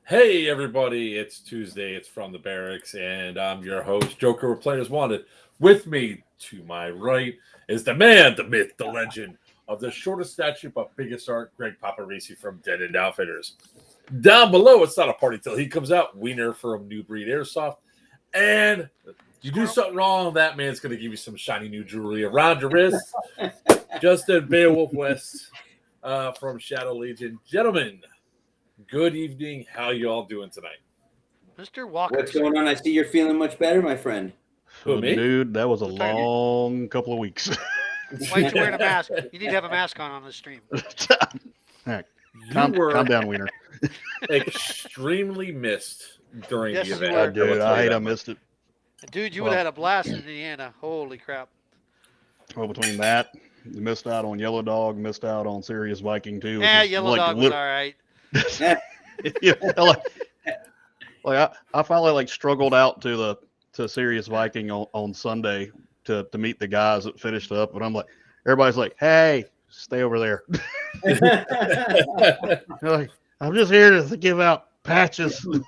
Hey everybody, it's Tuesday, it's From the Barracks, and I'm your host, Joker with Players Wanted. With me to my right is the man, the myth, the legend of the shortest stature but biggest art, Greg Paparisi from Dead End Outfitters. Down below, it's not a party till he comes out, Wiener from New Breed Airsoft. And you do something wrong, that man's going to give you some shiny new jewelry around your wrists. Justin Beowulf West from Shadow Legion. Gentlemen, good evening. How you all doing tonight? Mr. Walker. What's going on? I see you're feeling much better, my friend. Who, me? Dude, that was a long couple of weeks. Why aren't you wearing a mask? You need to have a mask on this stream. Calm down, Wiener. Extremely missed during Yes, the you event. were. Dude, I hate I missed it. Dude, you would have had a blast in Indiana. Holy crap. Well, between that, you missed out on Yellow Dog, missed out on Sirius Viking too. Yeah, Yellow Dog was all right. Yeah, I finally struggled out to Sirius Viking on Sunday to meet the guys that finished up, but I'm like, everybody's like, hey, stay over there. Like, I'm just here to give out patches. The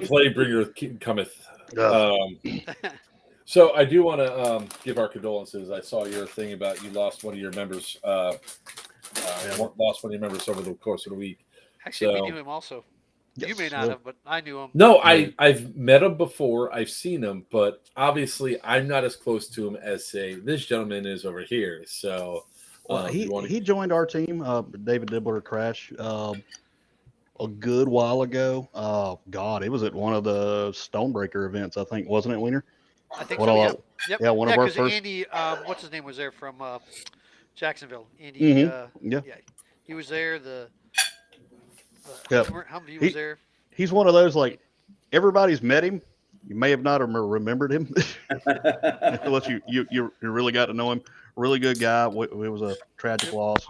Playbringer cometh. So I do want to give our condolences. I saw your thing about you lost one of your members. Lost one of your members over the course of the week. Actually, we knew him also. Yes. You may not have, but I knew him. No, I've met him before. I've seen him, but obviously I'm not as close to him as, say, this gentleman is over here. So he joined our team, David Dibbler Crash, a good while ago. God, it was at one of the Stonebreaker events, I think, wasn't it, Wiener? I think so. Yep. Yeah, one of our first. Andy, what's his name, was there from Jacksonville. Andy. Yeah, he was there. How many was there? He's one of those, everybody's met him. You may have not remembered him, unless you really got to know him. Really good guy. It was a tragic loss.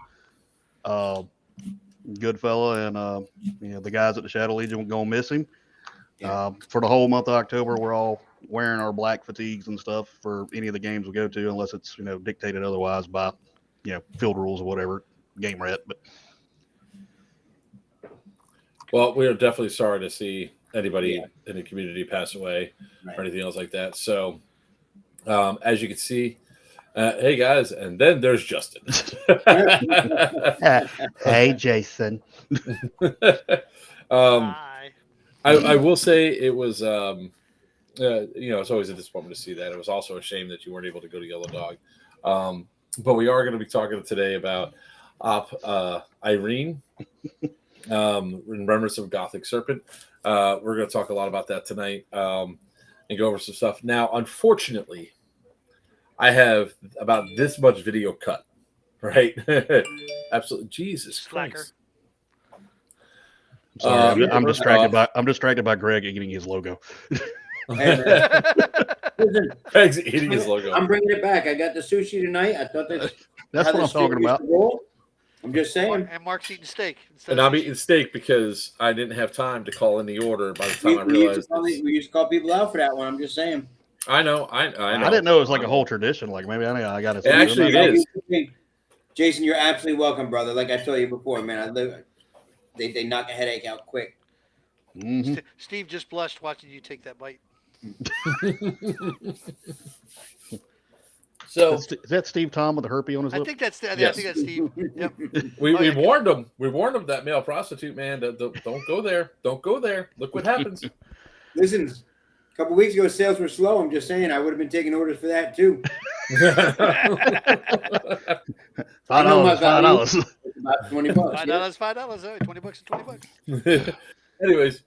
Good fella, and the guys at the Shadow Legion were gonna miss him. Yeah. For the whole month of October, we're all wearing our black fatigues and stuff for any of the games we go to, unless it's dictated otherwise by field rules or whatever game we're at. But well, we are definitely sorry to see anybody in the community pass away or anything else like that. So, as you can see, hey guys, and then there's Justin. Hey, Jason. Hi. I will say it was, it's always a disappointment to see that. It was also a shame that you weren't able to go to Yellow Dog. But we are going to be talking today about Op Irene. In remembrance of Gothic Serpent. We're going to talk a lot about that tonight and go over some stuff. Now, unfortunately, I have about this much video cut, right? Absolutely. Jesus Christ. Sorry, I'm distracted by Greg eating his logo. Greg's eating his logo. I'm bringing it back. I got the sushi tonight. I thought that's what I'm talking about. I'm just saying. And Mark's eating steak. And I'm eating steak because I didn't have time to call in the order by the time I realized. We used to call people out for that one. I'm just saying. I know. I didn't know it was like a whole tradition. Like maybe I got to. Actually, it is. Jason, you're absolutely welcome, brother. Like I told you before, man. They knock a headache out quick. Mm-hmm. Steve just blushed watching you take that bite. So is that Steve Tom with the herpes on his lip? I think that's Steve. Yep. We warned him. We warned him, that male prostitute, man. Don't go there. Don't go there. Look what happens. Listen, a couple weeks ago, sales were slow. I'm just saying, I would have been taking orders for that too. $5. About $20. $5. $20 and $20. Anyways,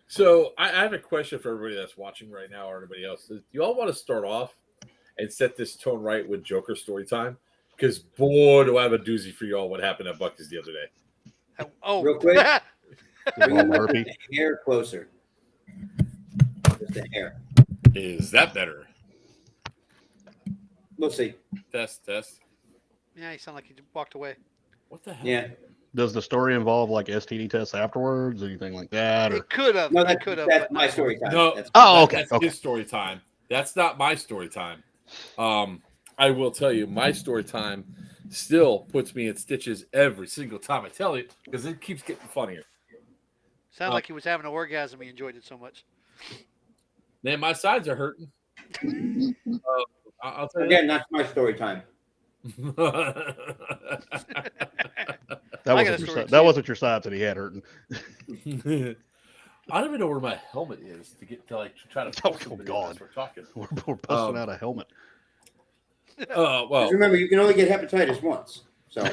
so I have a question for everybody that's watching right now or anybody else. Do you all want to start off and set this tone right with Joker story time? Because boy, do I have a doozy for y'all what happened at Bucky's the other day. Oh, real quick. Bring the hair closer. Just the hair. Is that better? We'll see. Test. Yeah, you sound like you walked away. What the hell? Yeah. Does the story involve STD tests afterwards, or anything like that? Or? It could have. No, that's my story time. No. That's his story time. That's not my story time. I will tell you, my story time still puts me in stitches every single time I tell it because it keeps getting funnier. Sounded like he was having an orgasm. He enjoyed it so much. Man, my sides are hurting. I'll tell you. Again, that's my story time. That wasn't your sides that he had hurting. I don't even know where my helmet is to get to try to. Oh God! We're talking. We're busting out a helmet. Well, Just remember, you can only get hepatitis once. So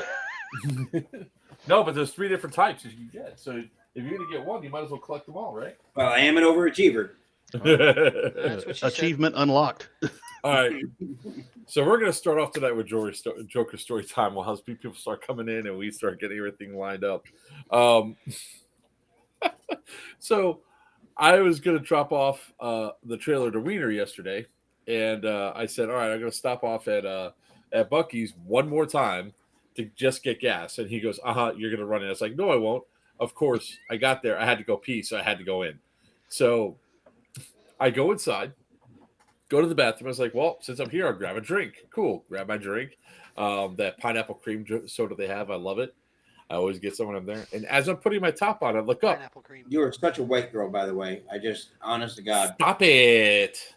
no, but there's 3 different types you can get. So if you're gonna get one, you might as well collect them all, right? well, I am an overachiever. That's what she Achievement unlocked. All right. So we're gonna start off tonight with Joker story time while people start coming in and we start getting everything lined up. So I was gonna drop off the trailer to Wiener yesterday, and I said, "All right, I'm gonna stop off at Bucky's one more time to just get gas." And he goes, "You're gonna run in." I was like, "No, I won't." Of course, I got there. I had to go pee, so I had to go in. So I go inside, go to the bathroom. I was like, "Well, since I'm here, I'll grab a drink." Cool, grab my drink. That pineapple cream soda they have, I love it. I always get someone in there. And as I'm putting my top on, I look up. Pineapple cream. You are such a white girl, by the way. I just, honest to God. Stop it.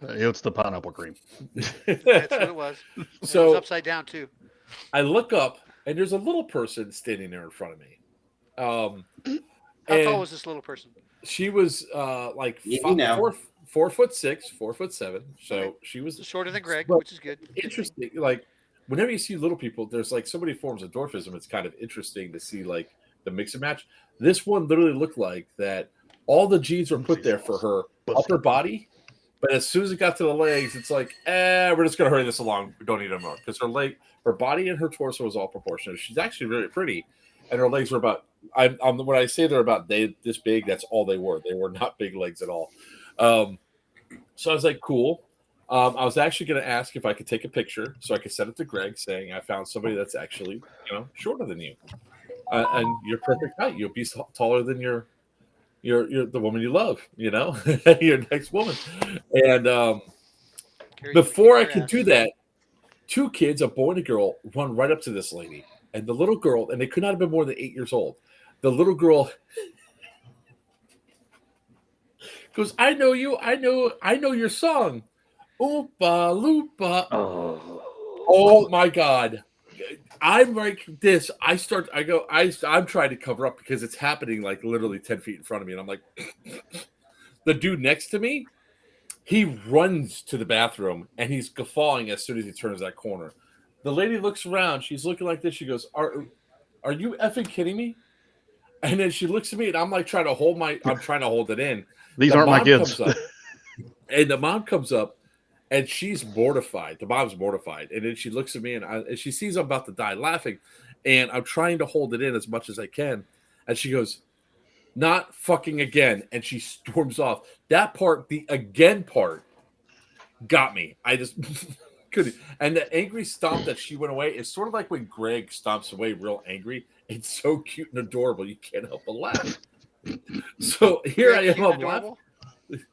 It's the pineapple cream. That's what it was. And So it was upside down too. I look up, and there's a little person standing there in front of me. How tall was this little person? She was like Easy now. 4'6", 4'7". So Okay. she was Shorter than Greg, Well, which is good. interesting. Like whenever you see little people, there's like so many forms of dwarfism. It's kind of interesting to see like the mix and match. This one literally looked like that all the genes were put there for her upper body, but as soon as it got to the legs, it's like, we're just gonna hurry this along. We don't need them more because her body and her torso was all proportional. She's actually really pretty, and her legs were about. When I say they're about this big, that's all they were. They were not big legs at all. So I was like, cool. I was actually going to ask if I could take a picture so I could send it to Greg, saying I found somebody that's actually, shorter than you, and you're perfect height. You'll be taller than you're the woman you love. Your next woman. And before I could do that, 2 kids, a boy and a girl, run right up to this lady, and the little girl, and they could not have been more than 8 years old. The little girl goes, "I know you. I know your song. Oompa Loompa." Oh my God. I'm like this. I'm trying to cover up because it's happening like literally 10 feet in front of me. And I'm like, the dude next to me, he runs to the bathroom and he's guffawing as soon as he turns that corner. The lady looks around. She's looking like this. She goes, Are you effing kidding me? And then she looks at me and I'm like trying to hold it in. These aren't my kids. And the mom comes up and she's mortified. The mom's mortified. And then she looks at me and she sees I'm about to die laughing. And I'm trying to hold it in as much as I can. And she goes, "Not fucking again." And she storms off. That part, the again part, got me. I just couldn't. And the angry stomp that she went away is sort of like when Greg stomps away real angry. It's so cute and adorable. You can't help but laugh. So here I am. I'm laughing.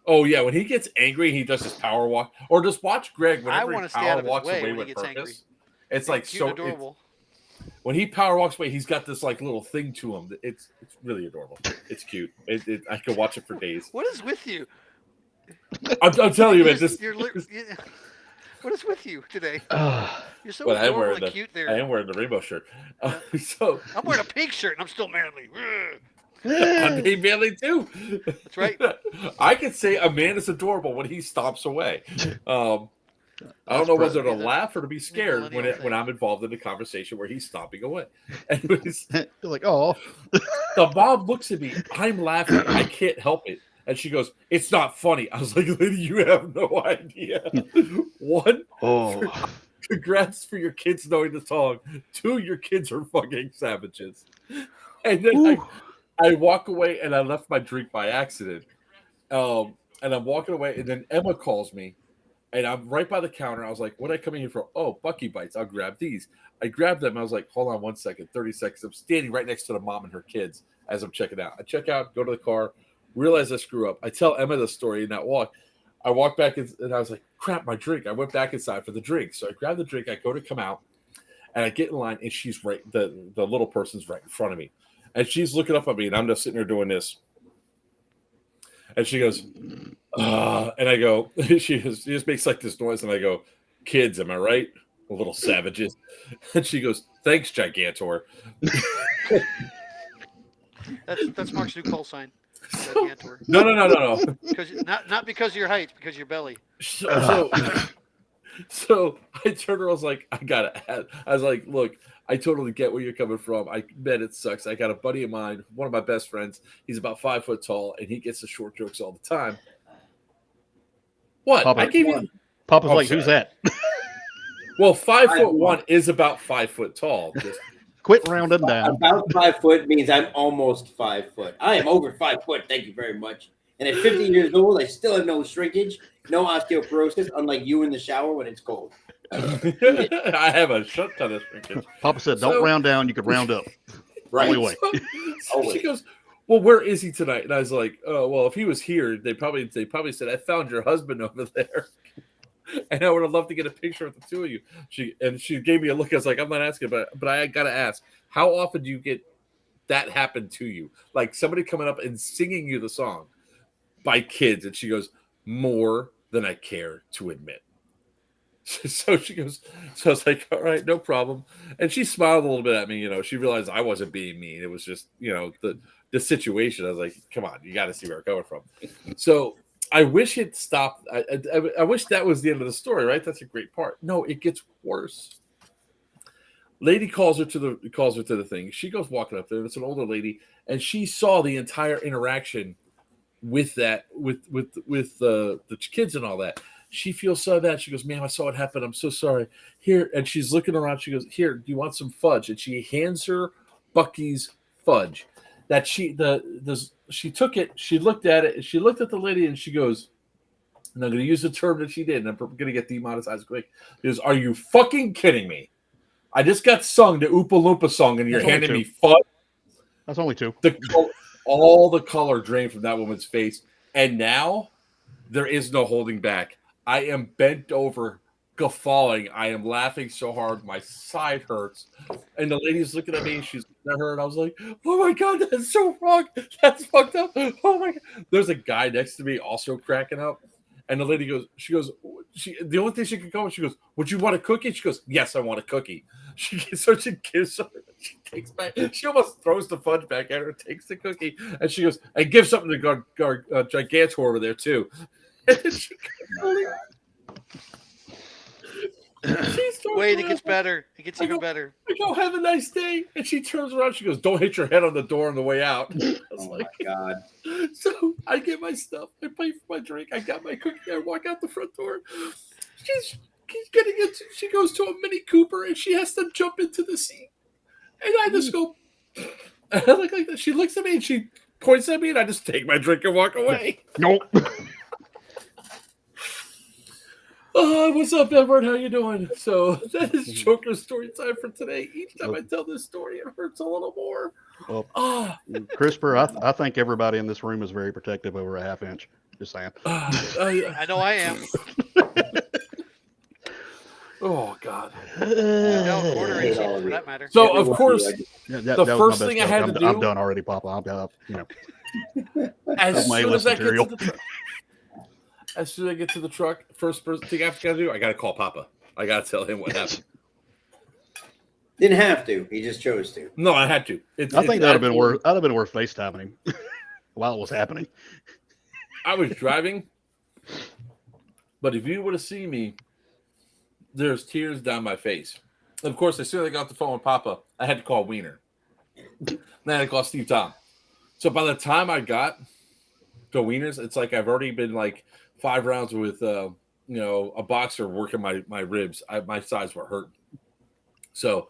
Oh yeah, when he gets angry, he does his power walk. Or just watch Greg whenever he power walks away with purpose. Angry. It's like so adorable. When he power walks away, he's got this like little thing to him. It's really adorable. It's cute. I could watch it for days. What is with you? I'm telling you, man. What is with you today? You're so adorable and cute there. I am wearing the rainbow shirt. So I'm wearing a pink shirt and I'm still manly. I'm being manly too. That's right. I could say a man is adorable when he stomps away. I don't know whether to laugh or to be scared when I'm involved in a conversation where he's stomping away. Anyways, you're like, oh. The mom looks at me. I'm laughing. I can't help it. And she goes, "It's not funny." I was like, "Lady, you have no idea." 1, congrats for your kids knowing the song. 2, your kids are fucking savages. And then I walk away and I left my drink by accident. And I'm walking away and then Emma calls me and I'm right by the counter. I was like, "What am I coming here for?" "Oh, Bucky Bites. I'll grab these." I grabbed them. I was like, "Hold on 1 second, 30 seconds. I'm standing right next to the mom and her kids as I'm checking out. I check out, go to the car, realize I screw up. I tell Emma the story in that walk. I walk back and I was like, "Crap, my drink." I went back inside for the drink. So I grab the drink. I go to come out and I get in line and she's right. The little person's right in front of me. And she's looking up at me, and I'm just sitting there doing this. And she goes, and I go, she just makes like this noise, and I go, kids, am I right? A little savages. And she goes, thanks, Gigantor. That's Mark's new call sign. Gigantor. No. Because not because of your height, because of your belly. So I turned around, I was like, I was like, look, I totally get where you're coming from. I bet it sucks. I got a buddy of mine, one of my best friends. He's about 5 foot tall, and he gets the short jokes all the time. What? Papa, I gave you. Papa's like, who's that? Well, 5'1" is about 5 foot tall. Just quit rounding down. About 5 foot means I'm almost 5 foot. I am over 5 foot. Thank you very much. And at 50 years old, I still have no shrinkage, no osteoporosis, unlike you in the shower when it's cold. I have a shut ton of shrinkage. Papa said, don't round down. You could round up. Right. Only way. So she goes, well, where is he tonight? And I was like, oh, well, if he was here, they probably said, I found your husband over there. And I would have loved to get a picture of the two of you. She gave me a look. I was like, I'm not asking, but I got to ask, how often do you get that happen to you? Like somebody coming up and singing you the song by kids. And she goes, more than I care to admit. So she goes, so I was like, all right, no problem. And she smiled a little bit at me. You know, she realized I wasn't being mean. It was just, you know, the situation. I was like, come on, you got to see where I'm coming from. So I wish it stopped. I wish that was the end of the story, right? That's a great part. No, it gets worse. Lady calls her to the thing. She goes walking up there. It's an older lady, and she saw the entire interaction with the kids and all that. She feels so bad. She goes, ma'am, I saw it happen. I'm so sorry. Here, and she's looking around. She goes, here, do you want some fudge? And she hands her Bucky's fudge. That she took it. She looked at it. And she looked at the lady, and she goes, and I'm going to use the term that she did, and I'm going to get demonetized quick. She goes, are you fucking kidding me? I just got sung the Oompa Loompa song, and you're handing me fudge. That's only two. All the color drained from that woman's face, and now there is no holding back. I am bent over, guffawing. I am laughing so hard, my side hurts. And the lady's looking at me, and she's looking at her, and I was like, oh my God, that's so wrong. That's fucked up. Oh my God. There's a guy next to me also cracking up. And the lady goes, the only thing she could go with, she goes, would you want a cookie? She goes, yes, I want a cookie. She gives her, she takes back, she almost throws the fudge back at her, takes the cookie, and she goes, and give something to Gigantor over there too. And then she Wait, it gets better. It gets even better. I go, have a nice day. And she turns around. She goes, don't hit your head on the door on the way out. I was my God. So I get my stuff. I pay for my drink. I got my cookie. I walk out the front door. She's getting into, she goes to a Mini Cooper, and she has to jump into the seat. And I just go, and I look like that. She looks at me, and she points at me, and I just take my drink and walk away. Nope. What's up, Edward? How you doing? So that is Joker's story time for today. Each time I tell this story, it hurts a little more. Well, Christopher, I think everybody in this room is very protective over a half inch. Just saying. I know I am. Oh God. No, quarter inch even, for that matter. So of course, that the was first my best thing I joke. had to do. I'm done already, Papa. I'm done. You know. As my soon as list I get to material. the truck, as soon as I get to the truck, first thing I have to do, I gotta call Papa. I gotta tell him what happened. Didn't have to. He just chose to. No, I had to. I think that'd have been worth. That'd have been worth FaceTiming him while it was happening. I was driving, but if you would have seen me, there's tears down my face. Of course, as soon as I got off the phone with Papa, I had to call Wiener. Then I had to call Steve Tom. So by the time I got to Wiener's, it's like I've already been like 5 rounds with a boxer working my ribs. My sides were hurting. So,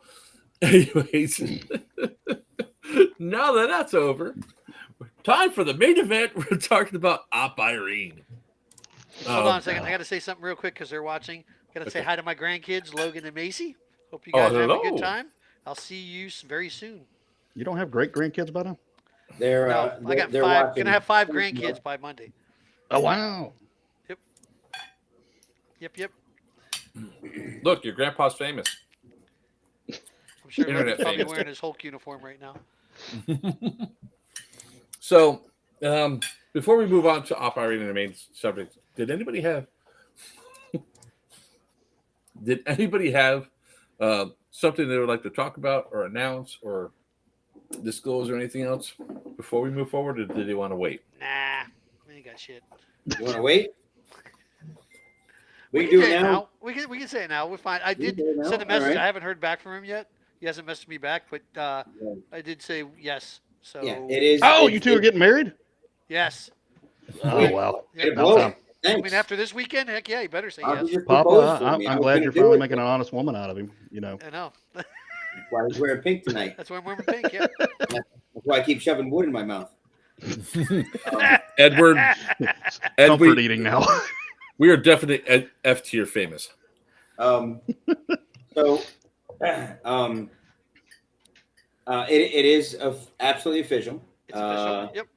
anyways, now that that's over, time for the main event. We're talking about Op Irene. Hold on a second. I got to say something real quick because they're watching. Got to say hi to my grandkids, Logan and Macy. Hope you guys are having a good time. I'll see you very soon. You don't have great grandkids by now? They're I got 5. Gonna have 5 grandkids by Monday. Oh wow! Yep. Look, your grandpa's famous. I'm sure Internet he's probably famous. wearing his Hulk uniform right now. So, before we move on to Op Irene and the main subject, did anybody have something they would like to talk about or announce or disclose or anything else before we move forward, or did they want to wait? Nah, we ain't got shit. You want to wait? We can can do say it now. We can say it now. We're fine. I We can did do it now? send a message. All right. I haven't heard back from him yet. He hasn't messaged me back, but I did say yes. So Yeah, it is. Oh, you two are getting married? yes. Oh, wow. Yeah. Well, About time. I thanks. mean, after this weekend, heck yeah, you better say I'll yes. just Papa, propose for me. I I'm was glad gonna you're do finally it. making an honest woman out of him. You know. I know. That's why he's wearing pink tonight. That's why I'm wearing pink. Yeah. That's why I keep shoving wood in my mouth. Edward, Comfort eating now. we are definitely F tier famous. So, it is absolutely official. It's official. Yep.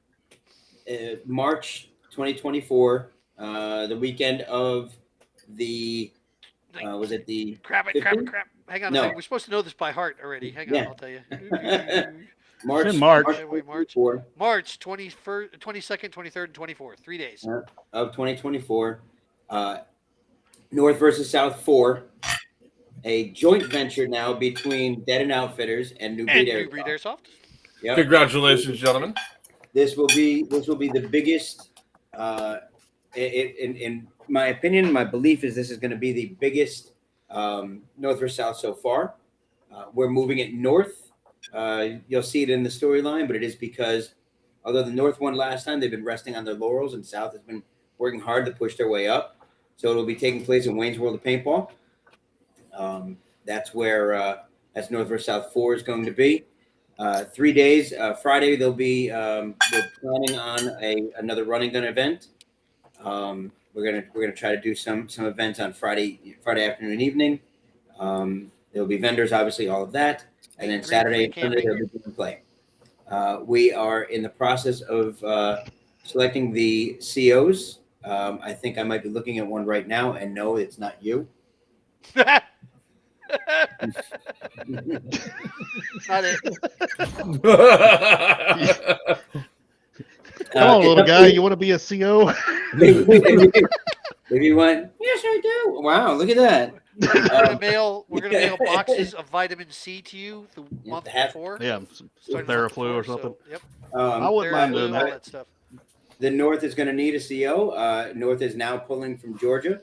March 2024, the weekend of the was it the Crap. Hang on a No. second. We're supposed to know this by heart already. Hang on, Yeah. I'll tell you. March in March. Wait, March. 24 March 21st, 22nd, 23rd, and 24th. 3 days. of 2024, North versus South 4, a joint venture now between Dead and Outfitters and New Breed New Breed Airsoft. Airsoft. Yep. Congratulations, gentlemen. This will be the biggest. In my opinion, my belief is this is going to be the biggest North versus South so far. We're moving it north. You'll see it in the storyline, but it is because although the North won last time, they've been resting on their laurels, and South has been working hard to push their way up. So it'll be taking place in Wayne's World of Paintball. That's where that's North versus South 4 is going to be. 3 days. Friday they'll be we're planning on another running gun event. We're gonna try to do some events on Friday afternoon and evening. There'll be vendors, obviously, all of that, and then Saturday and Sunday there'll be different play. We are in the process of selecting the COs. I think I might be looking at one right now, and no, it's not you. Not it. Come on, little guy. You want to be a CO? Maybe you went, yes, I do. Wow, look at that. We're gonna mail boxes of vitamin C to you the month before. Yeah, some Theraflu or something. So, yep. I wouldn't mind doing All that. that stuff. The North is going to need a CO. North is now pulling from Georgia.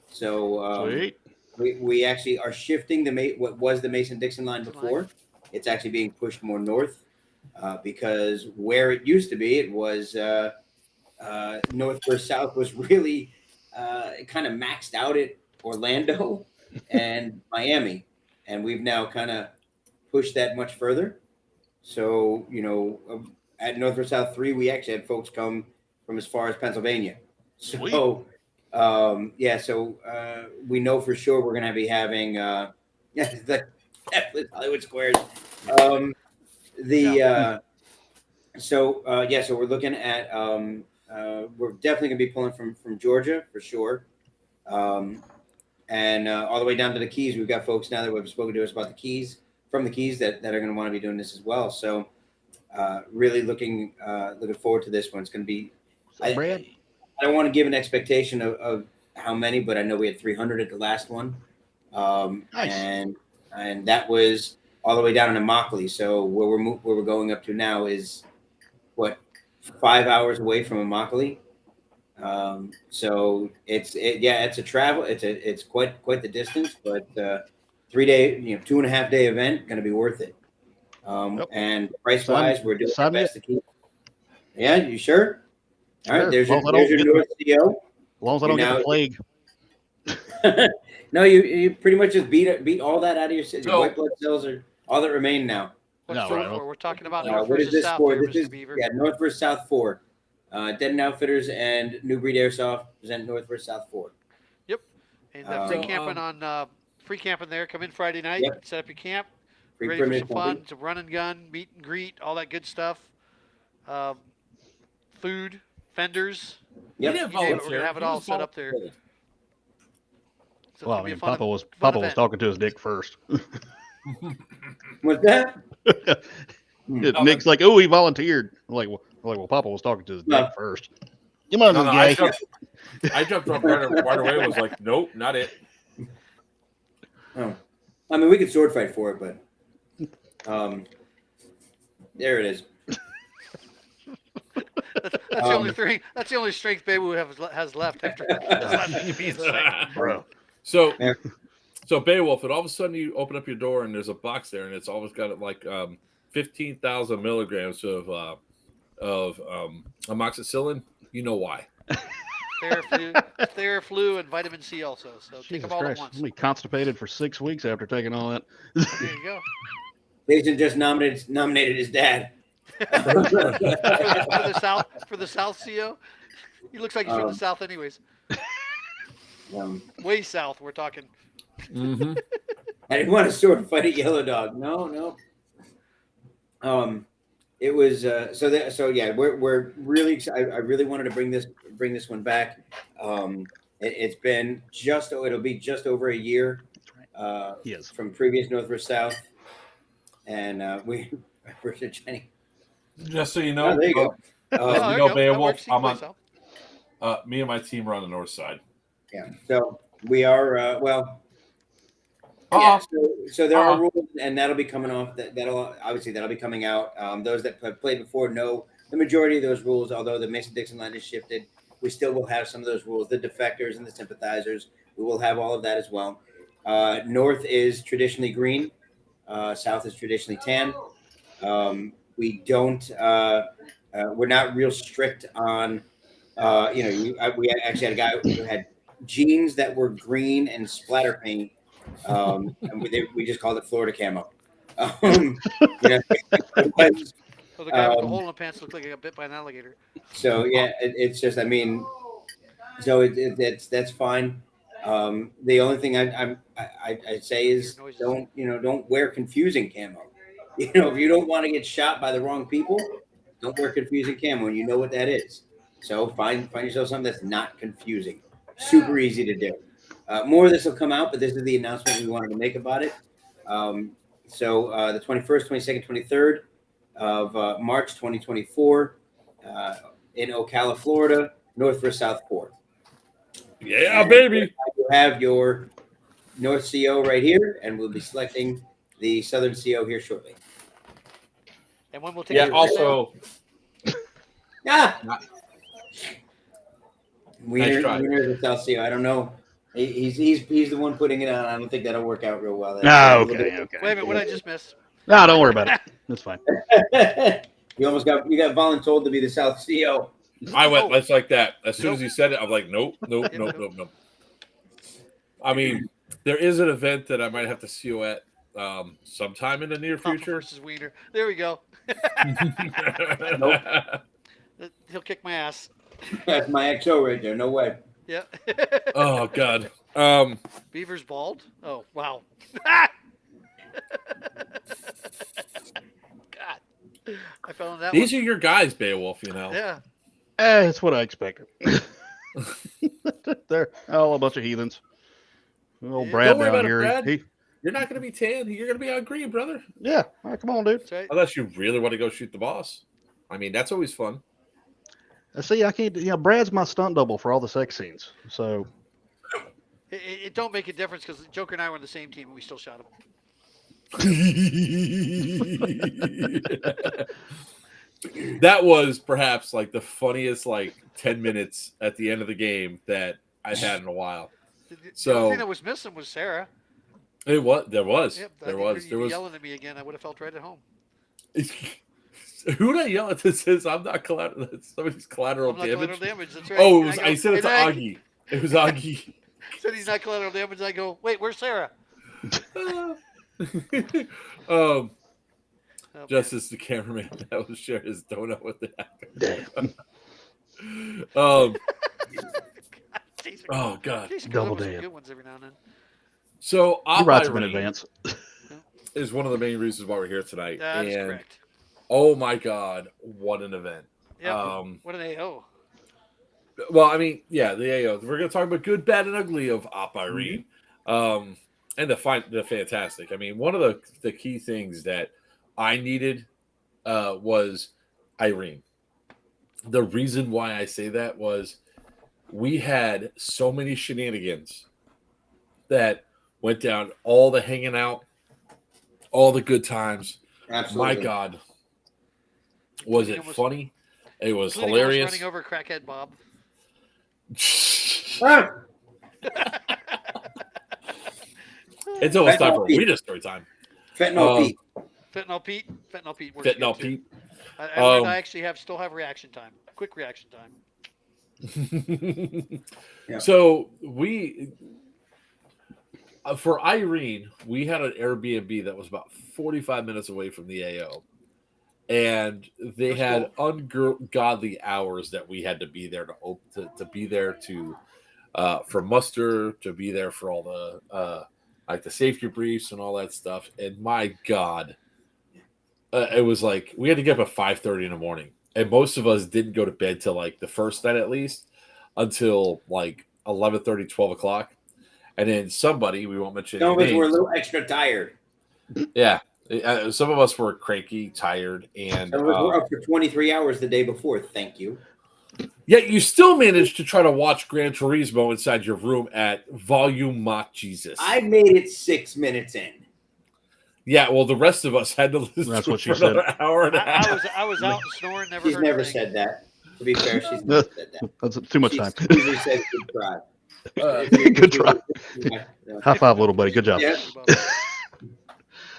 So Sweet. we actually are shifting what was the Mason-Dixon line before. It's actually being pushed more north because where it used to be, it was North versus South was really kind of maxed out at Orlando and Miami. And we've now kind of pushed that much further. So, at North versus South 3, we actually had folks come from as far as Pennsylvania. Sweet. So, we know for sure we're going to be having, the Hollywood Squares. So we're looking at, we're definitely going to be pulling from Georgia for sure. And all the way down to the Keys, we've got folks now that have spoken to us about the Keys, from the Keys that are going to want to be doing this as well. So, really looking forward to this one. It's going to be. I don't want to give an expectation of how many, but I know we had 300 at the last one, Nice. and that was all the way down in Immokalee. So where we're going up to now is 5 hours away from Immokalee. So it's a travel. It's quite the distance, but 3 day, 2.5 day event going to be worth it. Yep. And price wise, we're doing our sign me best to keep. Yeah, you sure? All right, Sure. there's your Well, I don't North get CO. As long as I don't get the plague. No, you pretty much just beat all that out of your city. No. White blood cells are all that remain now. What's No, the right. for? We're talking about North What is versus this South for? here, This Mr. is Beaver. North versus South 4. Dead and Outfitters and New Breed Airsoft present North versus South 4. And free camping there. Come in Friday night, Yep. set up your camp, Free ready for primitive some fun, camping. some run and gun, meet and greet, all that good stuff. Food, vendors. Yep. You name it, we're gonna have it all set up there. So it's Well, gonna I be a mean, fun Papa was event. talking to his dick first. What's that? Nick's like, oh, he volunteered. I'm like, well, Papa was talking to his dick first. Come on, this guy. I jumped up right away and was like, nope, not it. Oh. I mean, we could sword fight for it, but there it is. That's the only thing. That's the only strength Baby has left after his last Bro. So Beowulf, and all of a sudden you open up your door and there's a box there, and it's always got like 15,000 milligrams of amoxicillin. You know why? Theraflu, and vitamin C also. So take them all at once. I'm gonna be constipated for 6 weeks after taking all that. There you go. Jason just nominated his dad. for the South CO. He looks like he's from the South, anyways. Way south. We're talking. Mm-hmm. I didn't want to sword fight at Yellow Dog. No. It was we're really excited. I really wanted to bring this one back. It's been it'll be just over a year from previous North vs. South, and we're Jenny. Just so you know, there you go. Beowulf, I'm on. Me and my team are on the north side. Yeah, so we are so there are rules, and that'll be coming off. That'll be coming out. Those that have played before know the majority of those rules. Although the Mason-Dixon line is shifted, we still will have some of those rules. The defectors and the sympathizers, we will have all of that as well. North is traditionally green. South is traditionally tan. We don't. We're not real strict on. We actually had a guy who had jeans that were green and splatter paint. And we just called it Florida camo. The guy with the hole in the pants looked like he got bit by an alligator. So yeah, it's just. I mean, so that's fine. The only thing I'd say is don't wear confusing camo. If you don't want to get shot by the wrong people, don't wear confusing camo, and you know what that is. So find yourself something that's not confusing. Super easy to do. More of this will come out, but this is the announcement we wanted to make about it. The 21st, 22nd, 23rd of March 2024 in Ocala, Florida, North vs. South Port. Yeah, baby. You have your North CO right here, and we'll be selecting the Southern CO here shortly. And when we'll take also. Wiener the South CO. I don't know. He's the one putting it on. I don't think that'll work out real well. Okay. Wait a minute, what did I just miss? No, don't worry about it. That's fine. You got voluntold to be the South CO. I went just like that. As soon as he said it, I'm like, nope. I mean, there is an event that I might have to CO at sometime in the near future. Versus Wiener. There we go. Nope. He'll kick my ass. That's my XO right there. No way. Yeah. Oh God. Beaver's bald. Oh wow. God. I fell in that. These are your guys, Beowulf. Yeah. It's what I expected. They're all a bunch of heathens. Old Brad down here. Brad. You're not going to be tan. You're going to be on green, brother. Yeah. All right, come on, dude. Right. Unless you really want to go shoot the boss. I mean, that's always fun. See, I can't. Brad's my stunt double for all the sex scenes. So it don't make a difference because Joker and I were on the same team and we still shot him. That was perhaps like the funniest 10 minutes at the end of the game that I've had in a while. The only thing that was missing was Sarah. There was. Yep, there was yelling at me again. I would have felt right at home. Who did I yell at that says I'm not collateral? Somebody's collateral damage. That's right. Oh, I said it to Augie. It was Augie. Said he's not collateral damage. I go, wait, where's Sarah? Just as the cameraman that was sharing his donut with the actor. Damn. Oh God. Double damn. Good ones every now and then. So Op Irene in advance is one of the main reasons why we're here tonight. That is correct. Oh my God, what an event! Yeah. What an AO. Well, I mean, yeah, the AO. We're going to talk about good, bad, and ugly of Op Irene, and the fantastic. I mean, one of the key things that I needed was Irene. The reason why I say that was we had so many shenanigans that went down, all the hanging out, all the good times. Absolutely. My God, was it funny? It was including hilarious. Running over crackhead Bob. Ah! It's almost time for Pete. Rita story time. Fentanyl Pete. Fentanyl Pete. Fentanyl Pete. works Fentanyl good, too. Pete. I learned I actually still have reaction time. Quick reaction time. Yeah. So we, for Irene, we had an Airbnb that was about 45 minutes away from the AO. And they That's had ungodly hours that we had to be there to be there to for muster, to be there for all the like the safety briefs and all that stuff. And my God, it was like we had to get up at 5:30 in the morning, and most of us didn't go to bed till like the first night at least until like 11:30, 12 o'clock, and then somebody, we won't mention Some of us names, were a little extra tired. Yeah, some of us were cranky, tired, and Some of us were up for 23 hours the day before. Thank you. Yet you still managed to try to watch Gran Turismo inside your room at volume Mach Jesus. I made it 6 minutes in. Yeah, well, the rest of us had to listen That's to what it for she said. another hour and a half. I was out and snoring. Never She's heard never a thing. said that. To be fair, she's never said that. That's too much She time. usually says good try. Good try. Yeah. High five, little buddy. Good job. Yeah.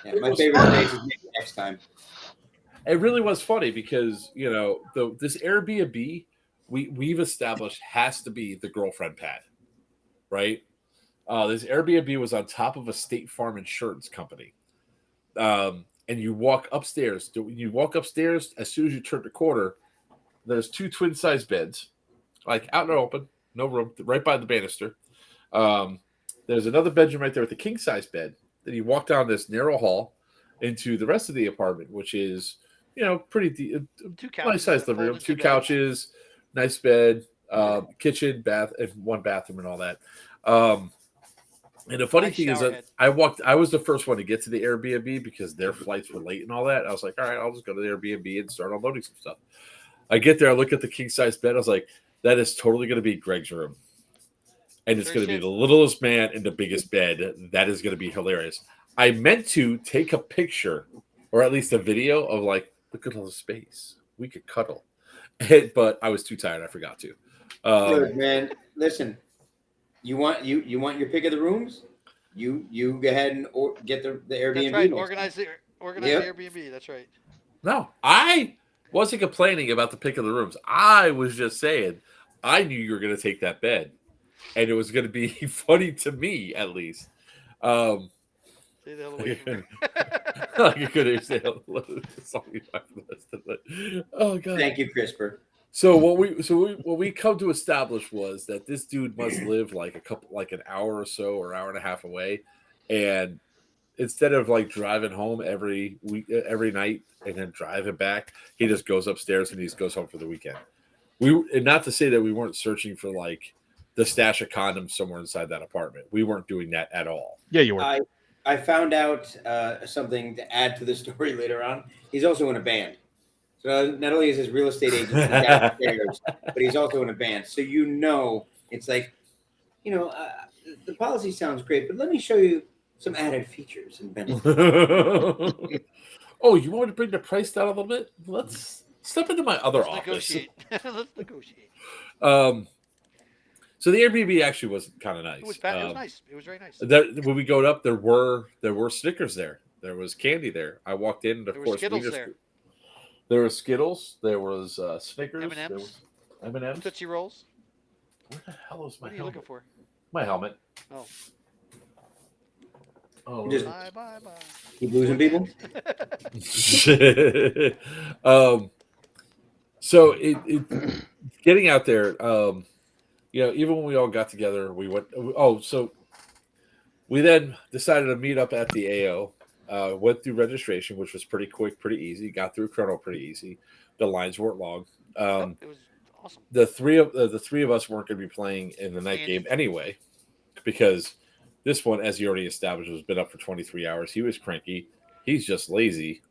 Yeah, my favorite phrase is maybe next time. It really was funny because, you know, this Airbnb we've established has to be the girlfriend pad, right? This Airbnb was on top of a State Farm insurance company. And you walk upstairs. You walk upstairs, as soon as you turn the corner, there's 2 twin-size beds, like out in the open, no room, right by the banister. There's another bedroom right there with a king-size bed. Then you walk down this narrow hall into the rest of the apartment, which is, you know, pretty nice-sized living room, 2 couches, nice bed, kitchen, bath, and 1 bathroom, and all that. And the funny thing is that I was the first one to get to the Airbnb because their flights were late and all that. I was like, all right, I'll just go to the Airbnb and start unloading some stuff. I get there, I look at the king-size bed. I was like, that is totally going to be Greg's room. And it's going to be the littlest man in the biggest bed. That is going to be hilarious. I meant to take a picture or at least a video of like, look at all the space. We could cuddle. But I was too tired. I forgot to. Good, man. Listen, you want your pick of the rooms? You go ahead and get the Airbnb. That's right. Organize the Airbnb. That's right. No, I wasn't complaining about the pick of the rooms. I was just saying I knew you were going to take that bed. And it was going to be funny to me, at least. Say the other way. You couldn't say oh God! Thank you, CRISPR. So what we come to establish was that this dude must live like an hour or so or hour and a half away, and instead of like driving home every night and then driving back, he just goes upstairs and he just goes home for the weekend. And not to say that we weren't searching for like the stash of condoms somewhere inside that apartment. We weren't doing that at all. Yeah, you were. I found out something to add to the story later on. He's also in a band. So not only is his real estate agent downstairs, but he's also in a band. So it's like, the policy sounds great, but let me show you some added features and benefits. Oh, you want to bring the price down a little bit? Let's step into my other office. Negotiate. Let's negotiate. So the Airbnb actually was kind of nice. It was fat. It was nice. It was very nice. When we go up, there were Snickers there. There was candy there. I walked in, and of course, Skittles there. There were Skittles. There was Snickers. M&Ms. There was M&Ms. Tootsie Rolls. Where the hell is my What are you helmet? looking for? My helmet. Oh. Oh. Just- Bye. Keep losing people. So it getting out there. Even when we all got together, we went. So we then decided to meet up at the AO. Went through registration, which was pretty quick, pretty easy. Got through Chrono pretty easy. The lines weren't long. It was awesome. The three of us weren't going to be playing in the night game anyway, because this one, as he already established, has been up for 23 hours. He was cranky. He's just lazy.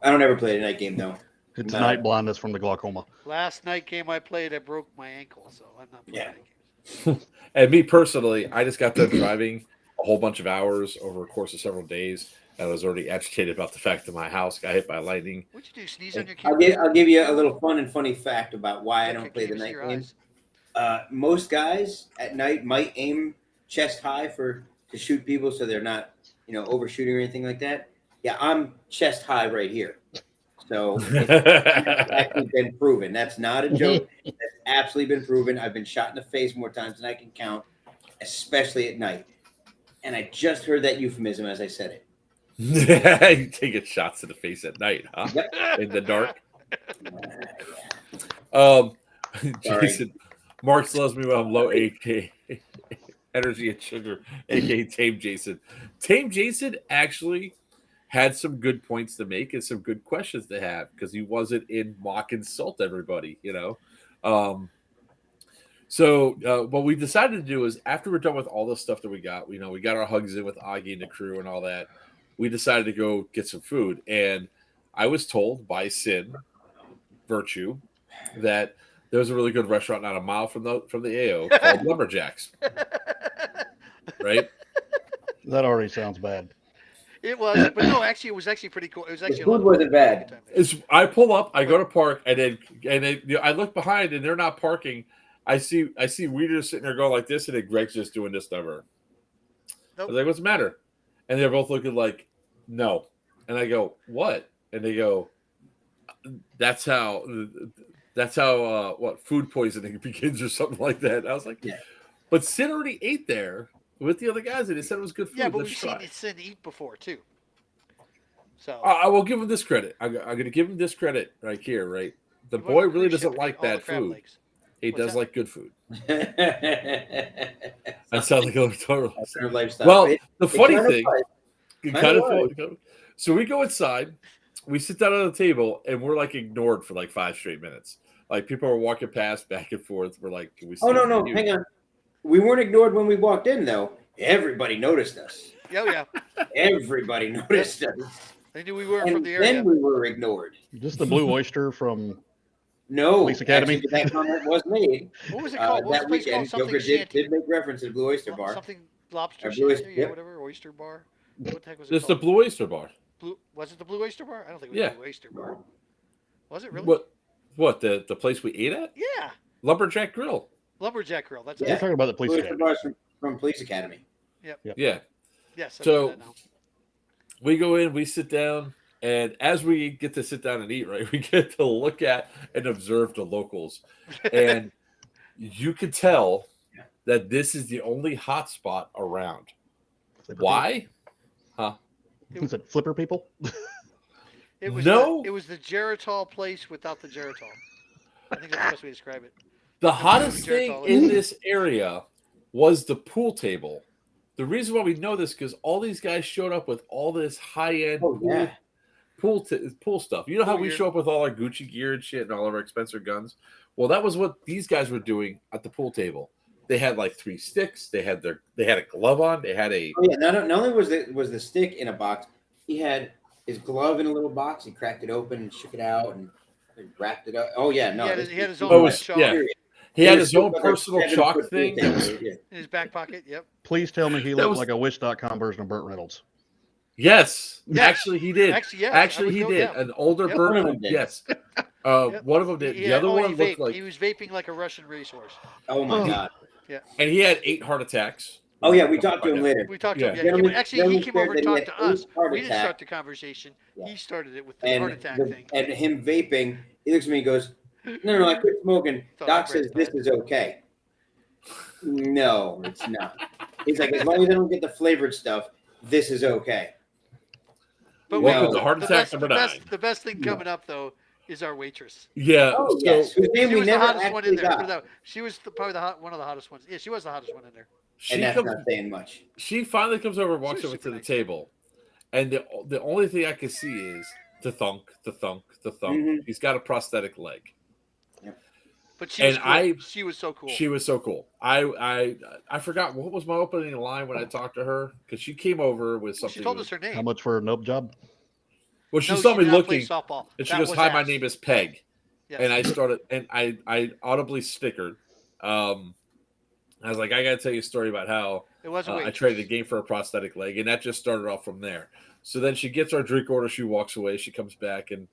I don't ever play a night game though. It's No. night blindness from the glaucoma. Last night game I played, I broke my ankle, so I'm not playing Yeah. night games. And me personally, I just got done driving a whole bunch of hours over a course of several days. I was already agitated about the fact that my house got hit by lightning. What'd you do? Sneeze on your I'll keyboard? give you a little fun and funny fact about why I Okay, don't can play you the see night your games. eyes? Most guys at night might aim chest high to shoot people so they're not, overshooting or anything like that. Yeah, I'm chest high right here. So it's actually been proven. That's not a joke. That's absolutely been proven. I've been shot in the face more times than I can count, especially at night. And I just heard that euphemism as I said it. You taking shots to the face at night, huh? Yep. In the dark. Sorry. Jason, Marks loves me when I'm low AK energy and sugar, aka Tame Jason. Tame Jason actually had some good points to make and some good questions to have because he wasn't in mock insult everybody, So what we decided to do is after we're done with all the stuff that we got, we got our hugs in with Augie and the crew and all that. We decided to go get some food, and I was told by Sin Virtue that there was a really good restaurant not a mile from the AO called Lumberjacks. Right? That already sounds bad. It was, but no, actually, it was actually pretty cool. It was actually The food wasn't bad. I pull up, I go to park, and then I look behind, and they're not parking. I see Weeder sitting there going like this, and then Greg's just doing this number. Nope. I was like, "What's the matter?" And they're both looking like, "No." And I go, "What?" And they go, "That's how what food poisoning begins or something like that." And I was like, Yeah. But Sid already ate there with the other guys, and they said it was good food. Yeah, but Let's we've try. seen Sin eat before too. So I will give him this credit. I'm going to give him this credit right here. Right, the you boy wanna really cruise doesn't ship like all the bad crab food. legs. He What's does that? like good food. That sounds like a total lifestyle. Well, It the funny kind of thing, was. kind of so we go inside, we sit down on the table, and we're like ignored for like 5 straight minutes. Like people are walking past back and forth. We're like, "Can we see Oh no, you?" no, hang on. We weren't ignored when we walked in, though. Everybody noticed us. Oh yeah, Everybody noticed us. they knew we were And from the area. then we were ignored. Just the Blue Oyster from No, Police Academy? actually, that comment was made What was it called? What was that the place called? weekend. Something Joker Shanty. did make reference to the Blue Oyster Bar. Something lobster Blue Oyster- shanty, yeah, yep. whatever, oyster bar. What the heck was it It's the called? Blue Oyster Bar. Was it the Blue Oyster Bar? I don't think it was Yeah. the Blue Oyster Bar. Was it really? What the place we ate at? Yeah, Lumberjack Grill. Lumberjack Grill. That's Yeah. We're talking about the police Blue Oyster academy. Bar from Police Academy. Yeah. Yes. I So- know that now. We go in, we sit down, and as we get to sit down and eat, right, we get to look at and observe the locals. And you could tell that this is the only hot spot around. Flipper Why? people? Is it flipper people? It was No. it was the Geritol place without the Geritol. I think that's the best way to describe it. The hottest thing Geritol in is- this area was the pool table. The reason why we know this because all these guys showed up with all this high-end Oh yeah. pool stuff. You know how Pool we gear. show up with all our Gucci gear and shit and all of our expensive guns? Well, that was what these guys were doing at the pool table. They had like 3 sticks. They had a glove on. They had a Oh yeah. Not only was the stick in a box, he had his glove in a little box. He cracked it open and shook it out and wrapped it up. Oh yeah, no. He had his own Oh, red it's- chalk yeah. he had his own personal chalk thing. in his back pocket. Yep. Please tell me he That looked was- like a Wish.com version of Burt Reynolds. Yes, Yes. actually he did. Actually, yes. Actually, I he would go, did. yeah. An older Yep. Burt. One of them did. Yes. Yep. One of them did. He The had- other oh, one he looked vaped. like, He was vaping like a Russian racehorse. Oh my god. and he had 8 heart attacks. Oh yeah, we talked to him later. We talked to him. Yeah. Yeah, Gentlemen- actually, he gentlemen came over shared and that he talked had to us. 8 heart We didn't attacks. start the conversation. Yeah. He started it with the heart attack thing. And him vaping, he looks at me and goes, No, I quit smoking. Thought Doc I read says this that. is okay. No, it's not. He's like, as long as I don't get the flavored stuff, this is okay. But Welcome to the Heart Attack best, number the best, 9. the best thing coming up though is our waitress. Yeah. Oh, so yes. Whose name She we was the never hottest one in actually there. Put it got. that way. She was probably one of the hottest ones. Yeah, she was the hottest one in there. she And that's comes, not saying much. she finally comes over and walks She was over to super the nice. table, and the only thing I can see is the thunk, the thunk, the thunk. Mhm. He's got a prosthetic leg. But she was And cool. She was so cool. She was so cool. I forgot what was my opening line when I talked to her because she came over with something. She told us her How name. much for a nope job? Well, she No, saw she me did not play looking, softball. and she That goes, was "Hi, my ass. name is Peg," Yes. and I started, and I audibly snickered. I was like, I got to tell you a story about how It was a I waitress. traded a game for a prosthetic leg, and that just started off from there. So then she gets our drink order, she walks away, she comes back, and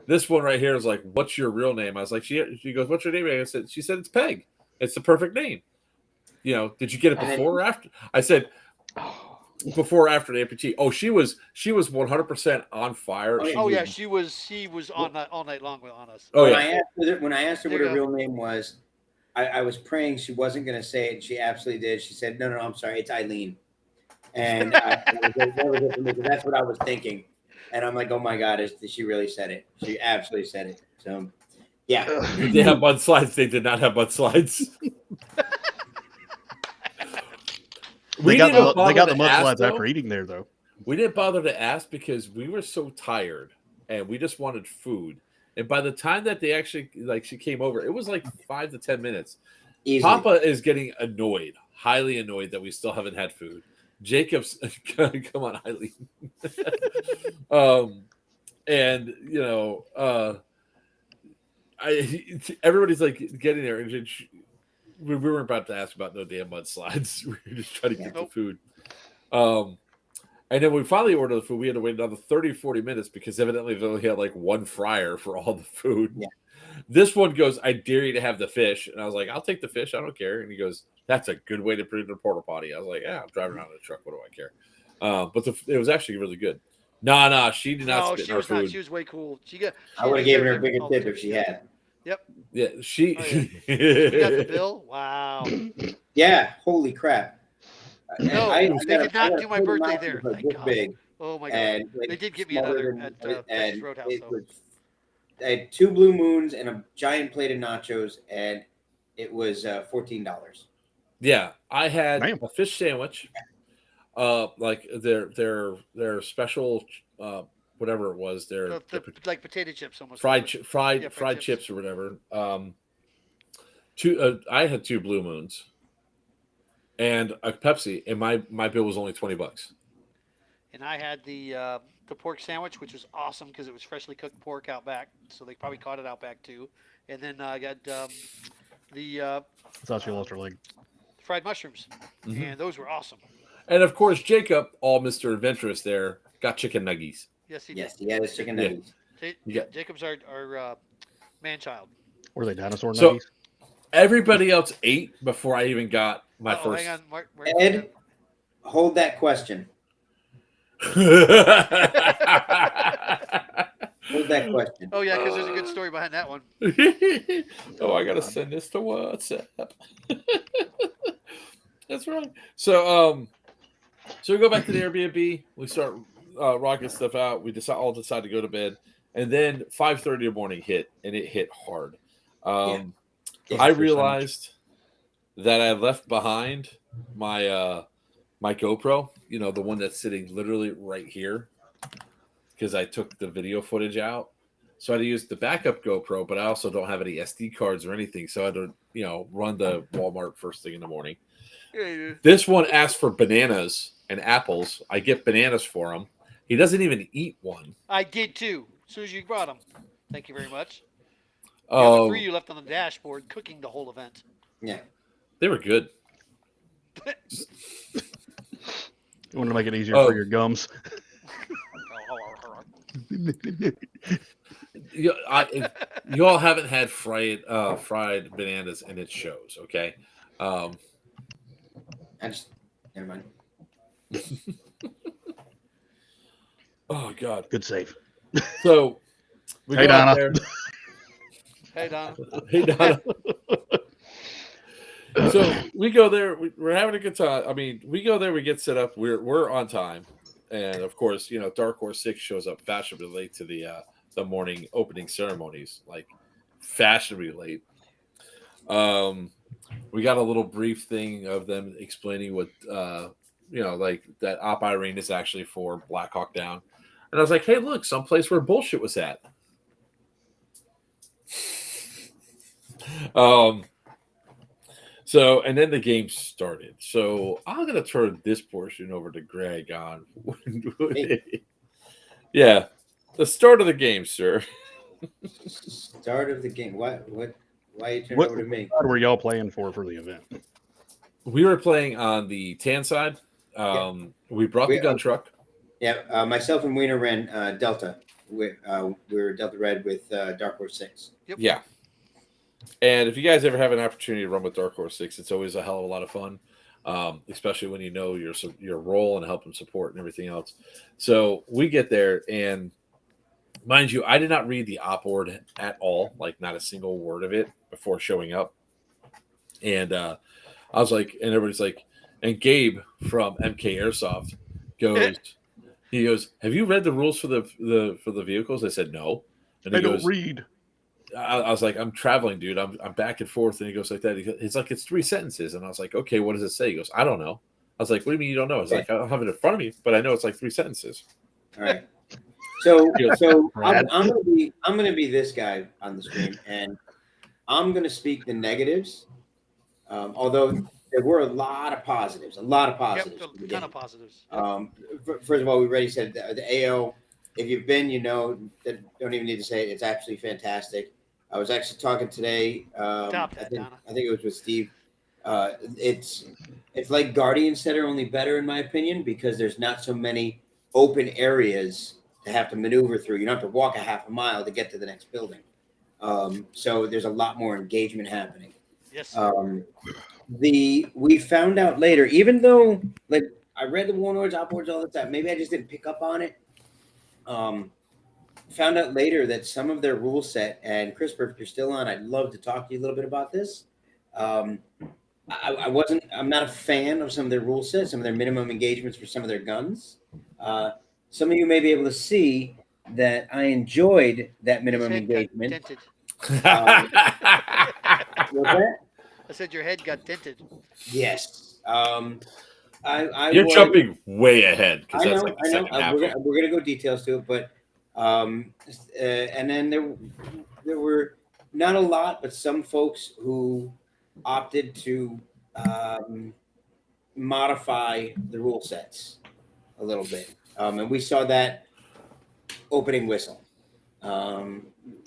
this one right here is like, "What's your real name?" I was like, she goes, "What's your name?" She said, "It's Peg. It's the perfect name." Did you get it before or after? I said, before or after the amputee. Oh, she was 100% on fire. Oh yeah, she was on that all night long on us. Oh when yeah. when I asked her There what you her go. real name was, I was praying she wasn't going to say it, and she absolutely did. She said, "No, I'm sorry, it's Eileen," and that was it for me, because that's what I was thinking. And I'm like, "Oh my God, she really said it? She absolutely said it." So, yeah. Did they have mudslides? They did not have mudslides. They got the ask, mudslides though. after eating there, though. We didn't bother to ask because we were so tired and we just wanted food. And by the time that they actually, she came over, it was like 5 to 10 minutes. Easily. Papa is getting annoyed, highly annoyed that we still haven't had food. Jacob's, come on, Eileen. And, everybody's like getting there. And we weren't about to ask about no damn mudslides. We were just trying to get the food. And then when we finally ordered the food, we had to wait another 30, 40 minutes because evidently they only had like one fryer for all the food. Yeah. This one goes, "I dare you to have the fish." And I was like, "I'll take the fish. I don't care." And he goes, "That's a good way to put it in a porta potty." I was like, "Yeah, I'm driving around in a truck. What do I care?" But it was actually really good. Nah, she did not spit in our food. Not. She was way cool. I would have given her a bigger tip if she had. Yep. Yeah, she. Oh, yeah. You got the bill? Wow. Yeah, holy crap. No, they did not do my birthday there. Thank God. Big, oh my God. and They did give me another at Texas Roadhouse. I had 2 Blue Moons and a giant plate of nachos, and it was $14. Yeah, I had Damn. a fish sandwich, like their special, whatever it was, their like potato chips almost. fried chips. chips or whatever. I had 2 Blue Moons and a Pepsi, and my bill was only $20. And I had the pork sandwich, which was awesome because it was freshly cooked pork out back, so they probably caught it out back too. And then I got the I thought she lost her leg. fried mushrooms, and those were awesome. And of course, Jacob, all Mr. Adventurous there, got chicken nuggies. Yes, he did. Yes, he had his chicken nuggets. Jacob's our man child. Were they dinosaur So- nuggies? Everybody else ate before I even got my first. Hang on, Mark, Ed, hold that question. Hold that question. Oh yeah, because there's a good story behind that one. Oh, I gotta send this to WhatsApp. That's right. So we go back to the Airbnb. We start rocking stuff out. We all decide to go to bed, and then 5:30 in the morning hit, and it hit hard. I realized that I left behind my my GoPro, the one that's sitting literally right here, because I took the video footage out. So I had to use the backup GoPro, but I also don't have any SD cards or anything. So I had to, run the Walmart first thing in the morning. Yeah. This one asked for bananas and apples. I get bananas for him. He doesn't even eat one. I did too. As soon as you brought them. Thank you very much. The other 3 you left on the dashboard cooking the whole event. Yeah. They were good. You want to make it easier for your gums. You all haven't had fried bananas, and it shows. Okay. Never mind. Oh God. Good save. So we Hey, go out Donna. there. Hey, Donna. Hey, Donna. So we go there. We're having a good time. I mean, we go there. We get set up. We're on time, and of course, Dark Horse 6 shows up fashionably late to the morning opening ceremonies, like fashionably late. We got a little brief thing of them explaining what like that Op Irene is actually for Black Hawk Down, and I was like, hey, look, someplace where bullshit was at. So, and then the game started. So I'm going to turn this portion over to Greg on. Yeah. The start of the game, sir. Start of the game. Why you turn it What over to me? side were y'all playing for the event? We were playing on the tan side. We brought the gun truck. Yeah, myself and Wiener ran Delta. We were Delta Red with Dark Horse 6. Yep. Yeah. And if you guys ever have an opportunity to run with Dark Horse 6, it's always a hell of a lot of fun, especially when you know your role and help them support and everything else. So we get there, and mind you, I did not read the op board at all, like not a single word of it before showing up. And I was like, and everybody's like, and Gabe from MK Airsoft he goes, have you read the rules for the vehicles? I said no. And They he goes, don't read. I was like, I'm traveling, dude. I'm back and forth. And he goes like that. It's like, it's 3 sentences. And I was like, okay, what does it say? He goes, I don't know. I was like, what do you mean you don't know? He's like, I don't have it in front of me, but I know it's like 3 sentences. All right. So Brad. I'm gonna be this guy on the stream, and I'm gonna speak the negatives. Although there were a lot of positives. Yep, for the a ton game. of positives. First of all, we already said the AO. If you've been, you know, that don't even need to say it. It's absolutely fantastic. I was actually talking today. Stop that, Donna. I think it was with Steve. It's like Guardians that are only better in my opinion because there's not so many open areas to have to maneuver through. You don't have to walk a half a mile to get to the next building. So there's a lot more engagement happening. Yes. We found out later, even though like I read the warlords, op boards all the time, maybe I just didn't pick up on it. Found out later that some of their rule set, and Christopher, if you're still on, I'd love to talk to you a little bit about this. I'm not a fan of some of their rule sets, some of their minimum engagements for some of their guns. Some of you may be able to see that I enjoyed that minimum His head got engagement. dented. What's that? I said your head got dented. Yes. You're jumping way ahead. I know. Like the second half We're gonna go details to it, but and then there were not a lot, but some folks who opted to modify the rule sets a little bit, and we saw that opening whistle.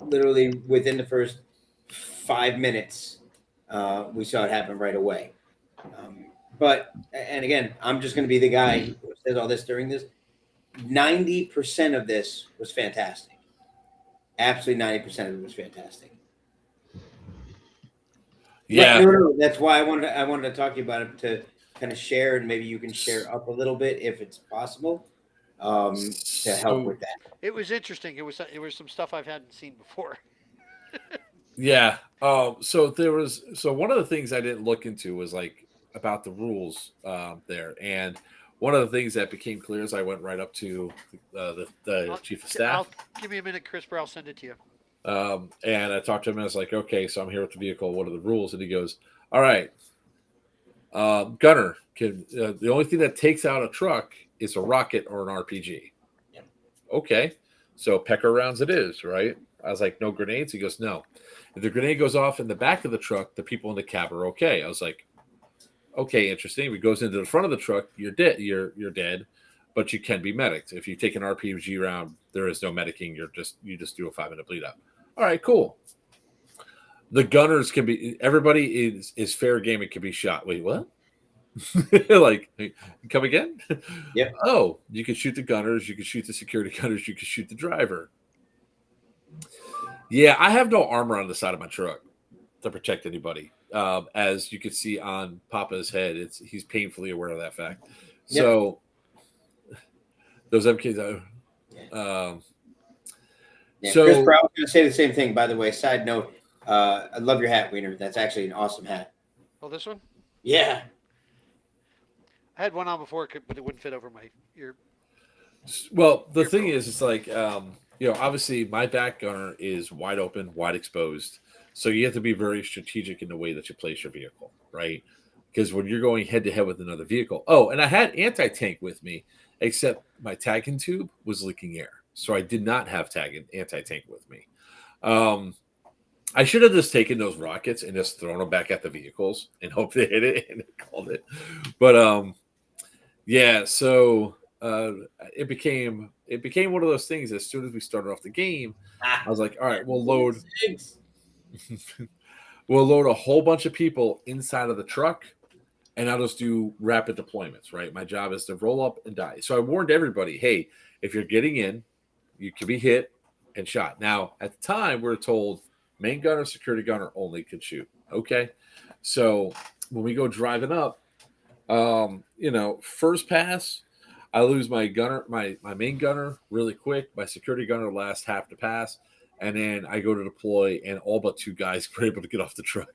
Literally within the first 5 minutes, we saw it happen right away. But again, I'm just going to be the guy who says all this during this. 90% of this was fantastic. Absolutely 90% of it was fantastic. Yeah. No, that's why I wanted to talk to you about it, to kind of share, and maybe you can share up a little bit if it's possible, to help with that. It was interesting. It was some stuff I hadn't seen before. Yeah. So one of the things I didn't look into was like about the rules there, and one of the things that became clear as I went right up to the chief of staff. Give me a minute, Christopher. I'll send it to you. And I talked to him and I was like, okay, so I'm here with the vehicle. What are the rules? And he goes, all right, gunner can, the only thing that takes out a truck is a rocket or an RPG. Yeah. Okay. So pecker rounds it is, right? I was like, no grenades. He goes, no. If the grenade goes off in the back of the truck, the people in the cab are okay. I was like, okay, interesting. If it goes into the front of the truck, you're dead. You're dead, but you can be medicked. If you take an RPG round, there is no medicing. You just do a 5-minute bleed out. All right, cool. The gunners can be, everybody is fair game. It can be shot. Wait, what? Like, come again? Yep. Oh, you can shoot the gunners. You can shoot the security gunners. You can shoot the driver. Yeah, I have no armor on the side of my truck to protect anybody. As you can see on Papa's head, he's painfully aware of that fact. Yep. So those MKs. So Chris Brown was going to say the same thing. By the way, side note, I love your hat, Wiener. That's actually an awesome hat. Oh, this one? Yeah. I had one on before, but it wouldn't fit over my ear. Well, the thing is, it's like, obviously my back gunner is wide open, wide exposed. So you have to be very strategic in the way that you place your vehicle, right? Because when you're going head to head with another vehicle. Oh, and I had anti-tank with me, except my tagging tube was leaking air. So I did not have anti-tank with me. I should have just taken those rockets and just thrown them back at the vehicles and hope they hit it and it called it. But yeah, so it became one of those things. As soon as we started off the game, I was like, all right, we'll load a whole bunch of people inside of the truck, and I'll just do rapid deployments, right? My job is to roll up and die. So I warned everybody, hey, if you're getting in, you can be hit and shot. Now, at the time, we were told main gunner, security gunner only could shoot. Okay. So when we go driving up, first pass, I lose my gunner, my main gunner really quick. My security gunner last half to pass. And then I go to deploy, and all but 2 guys were able to get off the truck.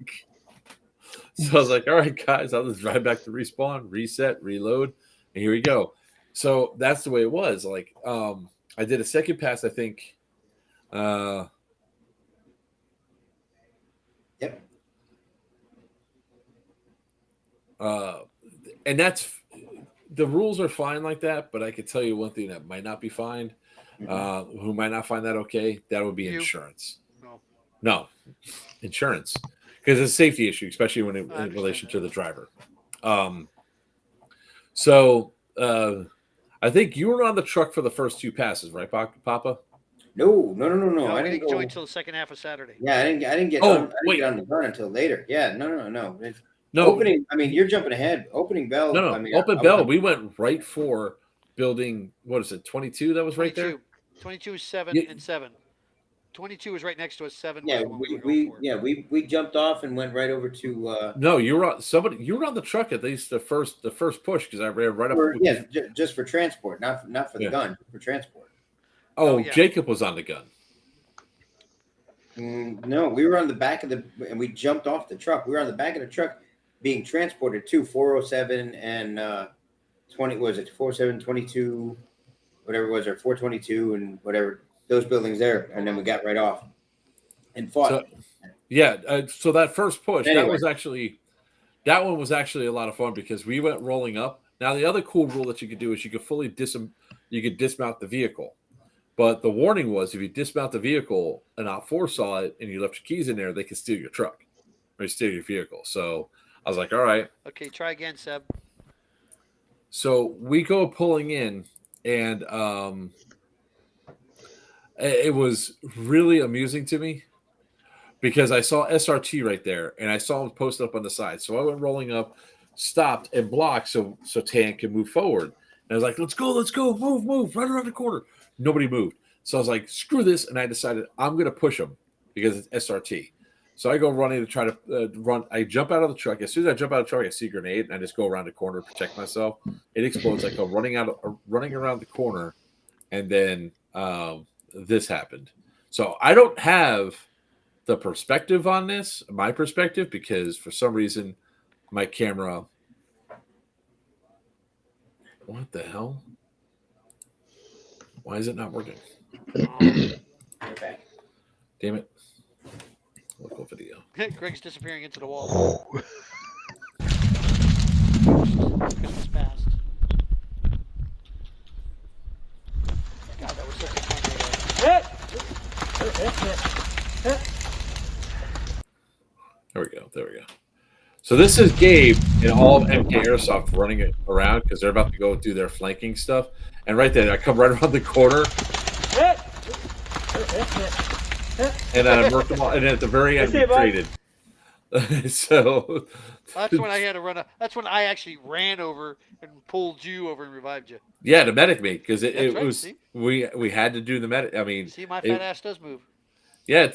So I was like, all right, guys, I'll just drive back to respawn, reset, reload, and here we go. So that's the way it was. Like, I did a second pass, I think. Yep. And that's the rules are fine like that, but I could tell you one thing that might not be fine. Who might not find that okay? That would be You? insurance. No. Insurance, because it's a safety issue, especially when in relation that. to the driver. So I think you were on the truck for the first 2 passes, right, Papa? No. No, I we didn't didn't join go. until the second half of Saturday. Yeah, I didn't get. Oh, on, I didn't wait. get on the gun until later. Yeah, no. No, Opening. I mean, you're jumping ahead. Opening bell. no. I mean, Open I bell. was- We went right for building. What is it? 22. That was right there. 22 is 7 Yeah. and 7. 22 is right next to us. 7 was Yeah, the one we were going for. we jumped off and went right over to. No, you were on somebody. You were on the truck at least the first push because I ran right up. Just for transport, not for the Yeah. gun, for transport. Oh, yeah. Jacob was on the gun. No, we were on the back of and we jumped off the truck. We were on the back of the truck being transported to 407 and 20, was it 407, 22, whatever it was, or 422 and whatever, those buildings there. And then we got right off and fought. So that first push, Anyway. that one was actually a lot of fun because we went rolling up. Now, the other cool rule that you could do is you could fully dismount the vehicle. But the warning was if you dismount the vehicle and Op 4 saw it and you left your keys in there, they could steal your truck or steal your vehicle. So I was like, all right. Okay, try again, Seb. So we go pulling in, and it was really amusing to me because I saw SRT right there, and I saw him posted up on the side. So I went rolling up, stopped, and blocked so Tan can move forward. And I was like, let's go, move, right around the corner. Nobody moved. So I was like, screw this. And I decided I'm going to push him because it's SRT. So I go running to try to run. I jump out of the truck. As soon as I jump out of the truck, I see a grenade, and I just go around the corner to protect myself. It explodes. I go running around the corner, and then this happened. So I don't have the perspective on this, my perspective, because for some reason my camera. What the hell? Why is it not working? Okay. Damn it. Local video. Greg's disappearing into the wall. Christmas past. God, that was such a fun day. There we go. So this is Gabe and all of MK Airsoft running it around because they're about to go do their flanking stuff. And right there, I come right around the corner. And then I worked them all. And then at the very end, we traded. So that's when I had to run. That's when I actually ran over and pulled you over and revived you. yeah, to medic me because it That's right, was see? we had to do the medic. I mean, See, my fat ass does move. yeah,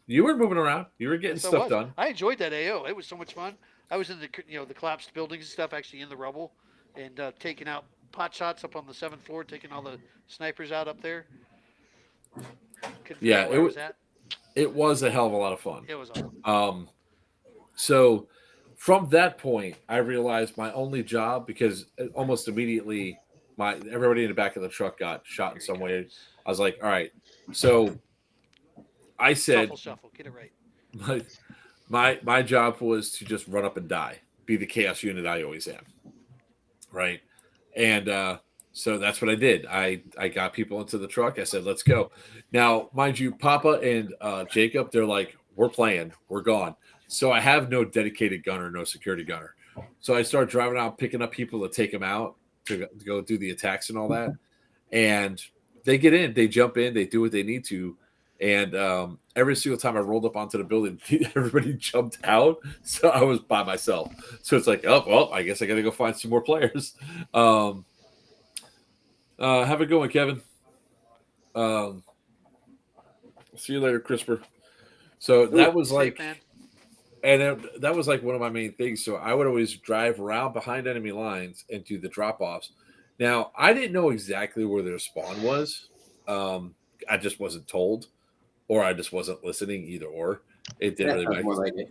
you were moving around. You were getting Yes, I stuff was. done. I enjoyed that AO. It was so much fun. I was in the collapsed buildings and stuff, actually in the rubble, and taking out pot shots up on the 7th floor, taking all the snipers out up there. Couldn't figure Yeah, out where I was at. It was a hell of a lot of fun. It was awesome. So from that point, I realized my only job, because almost immediately everybody in the back of the truck got shot in some way. I was like, all right. So I said, Shuffle, get it right. my job was to just run up and die, be the chaos unit I always am. Right. And so that's what I did. I got people into the truck. I said, let's go. Now, mind you, Papa and Jacob, they're like, we're playing. We're gone. So I have no dedicated gunner, no security gunner. So I start driving out, picking up people to take them out to go do the attacks and all that. And they get in, they jump in, they do what they need to. And every single time I rolled up onto the building, everybody jumped out. So I was by myself. So it's like, oh, well, I guess I got to go find some more players. Have a good one, Kevin. See you later, CRISPR. So that was like, and that was like one of my main things. So I would always drive around behind enemy lines and do the drop-offs. Now, I didn't know exactly where their spawn was. I just wasn't told. Or I just wasn't listening, either or. It didn't really matter. More like it.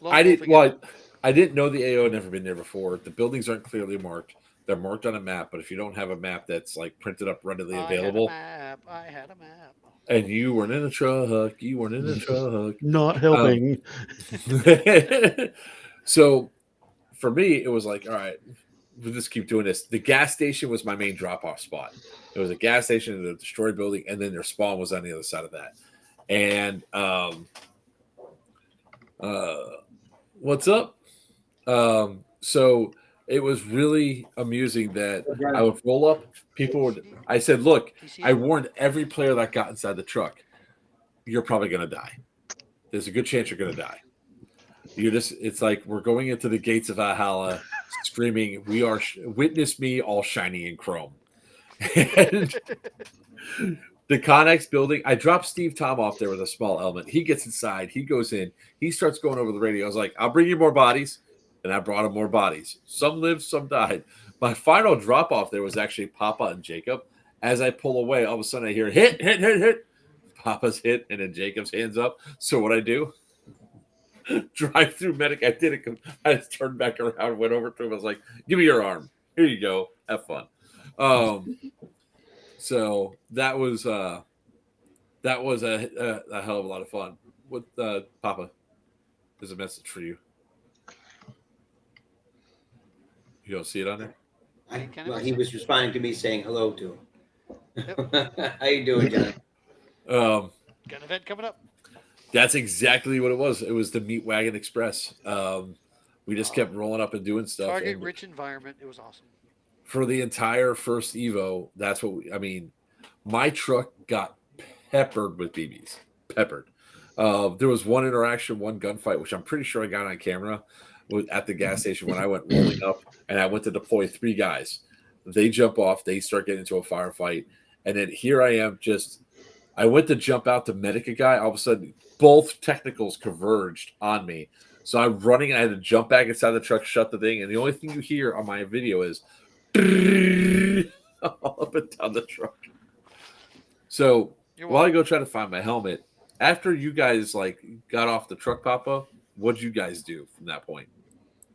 I didn't. Well, I didn't know the AO had never been there before. The buildings aren't clearly marked. They're marked on a map, but if you don't have a map that's like printed up readily available, I had a map. And you weren't in a truck. You weren't in a truck. Not helping. So for me, it was like, all right, we'll just keep doing this. The gas station was my main drop-off spot. It was a gas station in the destroyed building, and then their spawn was on the other side of that. And what's up? So it was really amusing that I would roll up. People would. I said, "Look, I warned every player that got inside the truck. You're probably going to die. There's a good chance you're going to die. You just. It's like we're going into the gates of Valhalla, screaming, "We are witness me, all shiny and chrome." And the Connex building, I dropped Steve Tom off there with a small element. He gets inside. He goes in. He starts going over the radio. I was like, "I'll bring you more bodies." And I brought him more bodies. Some lived, some died. My final drop off there was actually Papa and Jacob. As I pull away, all of a sudden I hear hit, hit, hit, hit. Papa's hit, and then Jacob's hands up. So what I do? Drive through medic. I did it. I just turned back around, went over to him. I was like, "Give me your arm. Here you go. Have fun." So that was a hell of a lot of fun. With Papa, there's a message for you. You don't see it on there? Well, he was responding to me saying hello to him. Yep. How you doing, John? Got an event coming up. That's exactly what it was. It was the Meat Wagon Express. We just kept rolling up and doing stuff. Target-rich environment. It was awesome. For the entire first Evo, that's what my truck got peppered with BBs. Peppered. There was one interaction, one gunfight, which I'm pretty sure I got on camera. At the gas station when I went rolling up and I went to deploy 3 guys. They jump off, they start getting into a firefight. And then here I am I went to jump out to medic a guy. All of a sudden, both technicals converged on me. So I'm running and I had to jump back inside the truck, shut the thing. And the only thing you hear on my video is all up and down the truck. So while I go try to find my helmet, after you guys got off the truck, Papa, what'd you guys do from that point?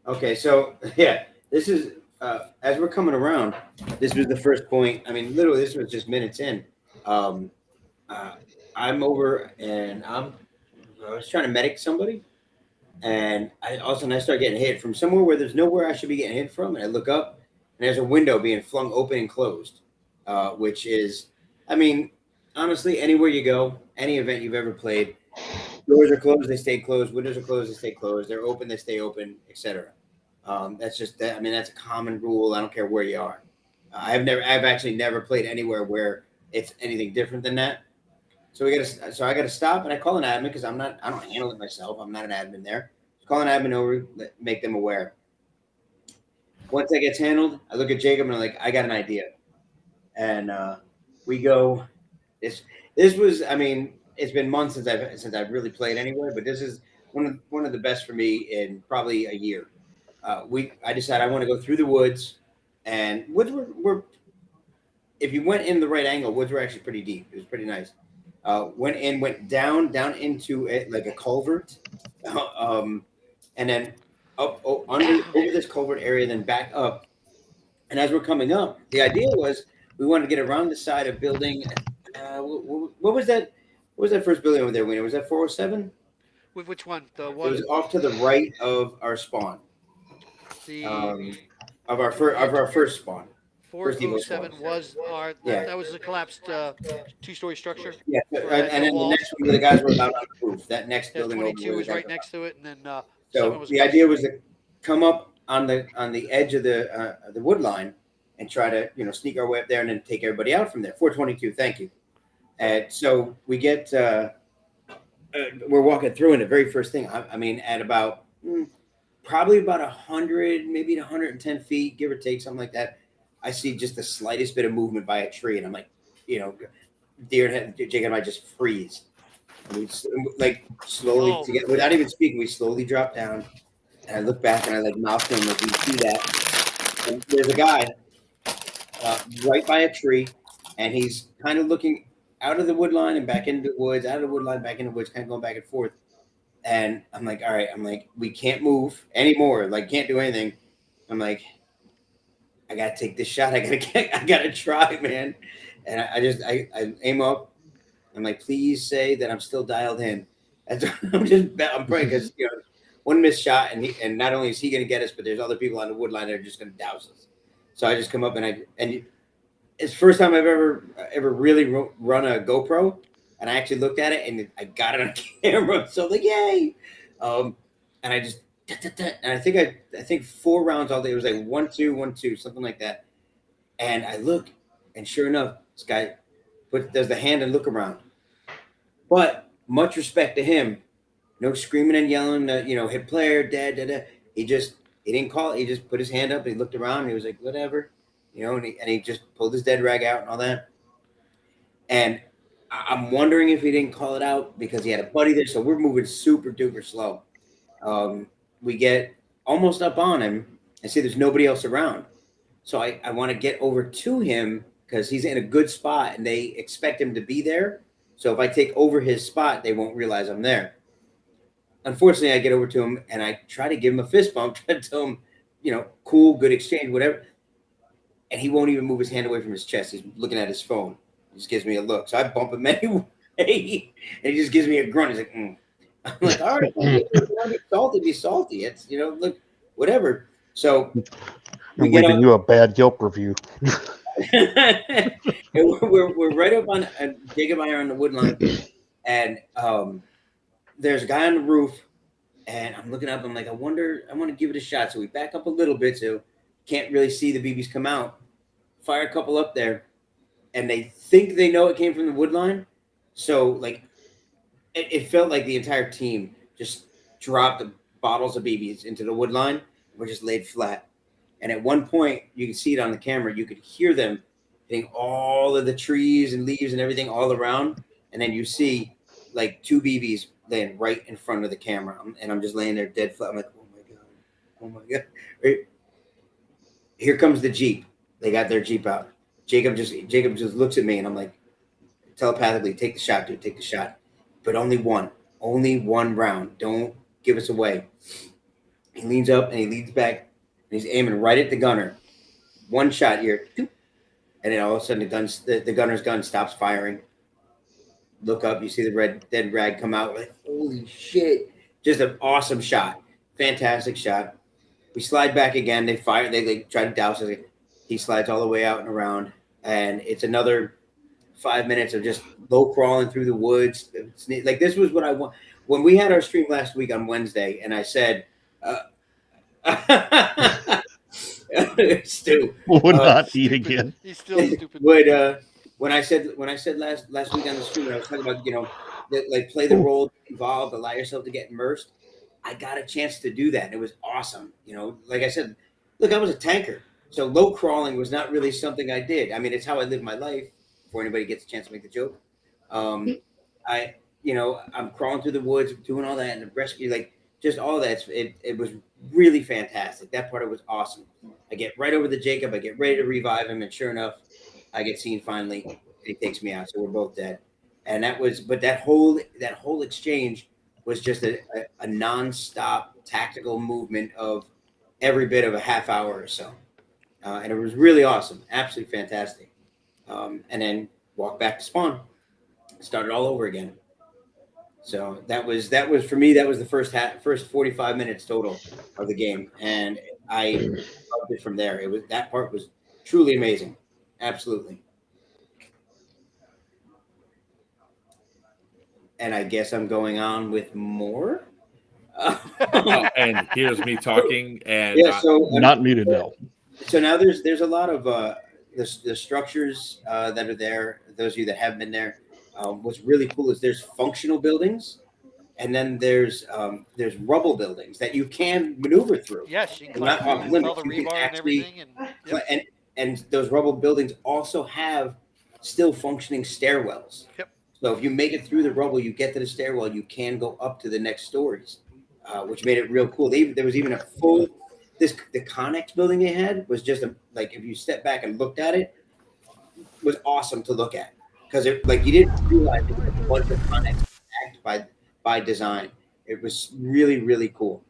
Okay, so yeah, this is as we're coming around. This was the first point. I mean, literally, this was just minutes in. I'm over and I was trying to medic somebody, and all of a sudden I start getting hit from somewhere where there's nowhere I should be getting hit from, and I look up and there's a window being flung open and closed, which is, I mean, honestly, anywhere you go, any event you've ever played. Doors are closed, they stay closed. Windows are closed, they stay closed. They're open, they stay open, etc. That's just that. I mean, that's a common rule. I don't care where you are. I've actually never played anywhere where it's anything different than that. So I got to stop and I call an admin because I don't handle it myself. I'm not an admin there. Call an admin over, make them aware. Once that gets handled, I look at Jacob and I'm like, I got an idea, and we go. This was, I mean. It's been months since I've really played anywhere, but this is one of the best for me in probably a year. I decided I want to go through the woods, and woods were if you went in the right angle, woods were actually pretty deep. It was pretty nice. Went down into it like a culvert, and then up over this culvert area, then back up. And as we're coming up, the idea was we wanted to get around the side of building. What was that? What was that first building over there, Wiener? Was that 407? With which one? The It one was off to the right of our spawn. the Of our first spawn. 407 was our Yeah. that was a collapsed 2-story structure. Yeah, Right, and then the walls. next one where the guys were about on the roof. That next Yeah, building over 22 there was right next to it, and then 7 So was the across idea the was street. to come up on the edge of the wood line and try to sneak our way up there and then take everybody out from there. 422, thank you. And so we get we're walking through, and the very first thing, I mean, at about probably about 100, maybe 110 feet, give or take, something like that, I see just the slightest bit of movement by a tree, and I'm like, Jacob and I just freeze. And we like slowly together, without even speaking, we slowly drop down. And I look back and I like mouth to him like, we see that. And there's a guy right by a tree, and he's kind of looking out of the wood line and back into the woods, out of the wood line, back into the woods, kind of going back and forth. And I'm like, all right, I'm like, we can't move anymore. Like, can't do anything. I'm like, I gotta take this shot. I gotta try, man. And I aim up. I'm like, please say that I'm still dialed in. And I'm praying because one missed shot, and not only is he gonna get us, but there's other people on the wood line that are just gonna douse us. So I just come up and it's the first time I've ever really run a GoPro, and I actually looked at it and I got it on camera. So I'm like, yay! And I just and I think 4 rounds all day. It was like 1 2 1 2 something like that. And I look, and sure enough, this guy does the hand and look around. But much respect to him, no screaming and yelling, hit player, dead. He didn't call it. He just put his hand up and he looked around and he was like, whatever, and he just pulled his dead rag out and all that. And I'm wondering if he didn't call it out because he had a buddy there. So we're moving super duper slow. We get almost up on him and see there's nobody else around. So I want to get over to him because he's in a good spot and they expect him to be there. So if I take over his spot, they won't realize I'm there. Unfortunately, I get over to him and I try to give him a fist bump, try to tell him, cool, good exchange, whatever. And he won't even move his hand away from his chest. He's looking at his phone. He just gives me a look. So I bump him anyway. And he just gives me a grunt. He's like, I'm like, all right, be salty. It's, look, whatever. So I'm leaving you a bad Yelp review. we're right up on Jacob and I are on the wood line. And there's a guy on the roof. And I'm looking up. I'm like, I want to give it a shot. So we back up a little bit so can't really see the BBs come out. Fire a couple up there. And they think they know it came from the wood line. So, like, it felt like the entire team just dropped the bottles of BBs into the wood line. We're just laid flat. And at one point, you can see it on the camera. You could hear them hitting all of the trees and leaves and everything all around. And then you see, like, 2 BBs laying right in front of the camera. And I'm just laying there dead flat. I'm like, oh, my God. Right. Here comes the Jeep. They got their Jeep out. Jacob just looks at me, and I'm like, telepathically, take the shot, dude, take the shot. But only one round. Don't give us away. He leans up and he leans back, and he's aiming right at the gunner. One shot here, and then all of a sudden the gunner's gun stops firing. Look up, you see the red dead rag come out. Like, holy shit! Just an awesome shot, fantastic shot. We slide back again. They fire. They try to douse us. He slides all the way out and around, and it's another 5 minutes of just low crawling through the woods. Like, this was what I want. When we had our stream last week on Wednesday, and I said, Stu would not eat again. He's still stupid. When I said last week on the stream, I was talking about, like, play the role involved, allow yourself to get immersed. I got a chance to do that. And it was awesome. Like I said, look, I was a tanker. So low crawling was not really something I did. I mean, it's how I live my life. Before anybody gets a chance to make the joke, I'm crawling through the woods, doing all that, and the rescue, like, just all that. It was really fantastic. That part of it was awesome. I get right over to Jacob. I get ready to revive him, and sure enough, I get seen finally. And he takes me out, so we're both dead. And that whole exchange was just a nonstop tactical movement of every bit of a half hour or so. And it was really awesome, absolutely fantastic. And then walk back to spawn, start it all over again. So that was for me. That was the first 45 minutes total of the game, and I loved it from there. That part was truly amazing, absolutely. And I guess I'm going on with more. And here's me talking, and yeah, so Not muted though. so now there's a lot of the structures that are there. Those of you that have been there, what's really cool is there's functional buildings, and then there's rubble buildings that you can maneuver through. Yes, you can Not climb off through with all limits. the You can rebar and actually everything, and and those rubble buildings also have still functioning stairwells. Yep. So if you make it through the rubble, you get to the stairwell, you can go up to the next stories, which made it real cool. There was even a full the Connex building they had was just like if you step back and looked at it, was awesome to look at because it like you didn't realize it was a bunch of Connex backed by design. It was really cool.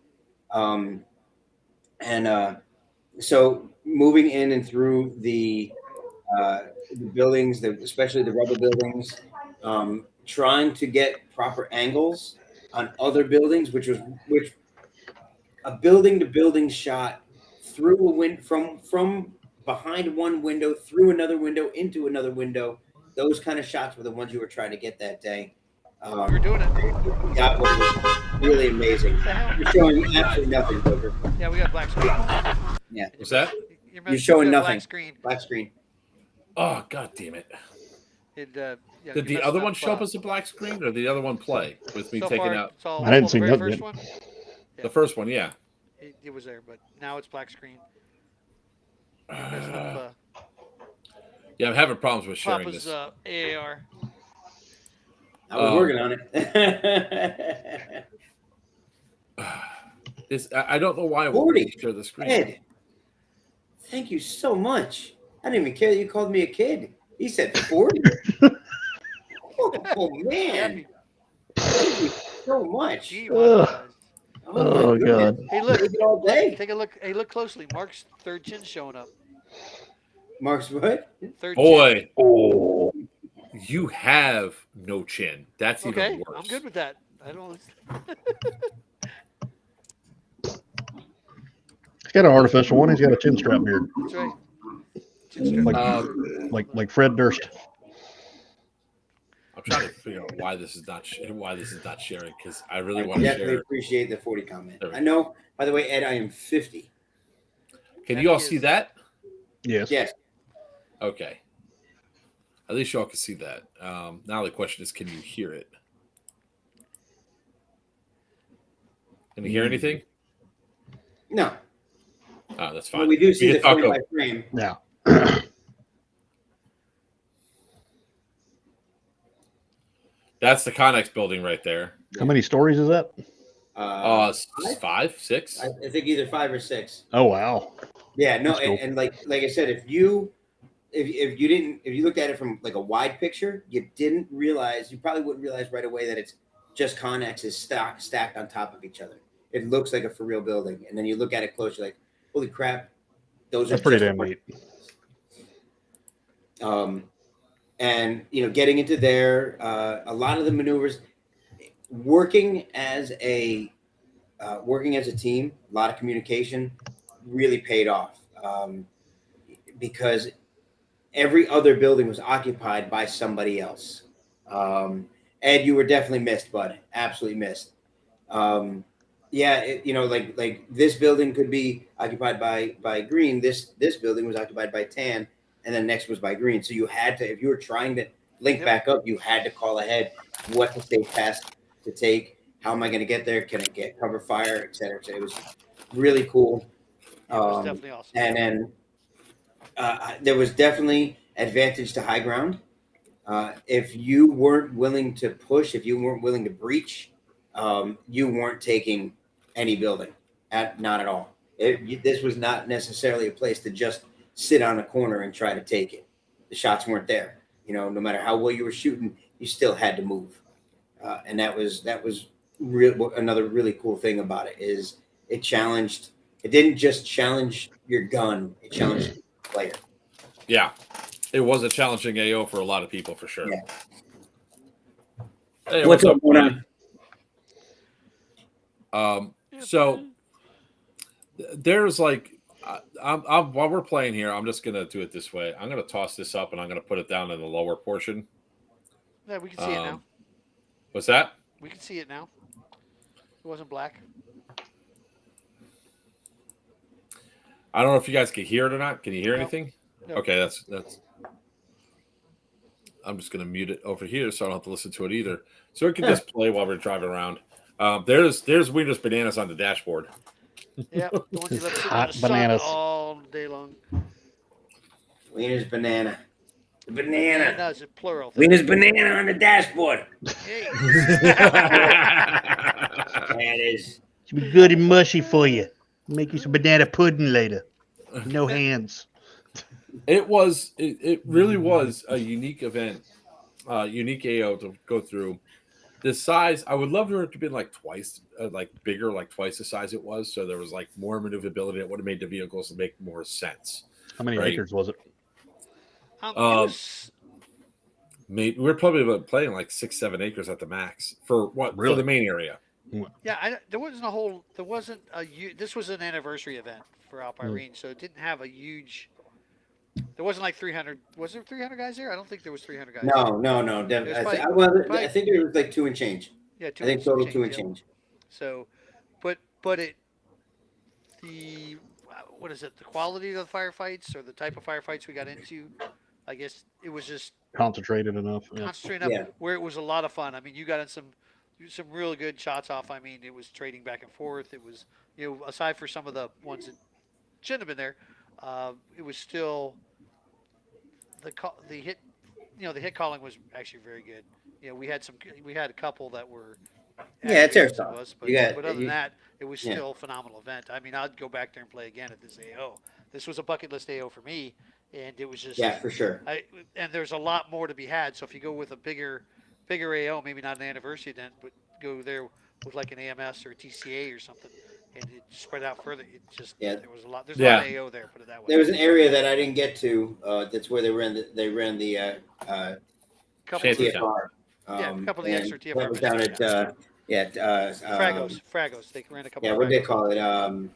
So moving in and through the buildings, especially the rubble buildings, trying to get proper angles on other buildings, which a building to building shot through a window from behind one window through another window into another window. Those kind of shots were the ones you were trying to get that day. we were doing it. That was really amazing. You're showing absolutely nothing, Joker. Yeah, we got black screen. Yeah. what's that? You're showing we got nothing. Black screen. Black screen. Oh, god damn it! And, yeah, Did the other one show up as a black screen, or the other one play with me so taking far, out it's all, I didn't see the very nothing first yet. one. the first one? Yeah. It was there, but now it's black screen. Messing up, Yeah, I'm having problems with sharing Papa's this. AAR. I was working on it. I don't know why I 40. won't share the screen. Ed, thank you so much. I didn't even care that you called me a kid. He said 40. Oh man. Thank you so much. Gee, Ugh. wow. Oh, my God. goodness. Hey, look. Take it all day. Take a look. Hey, look closely. Mark's third chin showing up. Mark's what? Third chin. Boy, Oh, you have no chin. That's Okay, even worse. I'm good with that. I don't. he's got an artificial one. He's got a chin strap beard, That's right. Chin strap. like Fred Durst. I'm trying to figure out why this is not sharing because I really I want to definitely share. appreciate the 40 comment. There we I go. know, by the way, Ed, I am 50. Can That you all is- see that? Yes. Yes. Okay. At least y'all can see that. Now the question is, can you hear it? Can you hear anything? No. Oh, that's fine. Well, we do see can the talk frame over- by frame. Yeah. That's the Connex building right there. How many stories is that? Five, six. I think either 5 or 6. Oh, wow. Yeah, no, That's cool. and like I said, if you looked at it from like a wide picture, you probably wouldn't realize right away that it's just Connexes stacked on top of each other. It looks like a for real building, and then you look at it close, you're like, holy crap, those That's are pretty just damn neat. And getting into there, a lot of the maneuvers, working as a team, a lot of communication really paid off, because every other building was occupied by somebody else. Ed, you were definitely missed, bud. Absolutely missed. Like this building could be occupied by green. This building was occupied by tan, and then next was by green. So you had to, if you were trying to link back up, you had to call ahead what the safe path to take. How am I going to get there? Can I get cover fire, et cetera, et cetera. It was really cool. It was definitely awesome. And then there was definitely advantage to high ground. If you weren't willing to push, if you weren't willing to breach, you weren't taking any building. Not at all. This was not necessarily a place to just sit on a corner and try to take it. The shots weren't there. No matter how well you were shooting, you still had to move. And that was another really cool thing about it is it didn't just challenge your gun, it challenged the player. Yeah, it was a challenging AO for a lot of people for sure. Yeah. Hey, What's up, Mona? So there's like, I'm while we're playing here, I'm just gonna do it this way. I'm gonna toss this up and I'm gonna put it down in the lower portion. Yeah, we can see it now. What's that? We can see it now. It wasn't black. I don't know if you guys can hear it or not. Can you hear No. anything? No. Okay, that's. I'm just gonna mute it over here so I don't have to listen to it either. So it can just play while we're driving around. There's Wiener's bananas on the dashboard. Yeah, the ones you left sitting in Hot the sun bananas. all day long. Wiener's banana. The And banana. no, it's a plural. Wiener's banana on the dashboard. Hey. There it is. Should be good and mushy for you. Make you some banana pudding later. No hands. It really was a unique event, unique AO to go through. The size, I would love for it to be like twice, bigger, like twice the size it was. So there was like more maneuverability. It would have made the vehicles make more sense. How many Right. acres was it? It was, Maybe we're probably about playing like 6-7 acres at the max for what for Really? the main area. yeah, there wasn't a whole, there wasn't a, this was an anniversary event for Op Irene, so it didn't have a huge, there wasn't like 300, was there 300 guys there? I don't think there was 300 guys. No. It was I think it was like 2 and change. Yeah, I think total 2 and yeah. change. So, but the what is it? The quality of the firefights or the type of firefights we got into, I guess it was just Concentrated enough. Yeah. concentrating up Yeah. where it was a lot of fun. I mean, you got in some real good shots off. I mean, it was trading back and forth. It was, aside for some of the ones that shouldn't have been there, it was still the hit. The hit calling was actually very good. We had a couple that were. Yeah, it's as it airsoft. was, You got- but other than you- that, it was yeah. still a phenomenal event. I mean, I'd go back there and play again at this AO. This was a bucket list AO for me, and it was just. Yeah, for sure. And there's a lot more to be had. So if you go with a bigger AO, maybe not an anniversary event, but go there with like an AMS or a TCA or something, and it spread out further. It just Yeah. there was a lot. There's a lot of Yeah. AO there. Put it that way. There was an area that I didn't get to. That's where they ran the couple of Shanty the, town. TFR. Yeah, a couple of the and extra TFR that was down events, at Fragos. They ran a couple. Yeah, of what do they Fragos. call it?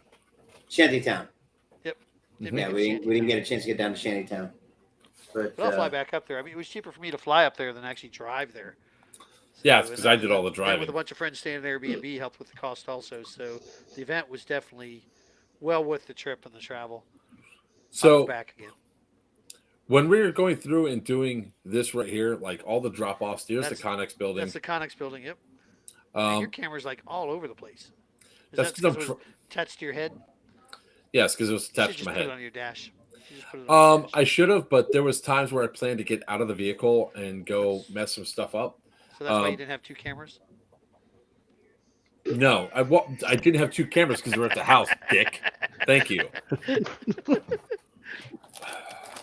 Shantytown. They Mhm. made Yeah, it we Shanty didn't Town. get a chance to get down to Shantytown. But But I'll fly back up there. I mean, it was cheaper for me to fly up there than actually drive there. Yeah, So, because and I did all the and driving. with a bunch of friends staying at Airbnb helped with the cost also. So the event was definitely well worth the trip and the travel. I'll So go back again. when we were going through and doing this right here, like all the drop offs, there's the That's- Connex building. That's the Connex building. Yep. Man, your camera's like all over the place. Is That's that 'cause I'm because it was attached to your head? Yes, because it was You should attached to just my put it head. on your dash. You just put it on your dash. I should have, but there was times where I planned to get out of the vehicle and go mess some stuff up. So that's why you um, didn't have two cameras. No, I didn't have two cameras because we were at the house, Dick. Thank you.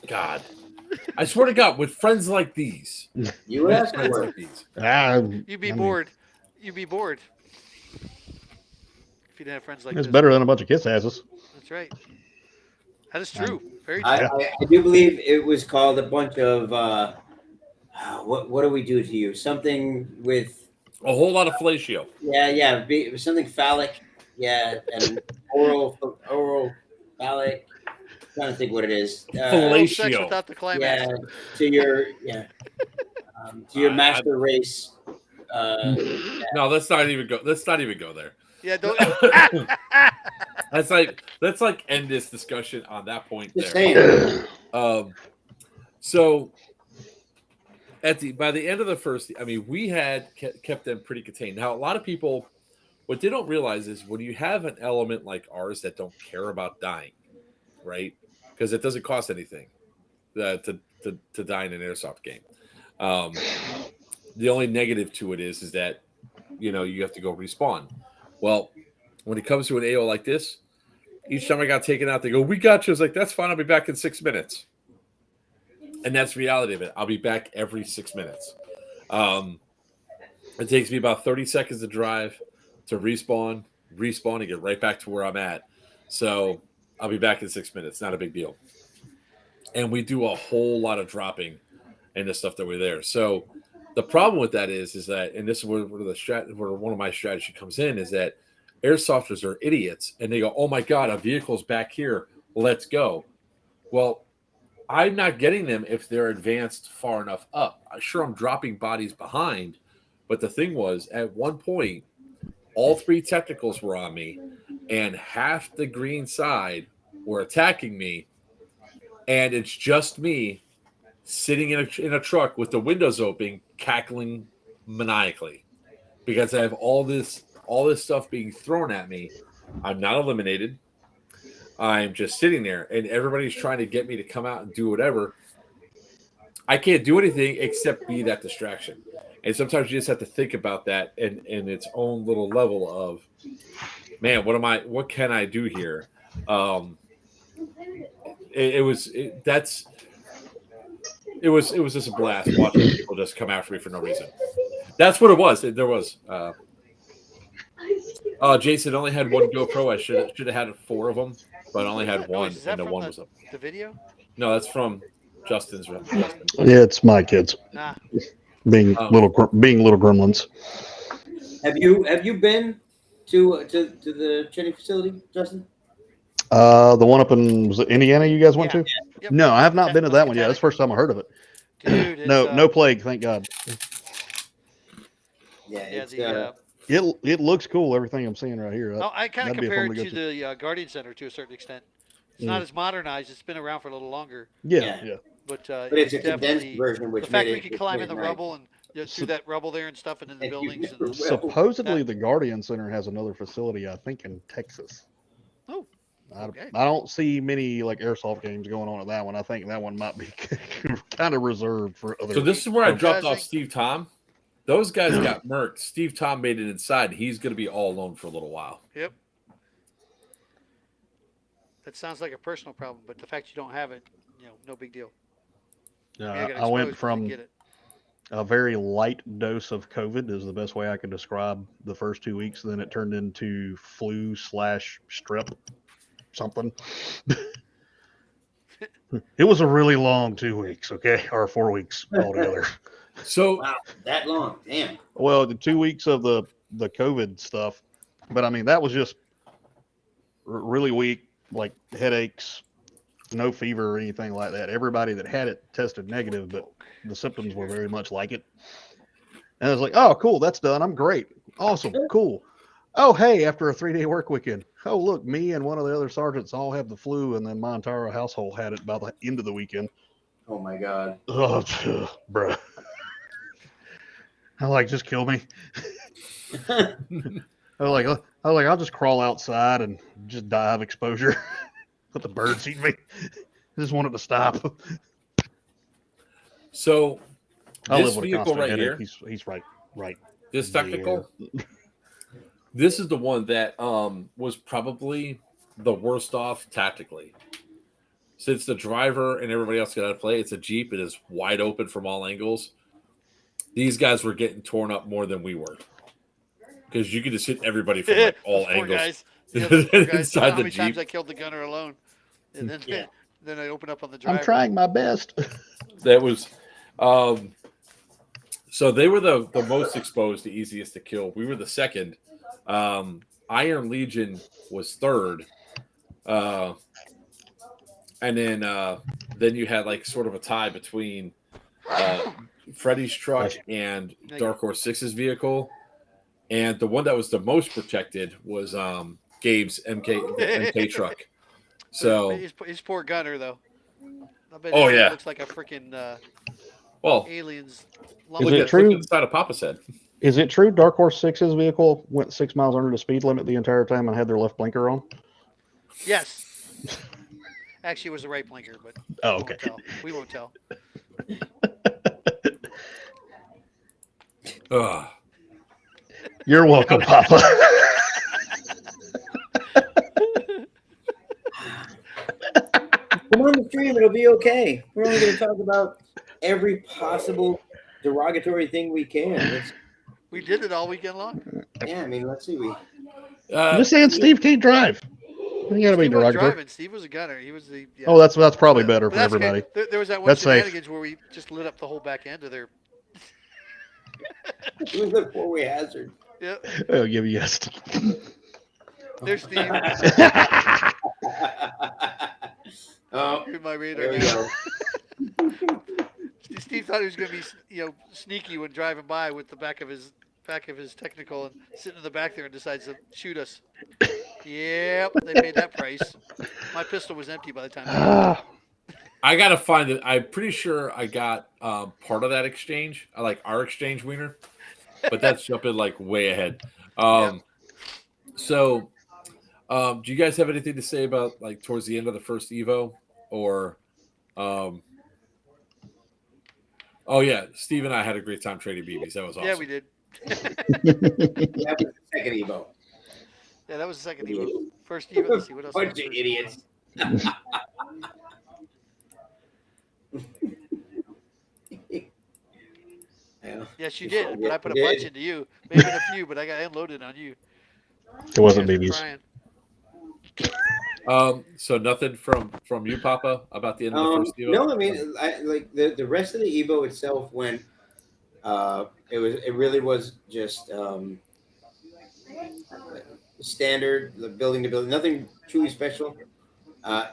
God, I swear to God, with friends like these, you asked friends for like it. these, You'd be bored. You'd be bored if you didn't have friends like It's this. better than a bunch of kiss asses. That's right. That is true. Very true. I do believe it was called a bunch of what do we do to you? Something with a whole lot of fellatio. it was something phallic, and oral phallic. I'm trying to think what it is. Oral sex Fellatio. without the climax. To your master race. No, let's not even go. Let's not even go there. Yeah, don't. Let's like end this discussion on that point Just there. saying. So by the end of the first, I mean, we had kept them pretty contained. Now, a lot of people, what they don't realize is when you have an element like ours that don't care about dying, right? Because it doesn't cost anything to die in an airsoft game. The only negative to it is that you have to go respawn. Well, when it comes to an AO like this, each time I got taken out, they go, "We got you." I was like, "That's fine. I'll be back in 6 minutes." And that's the reality of it. I'll be back every 6 minutes. It takes me about 30 seconds to drive, to respawn, and get right back to where I'm at. So I'll be back in 6 minutes. Not a big deal. And we do a whole lot of dropping and the stuff that we're there. So the problem with that is that, and this is where one of my strategy comes in, is that airsofters are idiots, and they go, "Oh my God, a vehicle's back here. Let's go." Well, I'm not getting them if they're advanced far enough up. Sure, I'm dropping bodies behind, but the thing was, at one point, all 3 technicals were on me, and half the green side were attacking me, and it's just me sitting in a truck with the windows open, cackling maniacally because I have all this stuff being thrown at me. I'm not eliminated. I'm just sitting there, and everybody's trying to get me to come out and do whatever. I can't do anything except be that distraction. And sometimes you just have to think about that in its own little level of, man, what can I do here? It was just a blast watching people just come after me for no reason. That's what it was. There was Jason only had 1 GoPro. I should have had 4 of them, but I only had 1, is that and the from 1 was up. the video? No, that's from Justin's. Yeah, it's my kids Nah. being little gremlins. Have you been to the training facility, Justin? The one up in, was it Indiana you guys went to? Yep. No, I have not been to that one yet. Muscatine. That's the first time I heard of it. Dude, it's, No plague, thank God. Yeah, It looks cool. Everything I'm seeing right here. I kind of that'd be compare fun it to to go the Guardian Center to a certain extent. It's not as modernized. It's been around for a little longer. Yeah. But it's a condensed version, which the fact made we it could climb in the nice. rubble and through that rubble there and stuff and in the And you buildings. never And, will. Supposedly, the Guardian Center has another facility, I think, in Texas. oh, okay. I don't see many like airsoft games going on at that one. I think that one might be kind of reserved for other. So this is where I dropped off Guys, Steve Tom. Those guys got murked. Steve Tom made it inside. He's going to be all alone for a little while. Yep. That sounds like a personal problem, but the fact you don't have it, no big deal. I went from a very light dose of COVID is the best way I could describe the first 2 weeks. Then it turned into flu/strep something. It was a really long 2 weeks, okay, or 4 weeks altogether. So Wow, that long? Damn. Well, the 2 weeks of the COVID stuff, but I mean that was just really weak, like headaches, no fever or anything like that. Everybody that had it tested negative, but the symptoms were very much like it. And I was like, oh, cool, that's done. I'm great. Awesome, cool. Oh, hey, after a 3-day work weekend. Oh, look, me and one of the other sergeants all have the flu, and then my entire household had it by the end of the weekend. Oh my God. Oh, bruh. I like, just kill me. I was like, I'll just crawl outside and just die of exposure. Let the birds eat me. I just want it to stop. So I this live with a vehicle constant right headache. here, He's right. this technical, this is the one that was probably the worst off tactically. Since the driver and everybody else got to play, it's a Jeep. It is wide open from all angles. These guys were getting torn up more than we were because you could just hit everybody from like all Those poor angles. guys. Yeah, those poor guys. Inside How the many times Jeep. I killed the gunner alone, and then Yeah. then I open up on the driver. I'm trying my best. That was so they were the most exposed, the easiest to kill. We were the second. Iron Legion was third. And then you had like sort of a tie between Freddy's truck and Dark Horse 6's vehicle. And the one that was the most protected was Gabe's MK truck. So his poor gunner though. I bet Oh, his yeah. head looks like a freaking well, alien's. Is look it at true? the side of Papa's head. Is it true Dark Horse 6's vehicle went 6 miles under the speed limit the entire time and had their left blinker on? Yes. Actually, it was the right blinker, but Oh, okay. We won't tell. Ugh. You're welcome, Papa. Come on the stream, it'll be okay. We're only going to talk about every possible derogatory thing we can. We did it all weekend long. I mean, let's see. I'm just saying Steve can't drive. You gotta be Steve wasn't derogatory. driving. Steve was a gunner. He was the. Yeah. Oh, that's probably better But for that's everybody. okay. There was that one That's safe. shenanigans where we just lit up the whole back end of their. It was a four-way hazard. Yep. Oh, give you yes. There's Steve. Oh, Here's my radar. there we now. go. Steve thought he was going to be, sneaky when driving by with the back of his back of his technical and sitting in the back there and decides to shoot us. Yep, they paid that price. My pistol was empty by the time they got it. I gotta find it. I'm pretty sure I got part of that exchange. I like our exchange wiener, but that's jumping like way ahead. So, do you guys have anything to say about like towards the end of the first Evo, or? Oh yeah, Steve and I had a great time trading BBs. That was awesome. Yeah, we did. That was the second Evo. Yeah, that was the second Evo. First Evo. Let's see what else. Bunch of idiots. Yes, you did. But I put a bunch into you. Maybe a few, but I got unloaded on you. It wasn't You guys were BBs. crying. So nothing from you, Papa, about the end of the first Evo. No, I mean, like the rest of the Evo itself went. It really was just standard, the building to building, nothing truly special.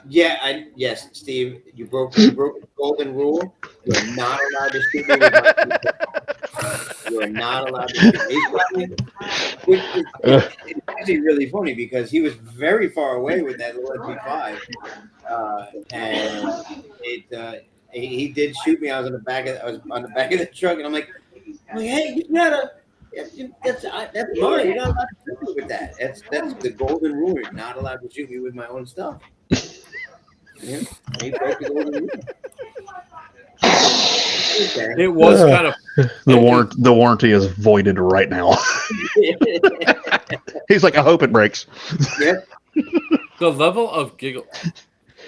Yes, Steve, you broke the golden rule. You are not allowed to shoot me with my You are not allowed to shoot me. It's actually really funny because he was very far away with that little MP5, and he did shoot me. I was on the back of the truck, and I'm like, hey, you gotta. That's mine. You're not allowed to shoot me with that. That's the golden rule. You're not allowed to shoot me with my own stuff. Yeah, he broke the golden rule. Okay. It was kind of The warranty is voided right now. He's like, I hope it breaks. Yeah. the level of giggle.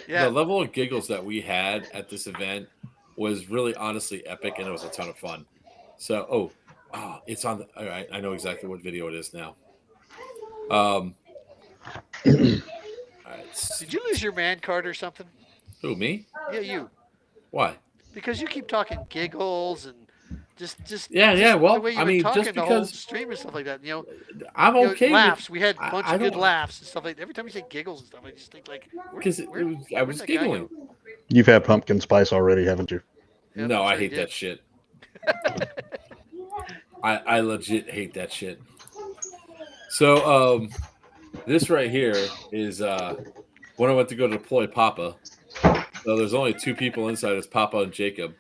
Yeah. The level of giggles that we had at this event was really honestly epic, and it was a ton of fun. So, it's on. All right, I know exactly what video it is now. All right. Did you lose your man card or something? Who, me? Yeah, you. Why? Because you keep talking giggles and just Yeah. Well, the way you I were mean, talking just the whole because stream and stuff like that. I'm okay laughs. with We had a bunch I of good don't- laughs and stuff like that. Every time you say giggles and stuff, I just think like, because I was giggling. You've had pumpkin spice already, haven't you? Yeah, No, I'm I sure you hate did. that shit. I legit hate that shit. So this right here is when I went to go deploy Papa. So there's only two people inside. It's Papa and Jacob.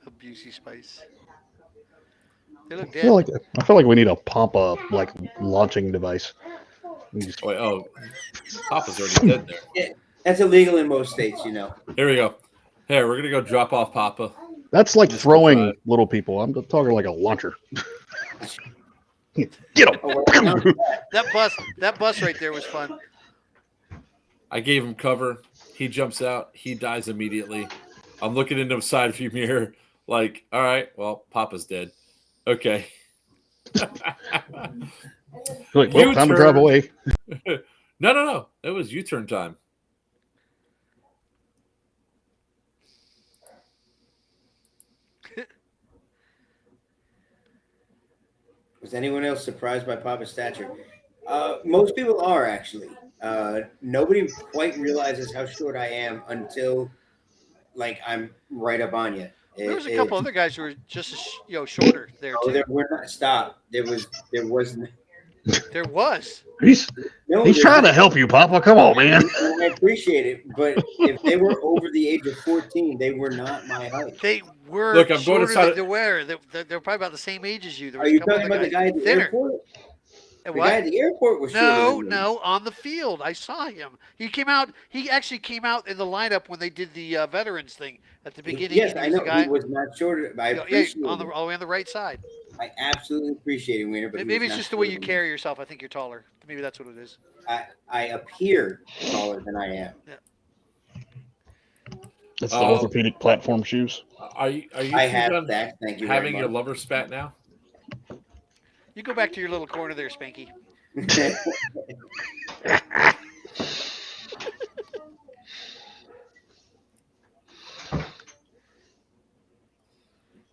Abusey spice. They look I dead. feel like we need a Pampa like launching device. Wait, Papa's already dead there. Yeah, that's illegal in most states, you know. Here we go. Here, we're gonna go drop off Papa. That's like Just throwing outside. little people. I'm talking like a launcher. Get him. Oh, well, That bus right there was fun. I gave him cover. He jumps out. He dies immediately. I'm looking into the side view mirror, like, all right, well, Papa's dead. Okay. Like, well, time to drive away. No. It was U-turn time. Was anyone else surprised by Papa's stature? Most people are actually. Nobody quite realizes how short I am until, like, I'm right up on you. There was a couple other guys who were just shorter there Oh, too. there were not. Stop. There was. There was. He's trying to help you, Papa. Come on, man. I appreciate it, but if they were over the age of 14, they were not my height. They were Look, I'm going shorter inside- than they were. They're probably about the same age as you. There was Are you a couple talking other about the guy at the thinner. airport? And The what? guy at the airport was shorter than me. No, on the field. I saw him. He came out. He actually came out in the lineup when they did the veterans thing at the beginning. Yes, He I was know. the guy, He was not shorter. I yeah, appreciate all it. the way on the right side. I absolutely appreciate it, Wiener. But he Maybe was it's not just the way you shorter than carry yourself. I think you're taller. Maybe that's what it is. me. I appear taller than I am. That's the Oh. orthopedic platform shoes. Are you I have done that. Thank you having very your much. lover spat now? You go back to your little corner there, Spanky.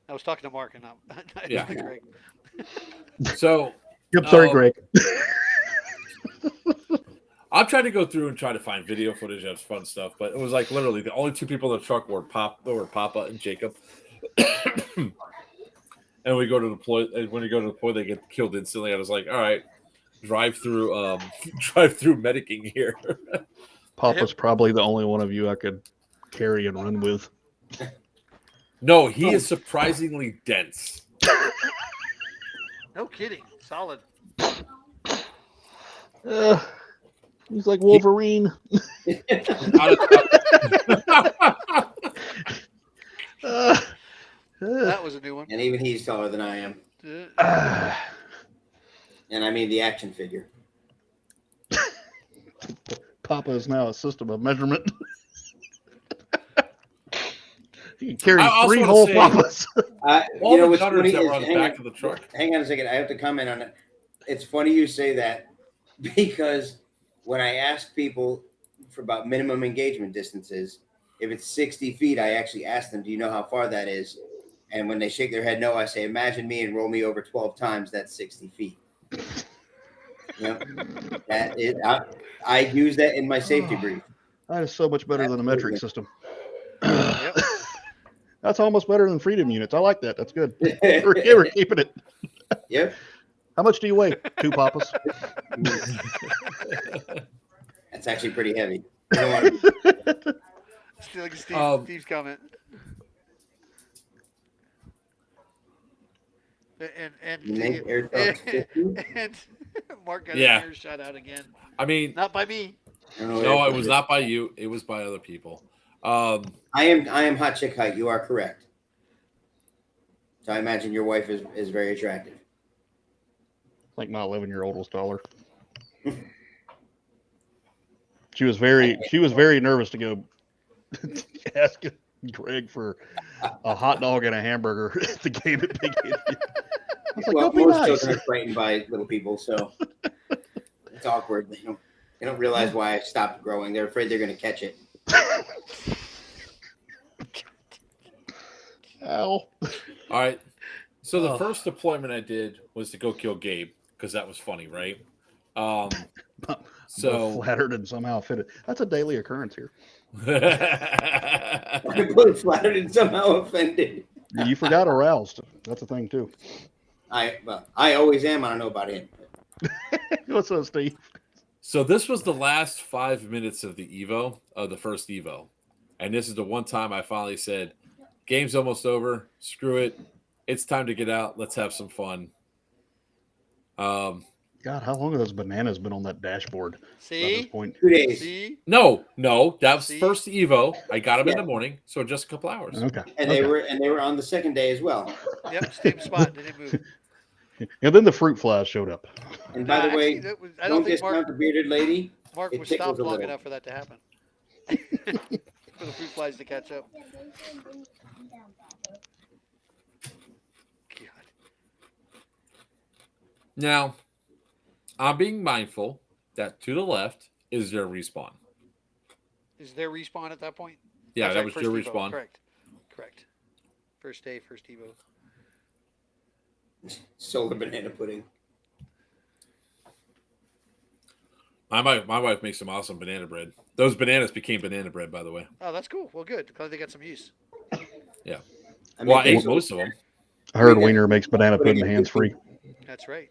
I was talking to Mark and not Yeah. Greg. So Yep, sorry, Oh. Greg. I'm trying to go through and try to find video footage of fun stuff, but it was like literally the only two people in the truck were Papa and Jacob. and we go to deploy. And when you go to deploy, they get killed instantly. I was like, all right, drive through medicing here. Papa's probably the only one of you I could carry and run with. No, he is surprisingly dense. No kidding. Solid. He's like Wolverine. That was a new one. And even he's taller than I am. And I mean the action figure. Papa is now a system of measurement. He can carry I also 3 wanna whole say- Papas. All the what's gunners funny that is, were on the back of the truck. hang on a second. I have to comment on it. It's funny you say that because when I ask people for about minimum engagement distances, if it's 60 feet, I actually ask them, do you know how far that is? And when they shake their head no, I say, imagine me and roll me over 12 times, that's 60 feet. That is, I use that in my safety brief. That is so much better than a metric system. Yep. That's almost better than freedom units. I like that. That's good. We're keeping it. Yep. How much do you weigh? 2 Papas. That's actually pretty heavy. I don't want to Still like Steve's comment. And Mark got his ear shot out again. I mean, Not by me. no, it was not by you. It was by other people. I am hot chick height. You are correct. So I imagine your wife is very attractive. Like my 11-year-old was taller. She was very nervous to go ask Greg for a hot dog and a hamburger at the game at Big Idiot. I was like, Well, go be most nice. children are frightened by little people, so it's awkward. They don't realize why I stopped growing. They're afraid they're going to catch it. Ow. All right. So the first deployment I did was to go kill Gabe because that was funny, right? So flattered and somehow fitted. That's a daily occurrence here. Both flattered and somehow offended. You forgot aroused. That's a thing too. I always am. I don't know about him. What's up, Steve? So this was the last 5 minutes of the first Evo. And this is the one time I finally said, game's almost over. Screw it. It's time to get out. Let's have some fun. God, how long have those bananas been on that dashboard? At this See? point? 2 days. See? No, that was See? first Evo. I got them in Yeah. the morning, so just a couple hours. Okay. And they were on the second day as well. Yep, same spot. Didn't move. And then the fruit flies showed up. And by the way, I don't don't think discount the bearded lady. Mark it was tickles stopped a long little. enough for that to happen. For the fruit flies to catch up. God. Now, I'm being mindful that to the left is their respawn. Is there respawn at that point? Yeah, That's that right, was first your Evo. respawn. Correct. First day, first Evo. Solar banana pudding. My wife makes some awesome banana bread. Those bananas became banana bread, by the way. Oh, that's cool. Well, good. Glad they got some use. Yeah. I Well, I mean, ate most of them. I heard Wiener makes banana pudding hands free. That's right.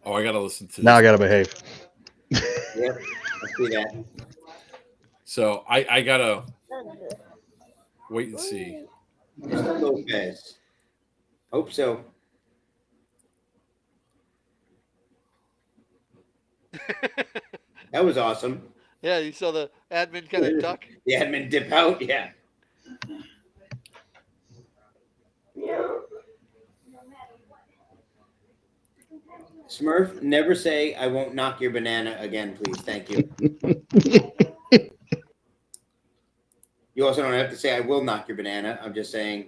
Oh, I gotta listen to this. Now I gotta behave. Yep, I see that. So I gotta wait and see. Mr. Lopez. Hope so. That was awesome. Yeah, you saw the admin kind of duck. The admin dip out. Yeah. Smurf, never say I won't knock your banana again, please. Thank you. You also don't have to say I will knock your banana. I'm just saying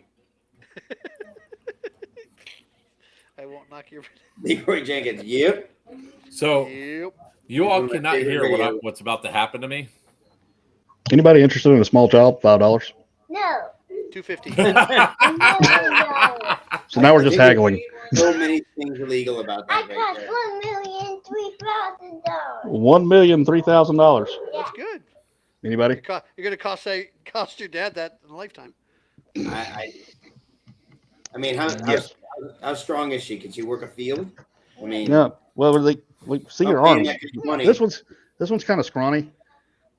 I won't knock your. Leroy Jenkins. Yep. So Yep. you all One of my cannot favorite hear videos. what's about to happen to me. Anybody interested in a small child? $5. No. 250. So now we're just haggling. So many things illegal about I that right cost there. $1,003,000. $1,003,000. That's good. Anybody? You're gonna cost your dad that in a lifetime. I mean, Yes. how strong is she? Can she work a field? I mean, Yeah. Well, see I'm your paying arms. that kind of money. This one's kind of scrawny.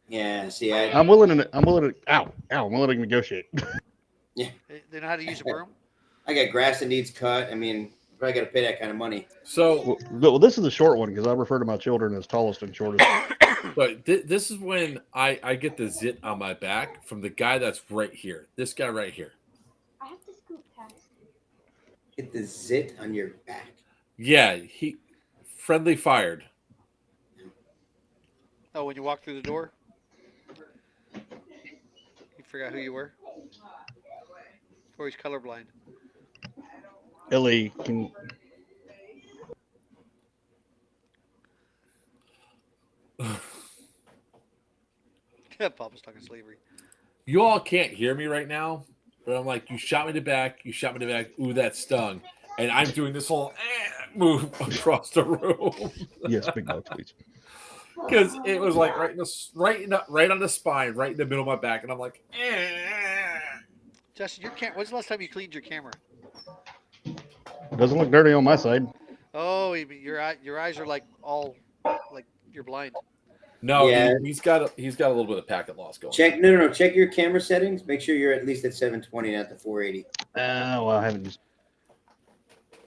Yeah. See, I'm willing to. Ow! I'm willing to negotiate. They know how to use a broom. I got grass that needs cut. I mean, probably got to pay that kind of money. So, well, this is the short one because I refer to my children as tallest and shortest. but this is when I get the zit on my back from the guy that's right here. This guy right here. I have to scoot past. Get the zit on your back. Yeah, he friendly fired. Oh, when you walk through the door, you forgot who you were. Or he's colorblind. Ellie can. Papa's talking slavery. You all can't hear me right now, but I'm like, you shot me in the back. You shot me in the back. Ooh, that stung. And I'm doing this whole move across the room. Yes, big dog, please. Because it was like right on the spine, right in the middle of my back, and I'm like, Justin, when's the last time you cleaned your camera? It doesn't look dirty on my side. Oh, your eyes are like you're blind. No, Yeah. he's got a little bit of packet loss going. No. Check your camera settings. Make sure you're at least at 720, not the 480. Well, I haven't used.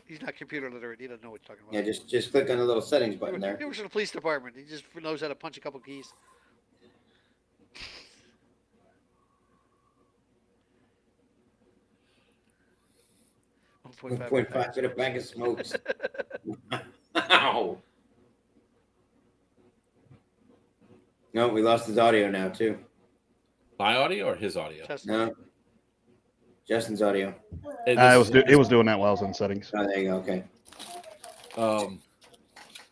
He's not computer literate. He doesn't know what you're talking Yeah, about. just click on the little settings button there. He works in the police department. He just knows how to punch a couple keys. $1.5 1.5 bit of bag of smokes. Ow. No, we lost his audio now too. My audio or his audio? No, Justin's audio. Hey, It was doing that while I was in settings. Oh, there you go. Okay.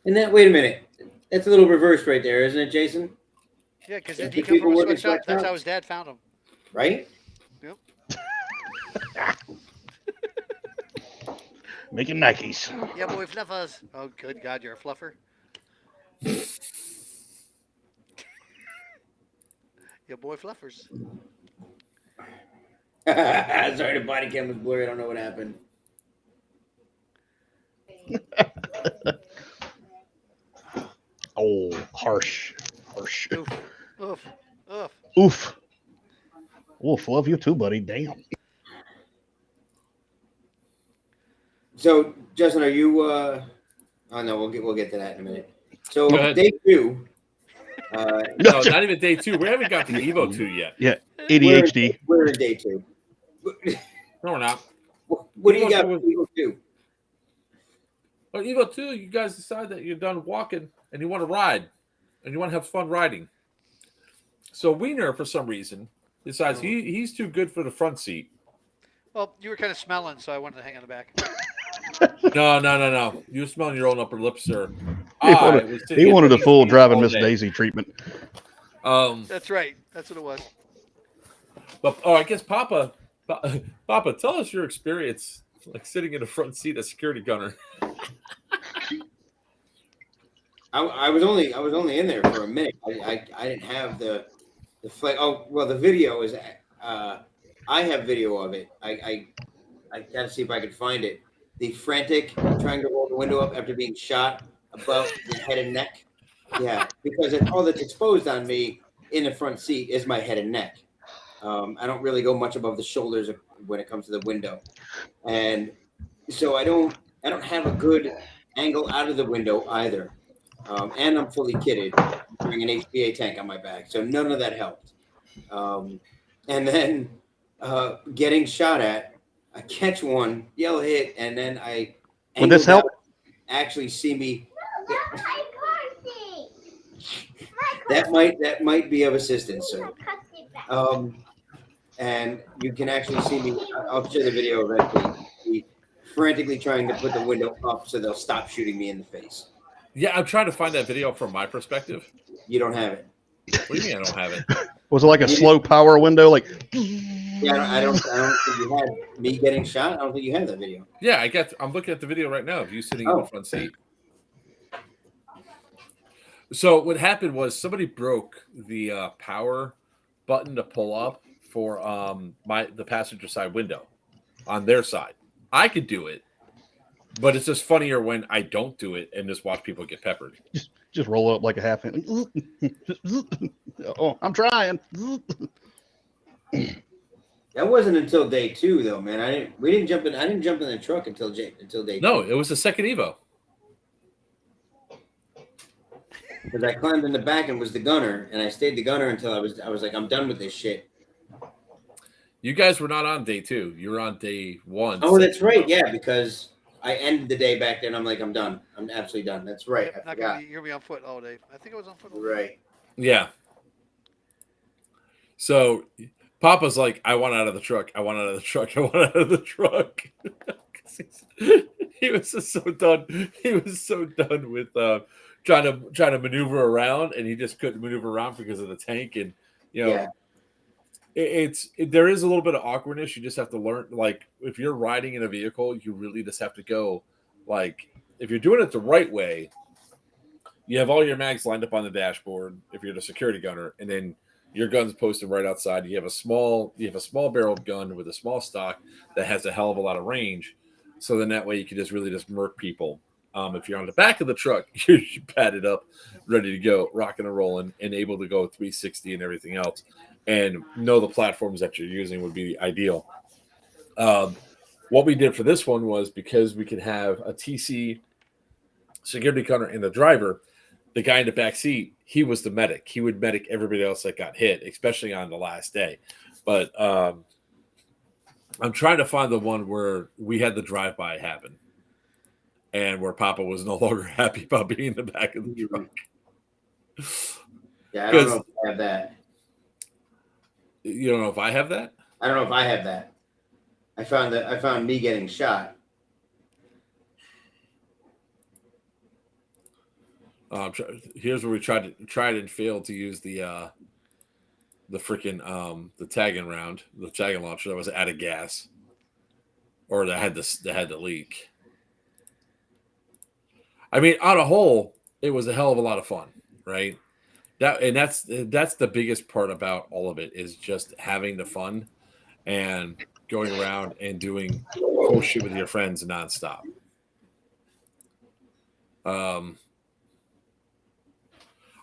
And then wait a minute. That's a little reversed right there, isn't it, Jason? Yeah, because If he the come people from a work in sweatshop. That's sweatshops- how his dad found him. Right? Making Nikes. Yeah, boy, fluffers. Oh, good God, you're a fluffer. Yeah, boy, fluffers. Sorry, the body cam was blurry. I don't know what happened. Oh, harsh. Oof, oof, oof. Oof. Oof. Love you too, buddy. Damn. So, Justin, are you? Oh no, we'll get to that in a minute. So, Go ahead. day 2. no, not even day 2. We haven't got to Evo 2 yet. Yeah. ADHD. We're in day 2. No, we're not. What do you Evo got 2 for Evo 2? Well, Evo 2, you guys decide that you're done walking and you want to ride and you want to have fun riding. So Wiener, for some reason, decides he's too good for the front seat. Well, you were kind of smelling, so I wanted to hang on the back. No. You were smelling your own upper lip, sir. He wanted a full driving Miss Daisy treatment. That's right. That's what it was. But I guess Papa, tell us your experience, like sitting in the front seat as security gunner. I was only in there for a minute. I didn't have the flight. Oh well, the video is. I have video of it. I got to see if I can find it. The frantic trying to roll the window up after being shot above the head and neck. Yeah, because all that's exposed on me in the front seat is my head and neck. I don't really go much above the shoulders when it comes to the window, and so I don't have a good angle out of the window either. And I'm fully kitted, wearing an HPA tank on my back, so none of that helped. And then getting shot at, I catch one, yell hit, and then I Would this help? Actually see me. That might be of assistance, sir. And you can actually see me. I'll share the video eventually. Frantically trying to put the window up so they'll stop shooting me in the face. Yeah, I'm trying to find that video from my perspective. You don't have it. What do you mean I don't have it? Was it like a slow power window? Like, Yeah, I don't think you had me getting shot. I don't think you have that video. Yeah, I'm looking at the video right now of you sitting in the front seat. So what happened was somebody broke the power button to pull up for the passenger side window on their side. I could do it, but it's just funnier when I don't do it and just watch people get peppered. Just roll up like a half inch. Oh, I'm trying. That wasn't until day 2, though, man. I didn't jump in the truck until day 2. No, it was the second Evo. Because I climbed in the back and was the gunner, and I stayed the gunner until I was like, I'm done with this shit. You guys were not on day 2. You were on day 1. Oh, that's right. Yeah, because I ended the day back then. I'm like, I'm done. I'm absolutely done. That's right. I forgot. You're gonna be on foot all day. I think I was on foot all day. Right. Yeah. So Papa's like, I want out of the truck. I want out of the truck. I want out of the truck. He was just so done. He was so done with trying to maneuver around, and he just couldn't maneuver around because of the tank. And Yeah. There is a little bit of awkwardness. You just have to learn. Like if you're riding in a vehicle, you really just have to go. Like if you're doing it the right way, you have all your mags lined up on the dashboard. If you're the security gunner, and then your gun's posted right outside. You have a small barreled gun with a small stock that has a hell of a lot of range. So then that way you can just really just murk people. If you're on the back of the truck, you're padded up, ready to go, rocking and rolling, and able to go 360 and everything else. And know the platforms that you're using would be ideal. What we did for this one was because we could have a TC security gunner and the driver, the guy in the back seat, he was the medic. He would medic everybody else that got hit, especially on the last day. But I'm trying to find the one where we had the drive-by happen and where Papa was no longer happy about being in the back of the truck. Yeah, I don't know if I have that. You don't know if I have that? I don't know if I have that. I found me getting shot. Here's where we tried and failed to use the freaking the tagging round, the tagging launcher that was out of gas, or that had the leak. I mean, on a whole, it was a hell of a lot of fun, right? That's the biggest part about all of it is just having the fun and going around and doing cool shit with your friends nonstop.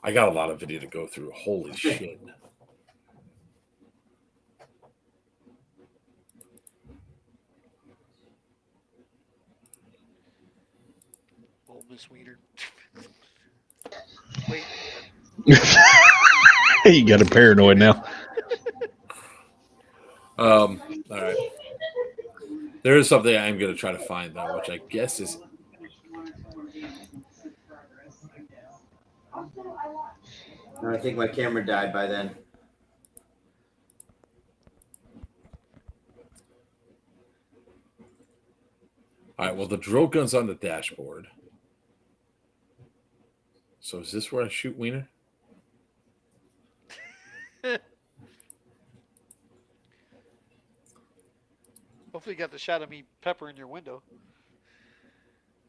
I got a lot of video to go through. Holy shit. Old Miss Weeder. Wait. You got a paranoid now. All right. There is something I'm going to try to find, though, which I guess is. I think my camera died by then. All right. Well, the drill gun's on the dashboard. So is this where I shoot Wiener? Hopefully you got the shot of me pepper in your window.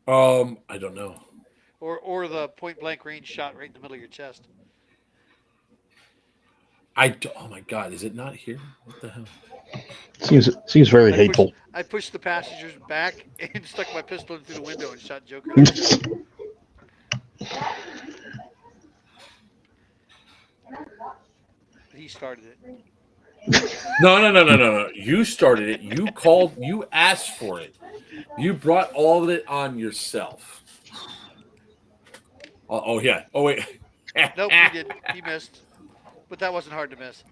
I don't know. Or the point blank range shot right in the middle of your chest. Oh my God, is it not here? What the hell? Seems very hateful. I pushed the passengers back and stuck my pistol through the window and shot Joker. He started it. No. You started it. You asked for it. You brought all of it on yourself. Oh yeah. Oh wait. Nope, he did. He missed. But that wasn't hard to miss.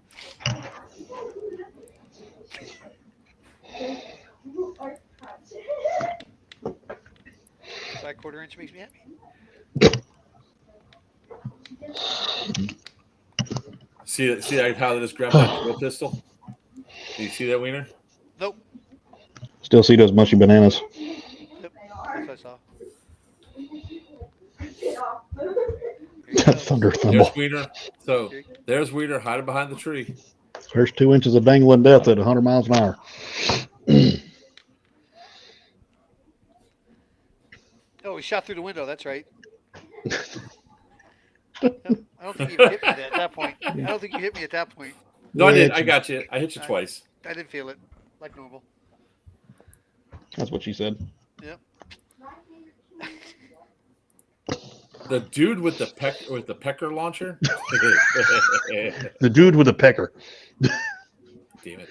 That quarter inch makes me happy. See how they just grabbed that drill pistol? Do you see that, Wiener? Nope. Still see those mushy bananas. Yep. That's what I saw. Thunder thumble. There's Wiener. So there's Wiener hiding behind the tree. There's 2 inches of dangling death at 100 miles an hour. Oh, he shot through the window. That's right. I don't think you hit me at that point. I don't think you hit me at that point. No, I did. I got you. I hit you twice. I didn't feel it like normal. That's what she said. Yep. The dude with the pecker launcher. The dude with the pecker. Damn it.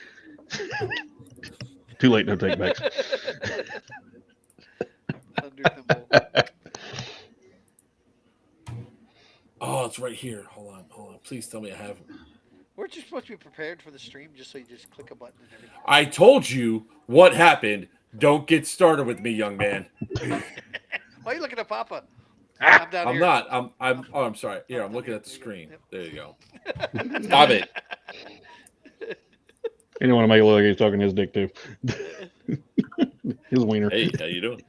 Too late, no take backs. Thunder thimble. Oh, it's right here. Hold on. Please tell me I have. Weren't you supposed to be prepared for the stream just so you just click a button and everything? I told you what happened. Don't get started with me, young man. Why are you looking at Papa? I'm down I'm here. not. I'm sorry. Here, I'm looking at the screen. Yep. There you go. Stop it. He didn't want to make it look like he's talking his dick too. His wiener. Hey, how you doing?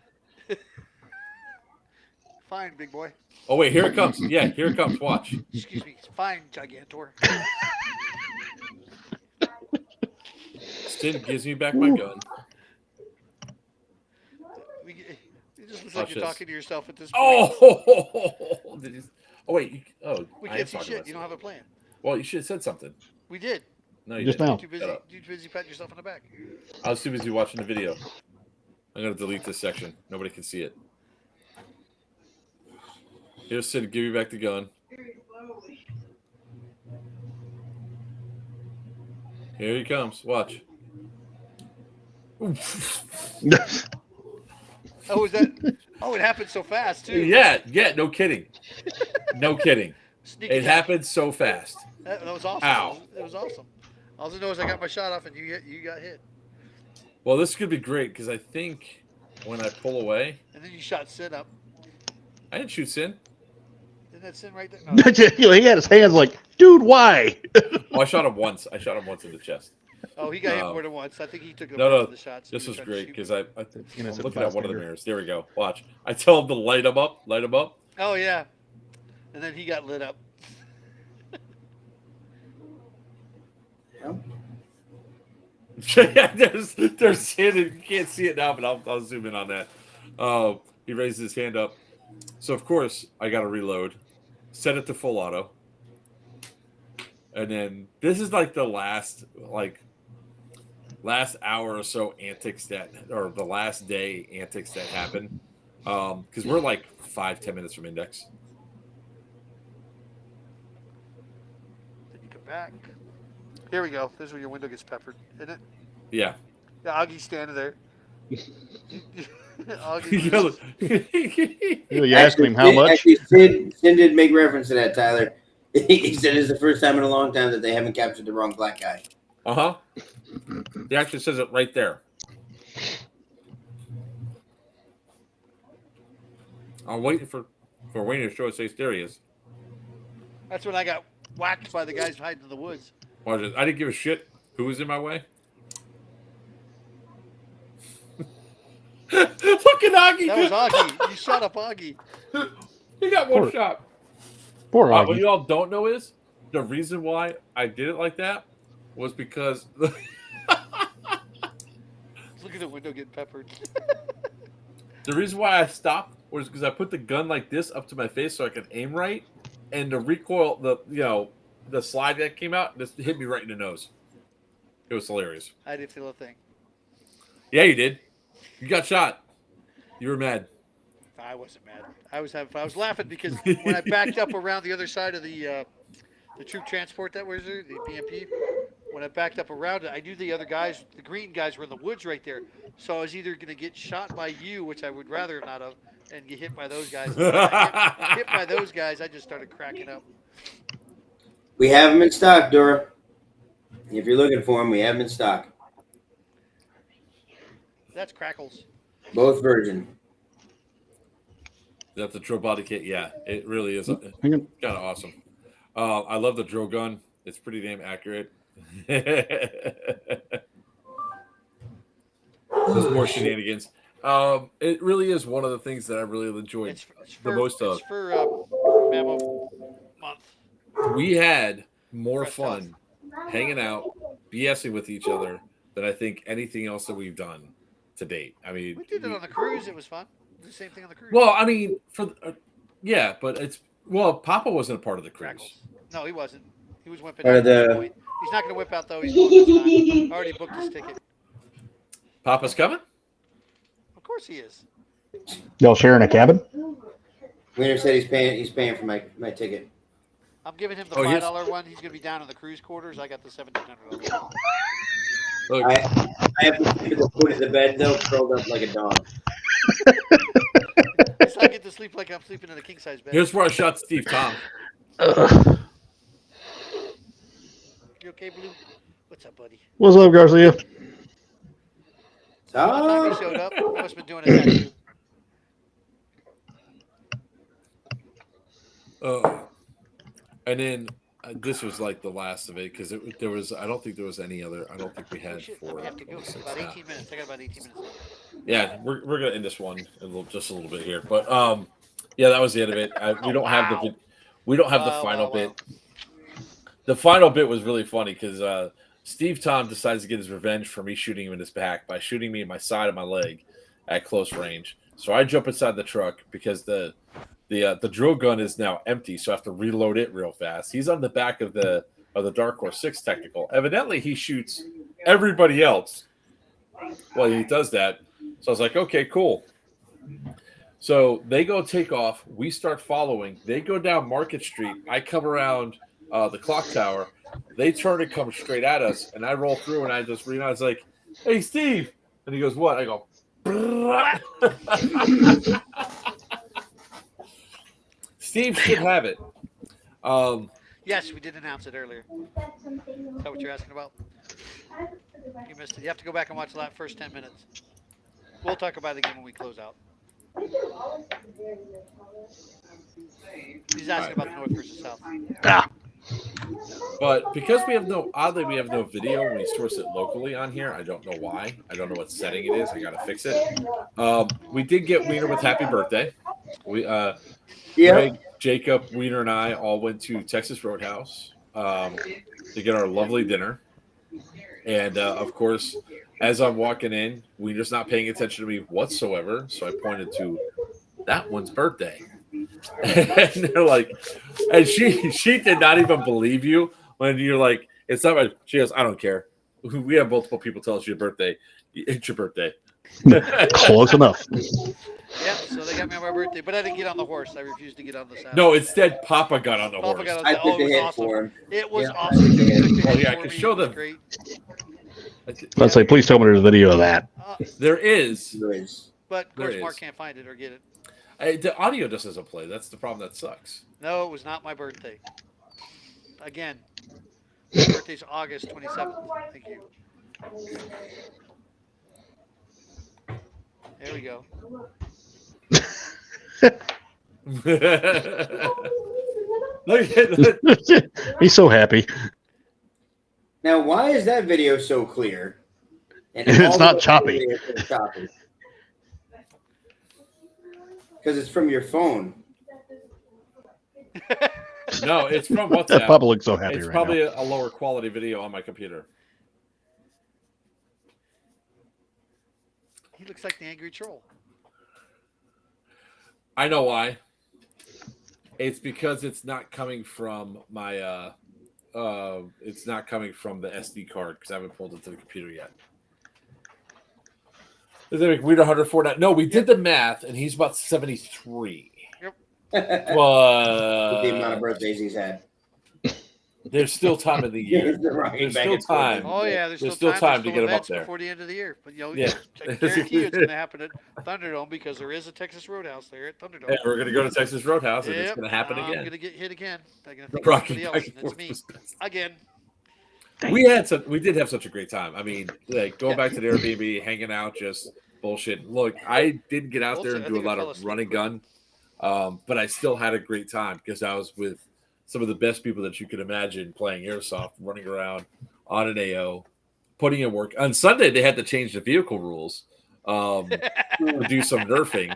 Fine, big boy. Oh wait, here it comes. Yeah, here it comes. Watch. Excuse me. Fine, Gigantor. Stin gives me back my gun. It just looks Watch like you're this. talking to yourself at this point. Oh! Wait. We I am can't see talking shit. about You don't have a plan. Well, you should have said something. We did. No, you Just didn't. now. Too busy. Shut up. Too busy patting yourself on the back. I was too busy watching the video. I'm gonna delete this section. Nobody can see it. Here's Sid. Give me back the gun. Here he comes. Watch. Oh, was that? Oh, it happened so fast too. Yeah. No kidding. No kidding. Sneak It attack. happened so fast. That was awesome. Ow. It was awesome. All I know is I got my shot off and you got hit. Well, this could be great because I think when I pull away, And then you shot Sid up. I didn't shoot Sin. Isn't that Sid right there? No, He had his hands like, dude, why? Oh, I shot him once. I shot him once in the chest. oh, he got hit No. more than once. I think he took No, of the shots. This He was tried to great shoot because me. I'm Innocent looking at one of the bystander. mirrors. There we go. Watch. I tell him to light him up. Light him up. Oh yeah. And then he got lit up. Yeah, there's Sin. You can't see it now, but I'll zoom in on that. He raises his hand up. So of course I got to reload. Set it to full auto. And then this is like the last hour or so antics or the last day antics that happen. Because we're like 5-10 minutes from index. Then you come back. Here we go. This is where your window gets peppered, isn't it? Yeah. Yeah, Augie's standing there. You know, You asking him how much? Actually, Sid did make reference to that, Tyler. He said it's the first time in a long time that they haven't captured the wrong black guy. Uh-huh. He actually says it right there. I'm waiting for Wayne to show us face. There he is. That's when I got whacked by the guys hiding in the woods. Watch this. I didn't give a shit who was in my way. Look at Augie. That was Augie. You shot up Augie. He got one Poor- shot. Poor What Augie. you all don't know is the reason why I did it like that was because Look at the window getting peppered. the reason why I stopped was because I put the gun like this up to my face so I could aim right, and the recoil, the slide that came out, just hit me right in the nose. It was hilarious. I didn't feel a thing. Yeah, you did. You got shot. You were mad. I wasn't mad. I was having fun. I was laughing because when I backed up around the other side of the troop transport that was there, the BMP, when I backed up around it, I knew the other guys, the green guys, were in the woods right there. So I was either going to get shot by you, which I would rather not have, and get hit by those guys. When I hit by those guys, I just started cracking up. We have them in stock, Dora. If you're looking for them, we have them in stock. That's Crackles. Both version. That's the drill body kit. Yeah, it really is kind Hang on. of awesome. I love the drill gun. It's pretty damn accurate. There's more shenanigans. It really is one of the things that I really enjoyed It's the for, most of. It's for Mammo month. We had more Press fun hanging out, BSing with each other than I think anything else that we've done to date. I mean, We did it on the cruise. It was fun. The same thing on the cruise. well, I mean, yeah, but Papa wasn't a part of the cruise. Crackles. No, he wasn't. He was whipping What out are at that the- point. He's not going to whip out though. He's going this time. Already booked his ticket. Papa's coming? Of course he is. Y'all sharing a cabin? Wiener said he's paying for my ticket. I'm giving him the Oh, here's- $5 one. He's going to be down in the cruise quarters. I got the $1,700. Look, I have to sleep at the foot of the bed though, curled up like a dog. So I get to sleep like I'm sleeping in a king size bed. here's where I shot Steve Tom. You okay, Blue? What's up, buddy? What's up, Garcia? By the time he showed up, he must have been doing a tattoo. And then this was like the last of it because there was. I don't think there was any other. I don't think we Oh, had shit. I'm four. going to have to go. It's about 18 minutes. I got about 18 minutes left. Yeah, we're gonna end this one just a little bit here, but yeah, that was the end of it. We don't have the final bit. The final bit was really funny because Steve Tom decides to get his revenge for me shooting him in his back by shooting me in my side of my leg at close range. So I jump inside the truck because the drill gun is now empty, so I have to reload it real fast. He's on the back of the Dark Horse 6 technical. Evidently, he shoots everybody else while he does that. So I was like, okay, cool. So they go take off. We start following. They go down Market Street. I come around the clock tower. They turn and come straight at us, and I roll through, and I just read. I was like, "Hey, Steve," and he goes, "What?" I go, Steve should have it. Yes, we did announce it earlier. Is that what you're asking about? You missed it. You have to go back and watch the first 10 minutes. We'll talk about it again when we close out. He's asking about the North versus South. But because we have no video when we source it locally on here. I don't know why. I don't know what setting it is. I gotta fix it. We did get Wiener with happy birthday. Greg, Jacob, Wiener, and I all went to Texas Roadhouse to get our lovely dinner. And of course, as I'm walking in, Wiener's not paying attention to me whatsoever. So I pointed to that one's birthday. And they're like, and she did not even believe you when you're like, it's not my, she goes, I don't care. We have multiple people tell us your birthday. It's your birthday. Close enough. Yep, so they got me on my birthday, but I didn't get on the horse. I refused to get on the saddle. No, instead, Papa got on the Papa horse. got on I the took the it was hit awesome. for him. It was Yeah. awesome. He took the Oh, hit yeah, I for can me. show It was them. great. Let's say, please tell me there's a video of that. There is. But of There course, is. Mark can't find it or get it. The audio just doesn't play. That's the problem. That sucks. No, it was not my birthday. Again, my birthday's August 27th. Thank you. There we go. Look at He's so happy. Now, why is that video so clear? And It's all the not other choppy. videos are choppy? Because it's from your phone. No, it's from WhatsApp. Papa looks so happy It's right probably now. a lower quality video on my computer. He looks like the angry troll. I know why. It's because it's not coming from my it's not coming from the SD card because I haven't pulled it to the computer yet. Is it weird 104? No, we did the math and he's about 73. With the amount But of birthdays he's had. there's still time in the year. There's still time. Oh yeah, there's There's still still time to get him up events there. before the end of the year. But Yeah. I guarantee you it's going to happen at Thunderdome because there is a Texas Roadhouse there at Thunderdome. And we're gonna go to Texas Roadhouse and it's Yep, gonna happen I'm again. going to get hit again. I'm going to think Rocky somebody else, back and and it's forth me was best. again. We did have such a great time. I mean, like going back to the Airbnb, hanging out, just bullshit. Look, I didn't get out there and do a lot of run and gun, but I still had a great time because I was with some of the best people that you could imagine playing airsoft, running around on an AO, putting in work. On Sunday, they had to change the vehicle rules to do some nerfing.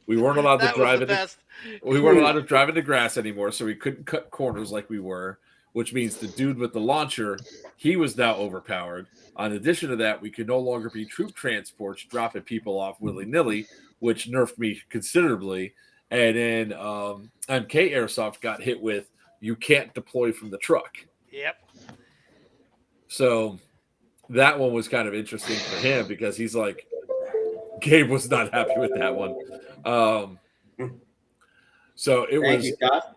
We weren't allowed to That was drive the in the best. we weren't allowed to drive in the grass anymore, so we couldn't cut corners like we were, which means the dude with the launcher, he was now overpowered. In addition to that, we could no longer be troop transports dropping people off willy-nilly, which nerfed me considerably. And then MK Airsoft got hit with, you can't deploy from the truck. Yep. So that one was kind of interesting for him because he's like, Gabe was not happy with that one. So it Thank was. you, Scott.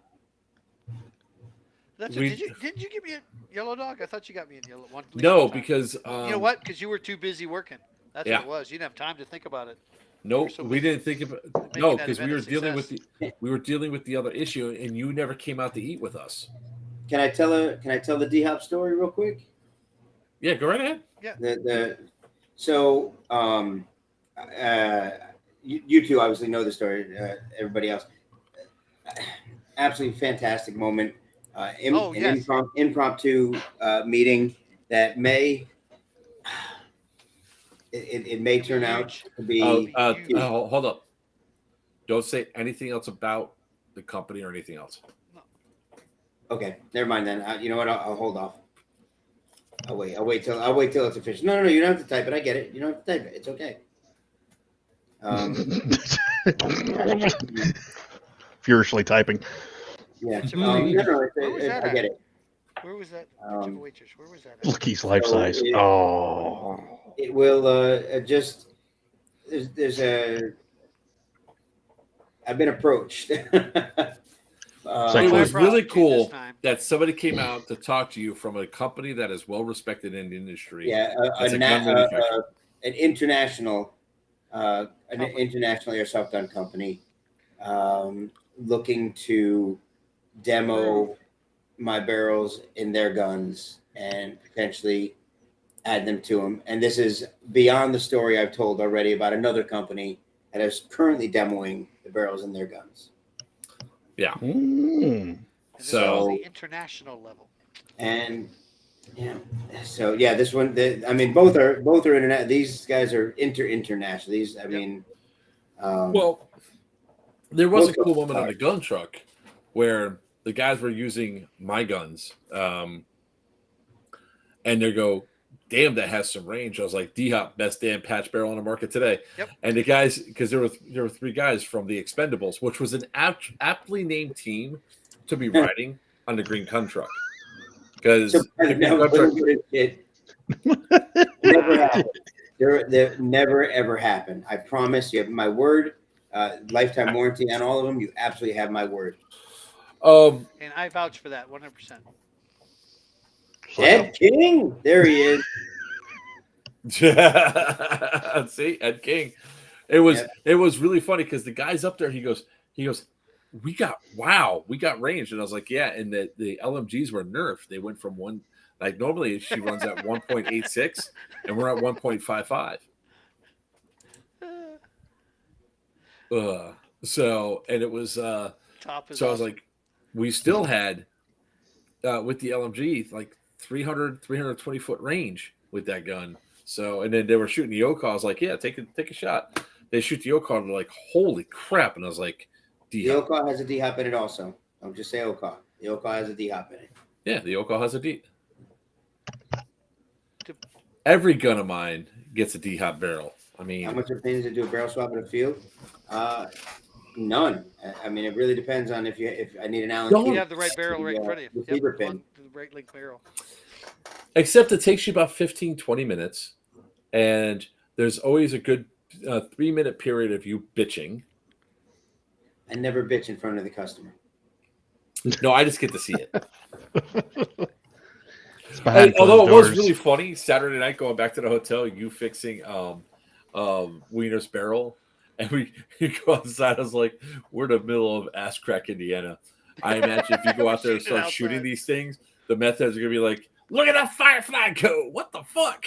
That's We- didn't you give me a yellow dog? I thought you got me a yellow one. at least No, one time. because You know what? Because you were too busy working. That's Yeah. what it was. You didn't have time to think about it. Nope, so we busy didn't think of it. making No, that because we event were a dealing with success. the dealing with the other issue, and you never came out to eat with us. Can I tell the D Hop story real quick? Yeah, go right ahead. So you two obviously know the story. Everybody else, absolutely fantastic moment. Yes. Impromptu meeting that may it may turn out to be. Hold up. Don't say anything else about the company or anything else. Okay, never mind then. You know what? I'll hold off. I'll wait till it's official. No. You don't have to type it. I get it. You don't have to type it. It's okay. Furiously typing. Yeah. Where was that I at? get it. Where was that? Picture of a waitress. Where was that? At? Look, he's life size. It will just. There's a. I've been approached. It was really this cool time. that somebody came out to talk to you from a company that is well respected in the industry. Yeah, As a gun manufacturer. an international Company. international airsoft gun company looking to demo my barrels in their guns and potentially add them to them. And this is beyond the story I've told already about another company that is currently demoing the barrels in their guns. Yeah. And this So- is the international level. And so this one, both are internet. These guys are international. These, Well, there was a Both cool of moment them on the gun truck where the guys were using my guns, and they go, "Damn, that has some range." I was like, "D-Hop, best damn patch barrel on the market today." Yep. And the guys, because there were three guys from the Expendables, which was an aptly named team to be riding on the green gun truck. Because so, it never happened. There never ever happened. I promise. You have my word. Lifetime warranty on all of them. You absolutely have my word. And I vouch for that 100%. Ed King, there he is. See, Ed King. It was really funny because the guy's up there. He goes, we got range, and I was like, yeah. And the LMGs were nerfed. They went from one, like normally she runs at 1.86, and we're at 1.55. So and it was Top is so I was awesome. like, we still had with the LMG like 320 foot range with that gun. So and then they were shooting the Oka. I was like, yeah, take a shot. They shoot the Oka, and they're like, holy crap! And I was like, The Oka has a D-Hop in it also. Don't just say Oka. The Oka has a D-Hop in it. Yeah, the Oka has a D. Every gun of mine gets a D-Hop barrel. I mean, How much of things to do a barrel swap in the field? None. It really depends on if I need an Allen. Don't- You have the right barrel right in front of you. Receiver pin. The right link barrel. except it takes you about 15, 20 minutes. And there's always a good 3-minute period of you bitching. I never bitch in front of the customer. No, I just get to see it. It's behind Although it closed was doors. really funny, Saturday night going back to the hotel, you fixing Wiener's barrel, and you go outside. I was like, we're in the middle of Ass Crack, Indiana. I imagine if you go out there and start shooting outside. these things, the meth heads are gonna be like, look at that firefly go! What the fuck?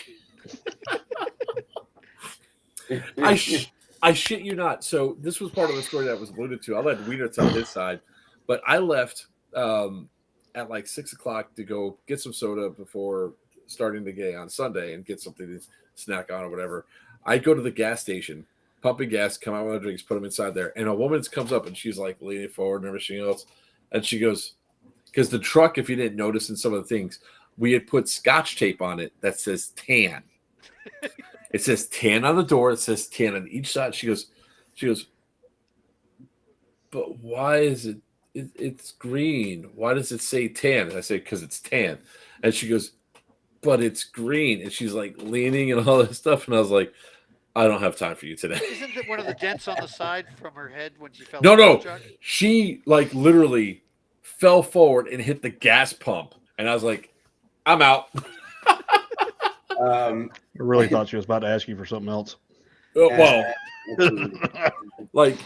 I shit you not. So this was part of the story that was alluded to. I'll let Wiener tell his side, but I left at like 6 o'clock to go get some soda before starting the day on Sunday and get something to snack on or whatever. I go to the gas station, pumping gas, come out with the drinks, put them inside there, and a woman comes up and she's like leaning forward and everything else, and she goes, because the truck, if you didn't notice in some of the things, we had put Scotch tape on it that says tan. It says tan on the door. It says tan on each side. She goes, but why is it? It's green. Why does it say tan? And I say, because it's tan. And she goes, but it's green. And she's like leaning and all this stuff. And I was like, I don't have time for you today. Isn't it one of the dents on the side from her head when she fell No, out of no. the truck? She like literally fell forward and hit the gas pump. And I was like, I'm out. Um, I really thought she was about to ask you for something else. Well, let's see. like,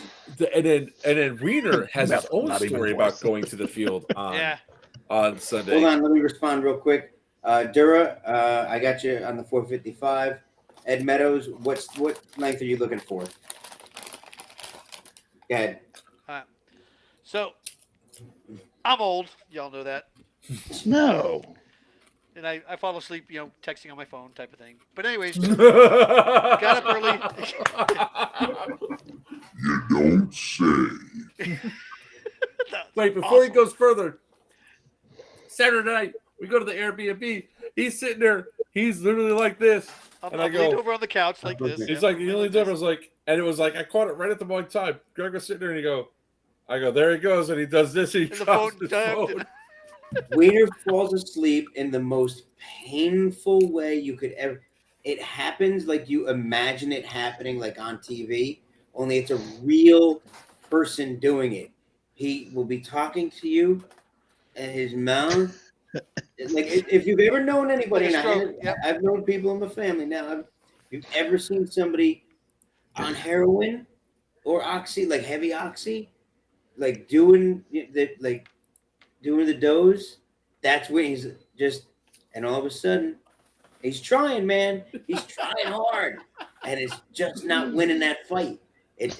and then Wiener has his own Not even story close. about going to the field on Yeah. Sunday. Hold on, let me respond real quick. Dura, I got you on the 455. Ed Meadows, what length are you looking for? Go ahead. So, I'm old. Y'all know that. No. And I fall asleep, texting on my phone type of thing. But anyways, got up early. You don't say. Wait, before he goes further, Saturday night, we go to the Airbnb. He's sitting there. He's literally like this. And I I'm go, leaned over on the couch like this. he's like, he leans over. I was like, and it was like, I caught it right at the wrong time. Greg was sitting there and I go, there he goes. And he does this. And he And the drops phone his dived. phone. Wiener falls asleep in the most painful way you could ever. It happens like you imagine it happening, like on TV, only it's a real person doing it. He will be talking to you, and his mouth. Like if you've ever known anybody, Like a and stroke, yep. I've known people in my family now. If you've ever seen somebody on heroin or oxy, like heavy oxy, like doing the doze, that's when he's just, and all of a sudden, he's trying, man. He's trying hard, and it's just not winning that fight. It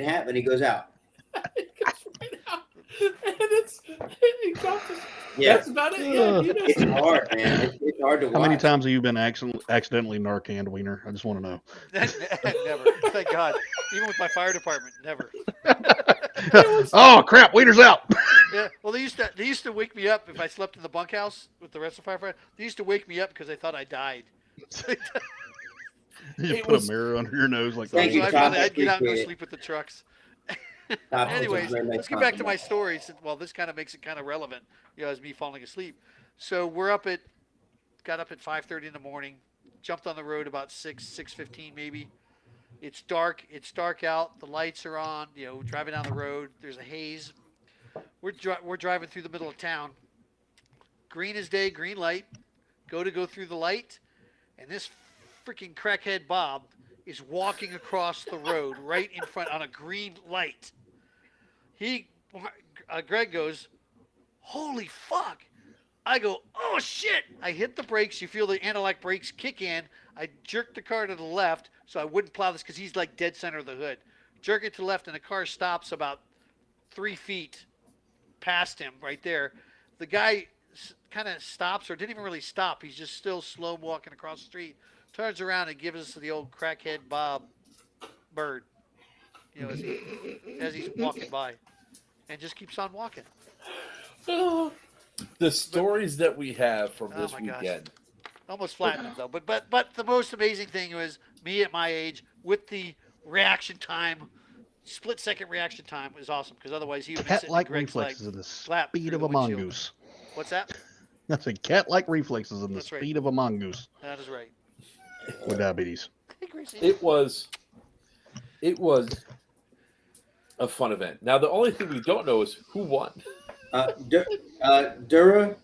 happened. He goes out. Yeah, That's about it. Yeah, he it's hard, man. It's hard to watch. How many times have you been accidentally Narcaned, Wiener? I just want to know. Never. Thank God. Even with my fire department, never. Oh crap, Wiener's out. Yeah. Well, they used to wake me up if I slept in the bunkhouse with the rest of the firefighters. They used to wake me up because they thought I died. You put a mirror under your nose like Thank you, So Tom. I'd get out and go Appreciate it. sleep with the trucks. Top Anyways, very nice let's get back to my compliment. story. Well, this kind of makes it kind of relevant, as me falling asleep. So got up at 5:30 in the morning, jumped on the road about 6:15 maybe. It's dark out. The lights are on. Driving down the road. There's a haze. We're driving through the middle of town. Green as day, green light. Go through the light, and this freaking crackhead Bob is walking across the road right in front on a green light. Greg goes, holy fuck. I go, oh shit. I hit the brakes. You feel the anti-lock brakes kick in. I jerked the car to the left so I wouldn't plow this because he's like dead center of the hood. Jerk it to the left, and the car stops about 3 feet past him right there. The guy kind of stops, or didn't even really stop. He's just still slow walking across the street. Turns around and gives us the old crackhead Bob bird, as he's walking by, and just keeps on walking. The stories that we have from this my gosh. weekend. Almost flattened him though. But the most amazing thing was me at my age with the reaction time, split-second reaction time was awesome because otherwise he would have been sitting in Cat-like Greg's reflexes leg, of the slapped speed through of the a windshield. mongoose. What's that? That's a cat-like reflexes of the That's right. speed of a mongoose That is right. with diabetes. Hey, Gracie. It was a fun event. Now the only thing we don't know is who won. Dura,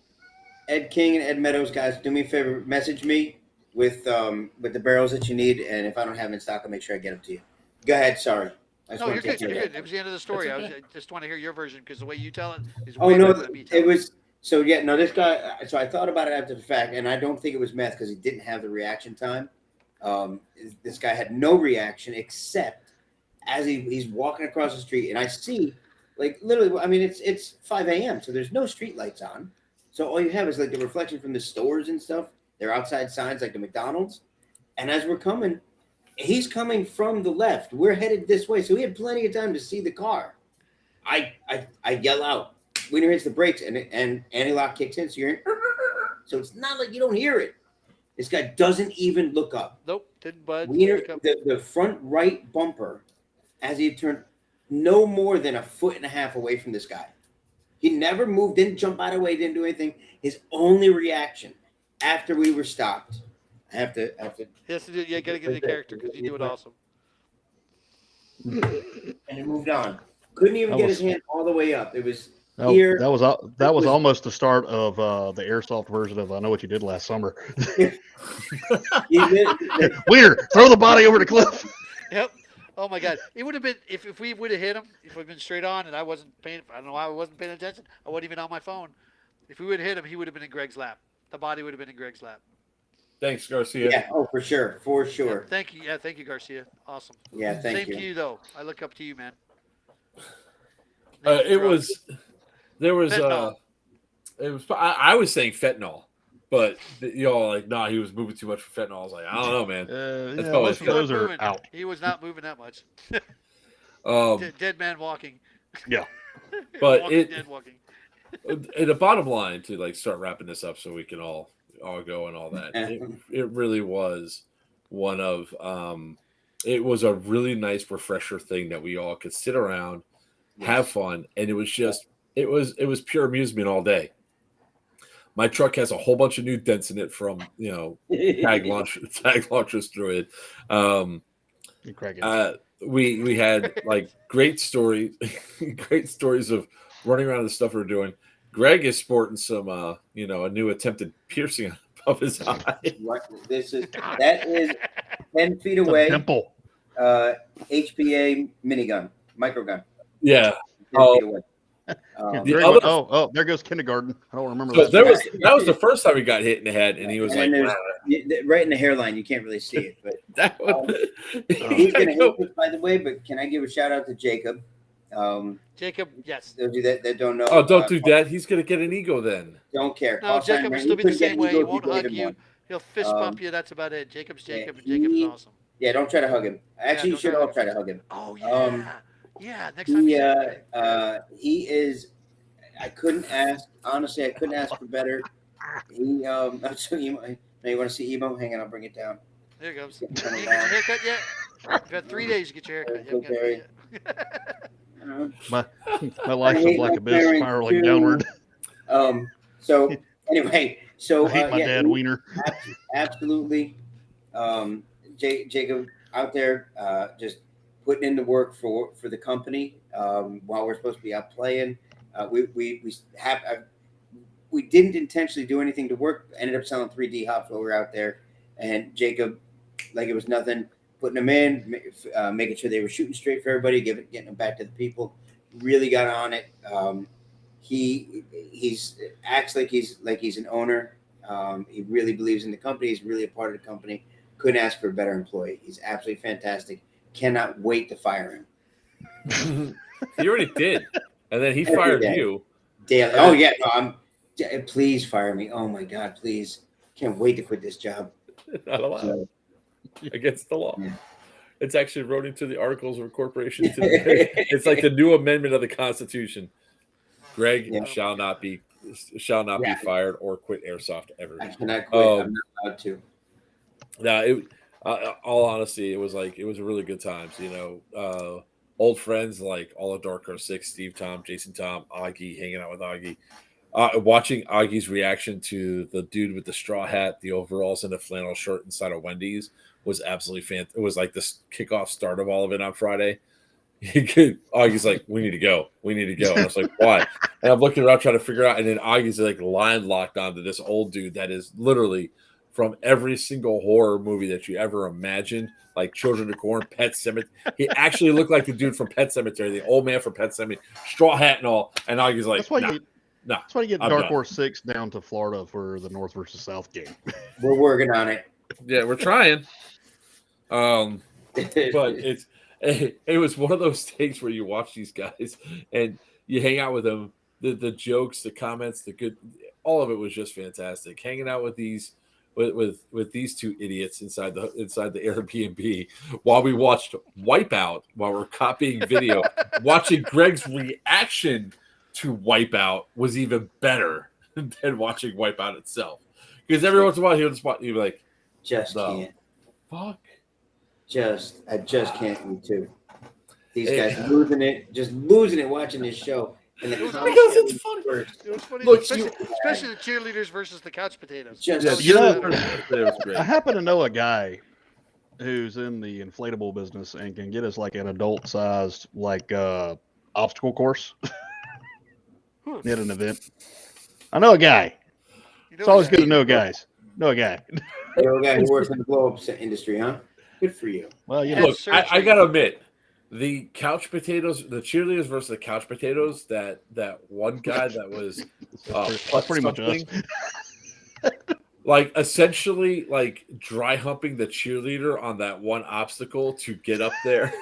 Ed King, and Ed Meadows, guys, do me a favor. Message me with the barrels that you need, and if I don't have them in stock, I'll make sure I get them to you. Go ahead. Sorry. I just No, want you're to take good. care You're of good. that. It was the end of the story. That's I okay. just want to hear your version because the way you tell it is Oh way no, better than me telling it was so. Yeah, no, this guy. So I thought about it after the fact, and I don't think it was meth because he didn't have the reaction time. This guy had no reaction except as he's walking across the street, and I see, like literally. I mean, it's 5 a.m., so there's no street lights on. So all you have is like the reflection from the stores and stuff. They're outside signs like the McDonald's, and as we're coming. He's coming from the left. We're headed this way, so we had plenty of time to see the car. I yell out. Wiener hits the brakes, and anti-lock kicks in. So you're in. So it's not like you don't hear it. This guy doesn't even look up. Nope, didn't budge. Wiener, the front right bumper, as he turned, no more than 1.5 feet away from this guy. He never moved, didn't jump out of the way, didn't do anything. His only reaction after we were stopped, I have to. He has to do. Yeah, gotta get into character because you do it awesome. And he moved on. Couldn't even get his hand all the way up. It was here. That was almost the start of the airsoft version of I Know What You Did Last Summer. Weird. Throw the body over the cliff. Yep. Oh my God! It would have been if we would have hit him. If we'd been straight on, and I wasn't paying. I don't know why I wasn't paying attention. I wasn't even on my phone. If we would have hit him, he would have been in Greg's lap. The body would have been in Greg's lap. Thanks, Garcia. Yeah. Oh, for sure. For sure. Yeah, thank you. Yeah, thank you, Garcia. Awesome. Yeah. Thank Same you. to you, though. I look up to you, man. It was Fentanyl. I was saying fentanyl, but y'all like, nah, he was moving too much for fentanyl. I was like, I don't know, man. That's probably most of those are moving. out. He was not moving that much. Dead man walking. Yeah. But walking, dead walking. And the bottom line to like start wrapping this up so we can all go and all that. It really was one of it was a really nice refresher thing that we all could sit around, have fun, and it was just it was pure amusement all day. My truck has a whole bunch of new dents in it from tag launchers through it. We had like great stories of running around the stuff we were doing. Greg is sporting some a new attempted piercing of his eye. That is 10 feet away. Pimple. HPA minigun, microgun. Yeah. 10 feet away. There goes kindergarten. I don't remember So that. that was the first time he got hit in the head, and he was like, right in the hairline. You can't really see it, but that was, he's gonna hit this, by the way. But can I give a shout out to Jacob? Jacob, yes. Those of you that don't know. Oh, don't do that. He's gonna get an ego then. Don't care. No, Jacob will still be the same way. He won't hug you. He'll fist bump you. That's about it. Jacob's Jacob, and Jacob's awesome. Yeah, don't try to hug him. Actually, you should all try to hug him. Oh yeah, yeah. Next time. He is. I couldn't ask. Honestly, I couldn't ask for better. He So you want to see Emo? Hang on, I'll bring it down. There you go. You get your haircut yet? You've had 3 days to get your haircut. You haven't got it yet. My life is like abyss spiraling downward. So anyway, I hate my dad wiener. Absolutely. Jacob out there just putting in the work for the company while we're supposed to be out playing. We didn't intentionally do anything to work. Ended up selling 3D hops while we were out there, and Jacob, like it was nothing, putting them in, making sure they were shooting straight for everybody, getting them back to the people. Really got on it. He acts like he's an owner. He really believes in the company. He's really a part of the company. Couldn't ask for a better employee. He's absolutely fantastic. Cannot wait to fire him. He already did, and then he fired you. Daily. Oh yeah, no, please fire me. Oh my God, please. Can't wait to quit this job. Not allowed. Against the law. Yeah. It's actually wrote into the Articles of Incorporation today. It's like the new amendment of the Constitution. Greg shall not be fired or quit airsoft ever. I cannot quit. I'm not allowed to. No, all honesty, it was a really good times. Old friends like all of Dark Horse 6, Steve, Tom, Jason, Tom, Augie, hanging out with Augie. Watching Augie's reaction to the dude with the straw hat, the overalls, and the flannel shirt inside of Wendy's was absolutely fantastic. It was like this kickoff start of all of it on Friday. Augie's like, we need to go. And I was like, why? And I'm looking around trying to figure out. And then Augie's like line locked onto this old dude that is literally from every single horror movie that you ever imagined, like Children of Corn, Pet Cemetery. He actually looked like the dude from Pet Cemetery, the old man from Pet Cemetery, straw hat and all. And Augie's like, that's why you get Dark Horse 6 down to Florida for the North versus South game. We're working on it. Yeah, we're trying. But it was one of those things where you watch these guys and you hang out with them. The jokes, the comments, the good, all of it was just fantastic. Hanging out with these with these two idiots inside the Airbnb while we watched Wipeout while we're copying video. Watching Greg's reaction to Wipeout was even better than watching Wipeout itself. Because every once in a while he'd be like, can't. Fuck. I just can't. Me too. These guys losing it watching this show. And the It was couch because it's funny. first. It was funny, Look, especially the cheerleaders versus the couch potatoes. Just- That was You know- better. It was great. I happen to know a guy who's in the inflatable business and can get us like an adult sized like obstacle course Hmm. at an event. I know a guy. You It's always that. good to know guys. Know a guy. You're a guy who works in the blow-up industry, huh? Good for you. Well, you Yeah. know, Look, I gotta admit, the couch potatoes, the cheerleaders versus the couch potatoes. That one guy that was that's pretty much us. like essentially like dry humping the cheerleader on that one obstacle to get up there.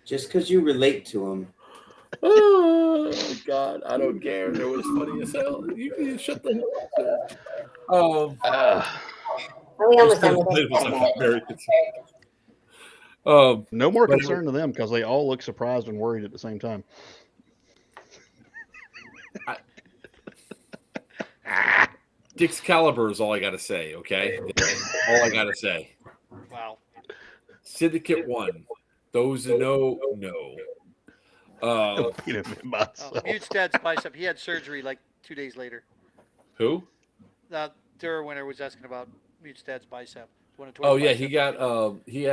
Just because you relate to him. Oh God, I don't care. It was funny as hell. You shut the hell up. Are we almost done with It was this? very concerned. No more But concern to them because they all look surprised and worried at the same time. Dick's Caliber is all I gotta say. Okay, all I gotta say. Wow. Syndicate 1. Those who know. Beat him in myself. Mute's dad's bicep. He had surgery like 2 days later. Who? Winner was asking about Mute's dad's bicep. Oh yeah, he had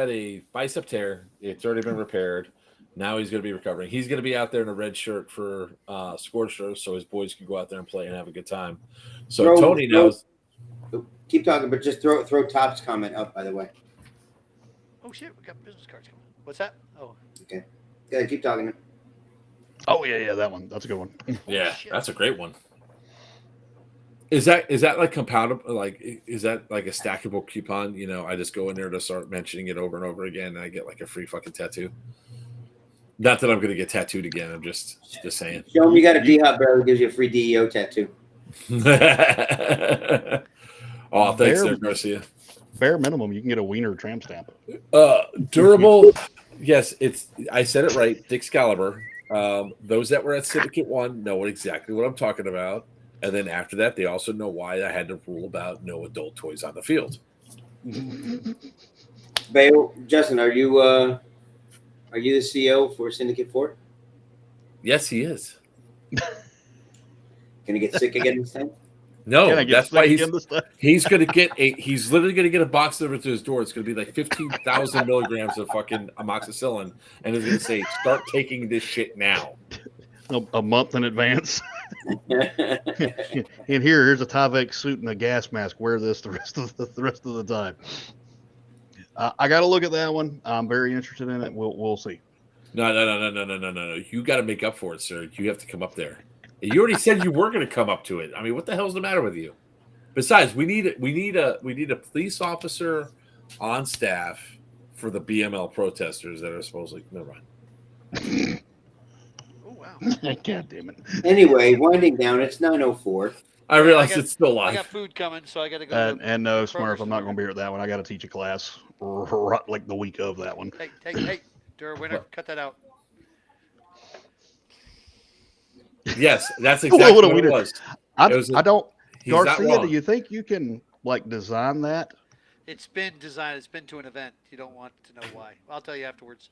a bicep tear. It's already been repaired. Now he's going to be recovering. He's going to be out there in a red shirt for Scorcher, so his boys can go out there and play and have a good time. So Tony knows. Keep talking, but just throw Top's comment up, by the way. Oh shit, we got business cards coming. What's that? Oh, Okay. Yeah, keep talking. Oh yeah, that one. That's a good one. Yeah, shit. that's a great one. Is that like compoundable? Like, is that like a stackable coupon? You know, I just go in there to start mentioning it over and over again, and I get like a free fucking tattoo. Not that I'm going to get tattooed again. I'm just saying. Show him you got a D-Hop barrel who gives you a free DEO tattoo. Oh, thanks, there, Garcia. Bare minimum, you can get a wiener tramp stamp. Durable. Yes, I said it right. Dick's Caliber. Those that were at Syndicate 1 know exactly what I'm talking about. And then after that, they also know why I had to rule about no adult toys on the field. Justin, are you the CEO for Syndicate 4? Yes, he is. Gonna get sick again this time? No, that's why he's going to get he's literally going to get a box delivered to his door. It's going to be like 15,000 milligrams of fucking amoxicillin. And he's going to say, start taking this shit now. A month in advance. And here's a Tyvek suit and a gas mask. Wear this the rest of the time. I got to look at that one. I'm very interested in it. We'll see. No. You got to make up for it, sir. You have to come up there. You already said you were going to come up to it. I mean, what the hell's the matter with you? Besides, we need a police officer on staff for the BML protesters that are supposedly never mind. Oh wow. God damn it. Anyway, winding down. It's 9:04. I realize I got- it's still I live. got food coming, so I got to go. And no, the Smurf, I'm not produce going to be here at that one. I got to teach a class like the week of that one. Hey, Dura winner, cut that out. Yes, that's exactly What a what it wiener. was. I It was a- don't. He's not Garcia, wrong. do you think you can like design that? It's been designed. It's been to an event. You don't want to know why. I'll tell you afterwards.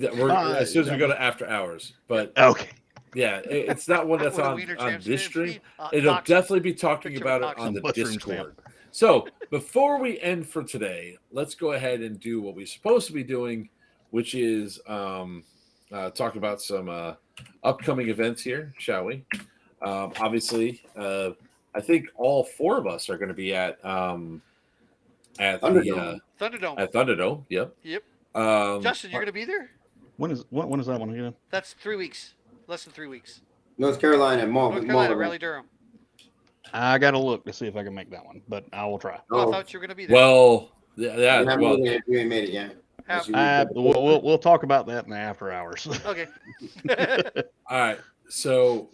As soon as we go to after hours, but Okay. yeah, it's not one that's What a on wiener this champ stream. stamp, It'll Knox. definitely be talking Picture about of it Knox. on the Mushroom Discord. So before we end for today, let's go ahead and do what we're supposed to be doing, which is talk about some upcoming events here, shall we? Obviously, I think all four of us are going to be at Thunderdome. Thunderdome. at Thunderdome. Yep. Yep. Um, Justin, you're going to be there? When is that one again? That's 3 weeks. Less than 3 weeks. North Carolina, North Carolina, Raleigh Durham. I got to look to see if I can make that one, but I will try. Oh, I Oh. thought you were going to be there. well, yeah. You Well, ain't made it yet. We'll talk about that in the after hours. Okay. all right. So,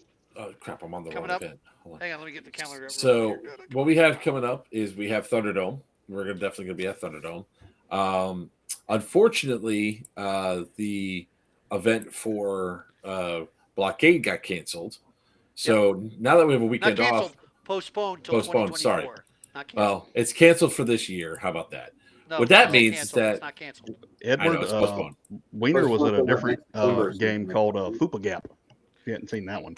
crap, I'm on the Coming wrong up. pen. Hold on. Hang on, let me get the calendar up. So what we have coming up is we have Thunderdome. We're definitely going to be at Thunderdome. Unfortunately, the event for Blockade got canceled. So now that we have a Not weekend canceled. off, Postponed till Postponed, 2024. sorry. Not canceled. well, it's canceled for this year. How about that? No, What that it's not means is canceled. that It's not canceled. I know Edward it's postponed. Wiener was at a different Postponed. game called Fupa Gap. You hadn't seen that one.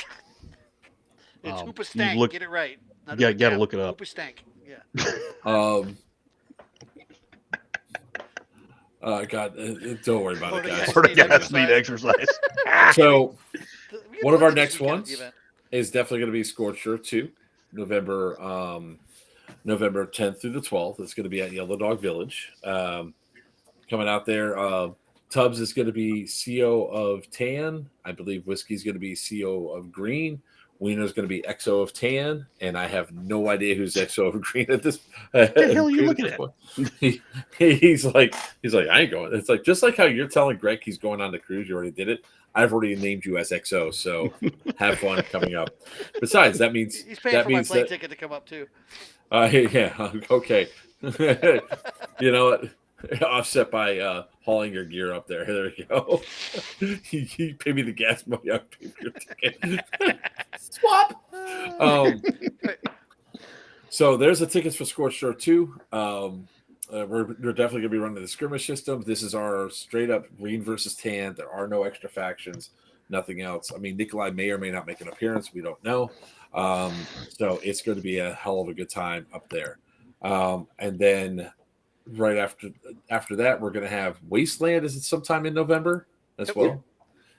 It's Um, Hoopa you Stank. look- Get it right. Not Yeah, Hoopa gotta Gap, look it up. Hoopa Stank. Yeah. God, don't worry about it, Florida guys. guys. Florida Need guys need exercise. So We get one of our plenty next this weekend at the ones event. is definitely going to be Scorched Earth 2, November 10th through the 12th. It's going to be at Yellow Dog Village. Coming out there, Tubbs is going to be CO of Tan. I believe Whiskey's going to be CO of Green. Wiener's going to be XO of Tan, and I have no idea who's XO of Green at this. What the hell are you looking at? He's like, I ain't going. It's like just like how you're telling Greg he's going on the cruise. You already did it. I've already named you as XO, so have fun coming up. Besides, that means He's paying that for my means plane that ticket to come up too. yeah, okay. You know what? Offset by hauling your gear up there. There you go. You pay me the gas money. I'll pay for your ticket. Swap. So there's the tickets for Scorched Earth 2. We're definitely going to be running the skirmish system. This is our straight up green versus tan. There are no extra factions, nothing else. I mean, Nikolai may or may not make an appearance. We don't know. So it's going to be a hell of a good time up there. And then right after that, we're going to have Wasteland. Is it sometime in November as well? Yep.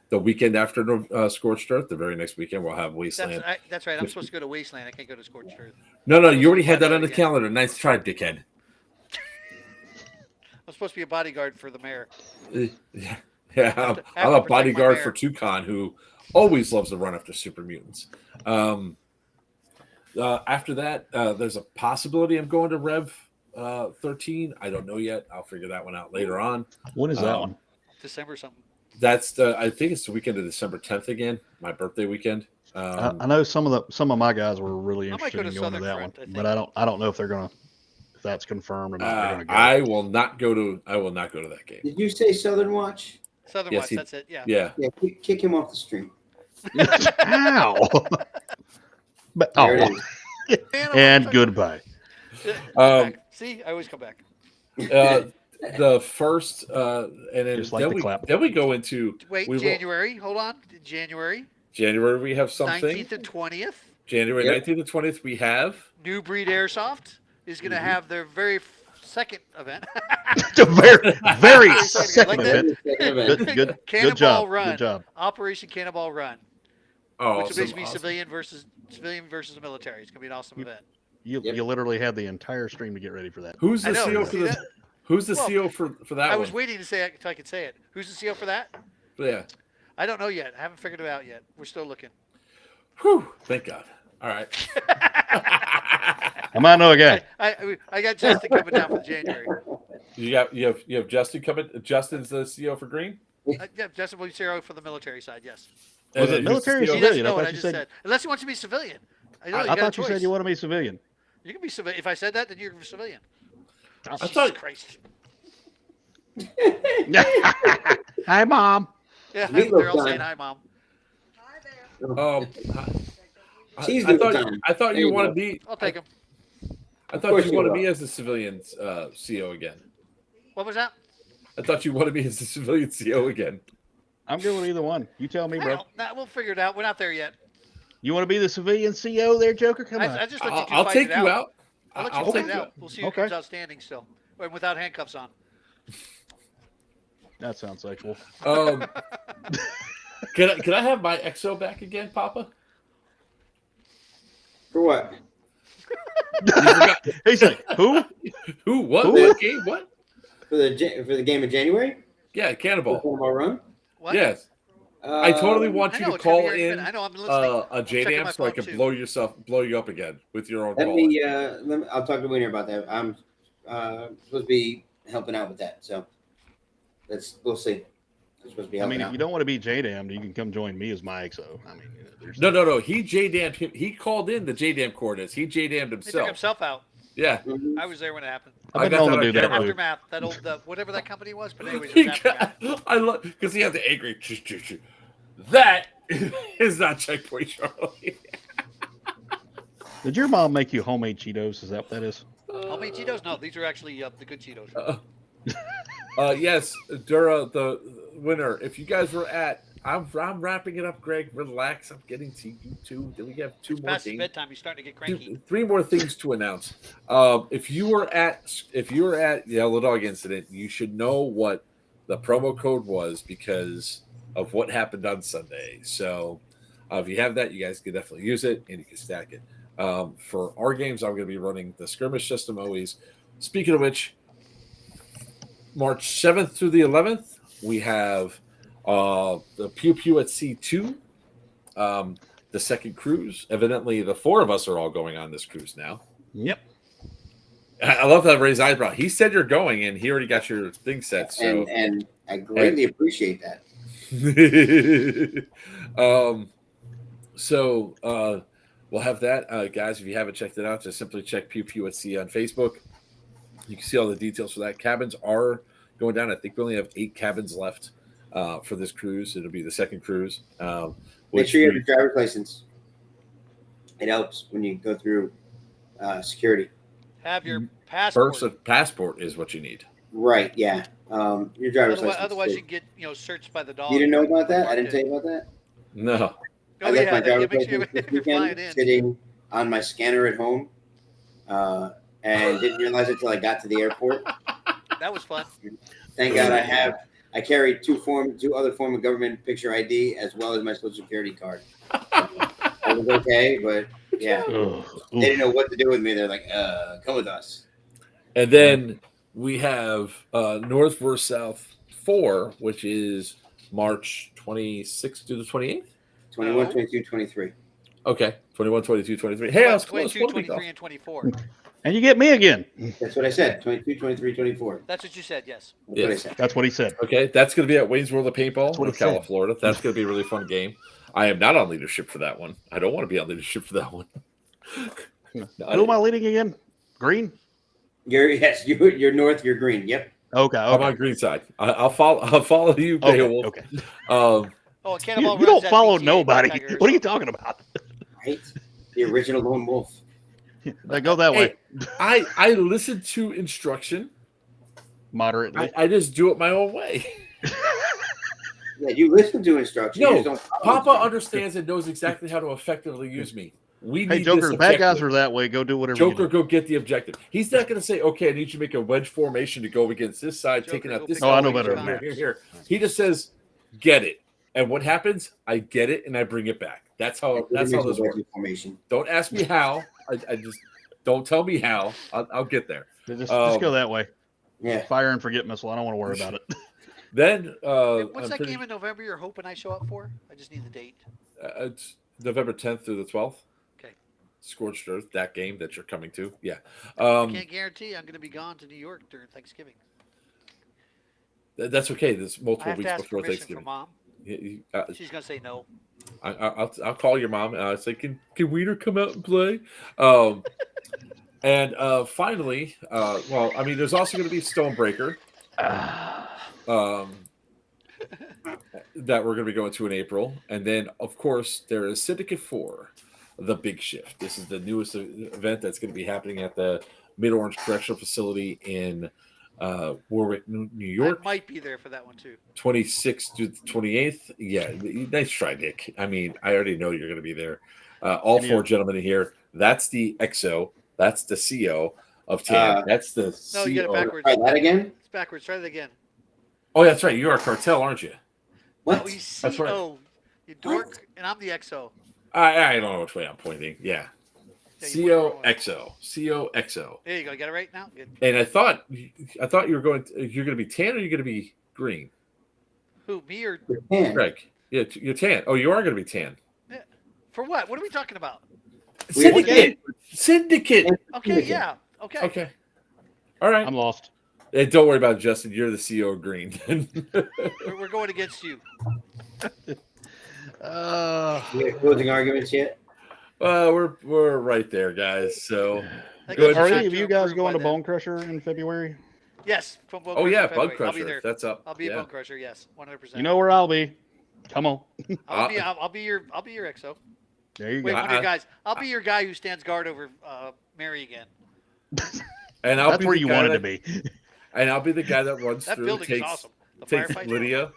The weekend after Scorched Earth, the very next weekend, we'll have Wasteland. That's right. I'm supposed to go to Wasteland. I can't go to Scorched Earth. No, you already had that on the calendar. Nice try, dickhead. I'm supposed to be a bodyguard for the mayor. Yeah, have to I'm a protect my bodyguard mayor. for Toucan, who always loves to run after super mutants. After that, there's a possibility I'm going to Rev 13. I don't know yet. I'll figure that one out later on. What is that one? December something. That's I think it's the weekend of December 10th again, my birthday weekend. I know some of my guys were really I might interested go in to going to Southern that Front, one, I but think. I don't know if that's confirmed or not. They're gonna go. I will not go to that game. Did you say Southern Watch? Southern Yes, Watch. he- That's it. Yeah. Yeah. Yeah, kick him off the stream. Ow! But There it oh, is. Man, I'm and so- goodbye. See, I always come back. The first and then Just like then the we clap. then we go into Wait, we will- January. Hold on. January January we have something. 19th and 20th. January Yep. 19th and 20th we have New Breed Airsoft is going to have their very second event. The very Like second that. event. Good Cannonball job. Run. Good job. Operation Cannonball Run, oh which will basically be awesome. civilian versus the military. It's going to be an awesome event. You Yep. you literally had the entire stream to get ready for that. Who's I the know, CO see for the that? Who's the Well, CO for that I one? was waiting to say it until I could say it. Who's the CO for that? Yeah. I don't know yet. I haven't figured it out yet. We're still looking. Whew, thank God. All right. I might know a guy. I got Justin coming down for January. You have Justin coming. Justin's the CO for Green. Yeah, Justin will be CEO for the military side. Yes. Was And it who's the military or CO He doesn't civilian? I know what thought I you just said- said. Unless he wants to be civilian. I know I you got a thought you choice. said you want to be civilian. You can be civilian. If I said that, then you're a civilian. I Jesus thought- Christ. Hi, Mom. Yeah, Meatloaf they're all time. saying hi, Mom. Cheese I doodle thought time. I thought There you you wanted go. me. I'll take him. I Of thought course you you wanted will. me as the civilian CO again. What was that? I thought you wanted me as the civilian CO again. I'm good with either one. You tell me, I bro. don't. Nah, we'll figure it out. We're not there yet. You want to be the civilian CO there, Joker? Come on. I just let you two I'll fight take it you out. out. I'll let I'll you take fight it you out. We'll see who Okay. comes out standing still, and without handcuffs on. That sounds sexual. Can I have my XO back again, Papa? For what? He's like, who? Who? What? Who? What game? What? For the game of January? Yeah, Cannonball. Cannonball Run? What? Yes, I totally Um, want I you know to it's gonna be call here in I know. I'm listening. a checking JDAM my so I phone, can too. blow you up again with your own Let call. me, I'll talk to Wiener about that. I'm supposed to be helping out with that, so we'll see. I'm supposed to be I helping mean, if out. you don't want to be JDAM'd, you can come join me as my XO. I mean, there's No. He JDAM'd him. He called in the JDAM coordinates. He JDAM'd He took himself. himself out. Yeah. Mhm. I was there when it happened. I I've been got known that to on do that camera. too. Aftermath, that old whatever that company was, but anyways, He it was Aftermath. got, I love because he had the angry. That is not Checkpoint Charlie. Did your mom make you homemade Cheetos? Is that what that is? How many Cheetos? No, these are actually the good Cheetos. Yes, Dura, the winner. If you guys were at, I'm wrapping it up, Greg. Relax. I'm getting to you too. Then we have two It's more past his things. bedtime. He's starting to get cranky. Three more things to announce. If you were at the Yellow Dog incident, you should know what the promo code was because of what happened on Sunday. So if you have that, you guys can definitely use it and you can stack it. For our games, I'm going to be running the skirmish system always. Speaking of which, March 7th through the 11th, we have the Pew Pew at C2, the second cruise. Evidently, the four of us are all going on this cruise now. Yep. I love that raised eyebrow. He said you're going, and he already got your thing set. So, and I greatly appreciate that. We'll have that, guys. If you haven't checked it out, just simply check Pew Pew at C on Facebook. You can see all the details for that. Cabins are going down. I think we only have 8 cabins left for this cruise. It'll be the second cruise. Make sure you have your driver's license. It helps when you go through security. Have your passport. Passport is what you need. Right, yeah. Your driver's license. Otherwise you can get searched by the dog. You didn't know about that? I didn't tell you about that? No. I left my driver's make sure license this if you're flying weekend in. sitting on my scanner at home and didn't realize it until I got to the airport. That was fun. Thank God I carried two other form of government picture ID as well as my social security card. It was okay, but yeah. They didn't know what to do with me. They're like, come with us. And then we have North versus South 4, which is March 26th through the 28th. 21, 22, 23. Okay, 21, 22, 23. Hey, I was close. 22, 23, and 24. And you get me again. That's what I said. 22, 23, 24. That's what you said, yes. That's what I said. That's what he said. Okay, that's going to be at Wayne's World of Paintball what in he said. Ocala, Florida. That's going to be a really fun game. I am not on leadership for that one. I don't want to be on leadership for that one. Who am I leading again? Green? You're north, you're green. Yep. Okay. I'm on green side. I'll follow you, Beowulf. Okay. Oh, Cannonball You don't runs that follow BTA nobody. backpacker, What are you so- talking about? Right. The original lone wolf. They go that way. I listen to instruction. Moderately. I just do it my own way. Yeah, you listen to instructions. You No, just don't follow Papa them. understands and knows exactly how to effectively use me. We Hey, need Joker, this bad guys objective. are that way. Go do whatever Joker, you do. go get the objective. He's not going to say, "Okay, I need you to make a wedge formation to go against this side, Joker, taking go out this." pick Oh, I side, know here, better here, than here, that. here. He just says, "Get it," and what happens? I get it and I bring it back. That's how this works. Formation. Don't ask me how. I just don't tell me how. I'll get there. Just go that way. Yeah. Fire and forget missile. I don't want to worry about it. Then Hey, I'm what's that pretty- game in November you're hoping I show up for? I just need the date. It's November 10th through the 12th. Okay. Scorched Earth, that game that you're coming to. Yeah. I can't guarantee I'm going to be gone to New York during Thanksgiving. That's okay. There's I multiple have to weeks ask before permission Thanksgiving. from Mom. She's going to say no. I'll call your mom. Say, can Wiener come out and play? And finally, there's also going to be Stonebreaker that we're going to be going to in April. And then, of course, there is Syndicate 4, The Big Shift. This is the newest event that's going to be happening at the Mid-Orange Correctional Facility in Warwick, New York. I might be there for that one, too. 26th to the 28th. Yeah, nice try, Nick. I mean, I already know you're going to be there. All four gentlemen in here. That's the XO. That's the CO of TAN. That's the CO. No, you get it backwards. Try that again? It's backwards. Try that again. Oh, that's right. You're a cartel, aren't you? What? Oh, you That's right. CO. You dork, and I'm the XO. I don't know which way I'm pointing. Yeah. Yeah, you CO point XO. CO XO. There you go. Get it right now? Good. And I thought you were going to, you're going to be tan or you're going to be green? Who, me or... Man. Greg. Yeah, you're tan. Oh, you are going to be tan. For what? What are we talking about? Syndicate. Okay, yeah. Okay. Okay. All right. I'm lost. Hey, don't worry about it, Justin. You're the CEO of Green. We're going against you. You got closing arguments yet? We're right there, guys. So I think Good. it's Are time any of to you guys improve going by to then. Bone Crusher in February? Yes. From Bone oh Crusher yeah, in February. Bug Crusher. I'll be there. That's up. I'll be yeah. at Bone Crusher. Yes, 100%. You know where I'll be. Come on. I'll be your XO. There you Wait, go. one of your guys. I'll be your guy who stands guard over Mary again. And I'll That's be where the you guy wanted that- to be. And I'll be the guy that runs That through, building is awesome. The takes firefights. Lydia,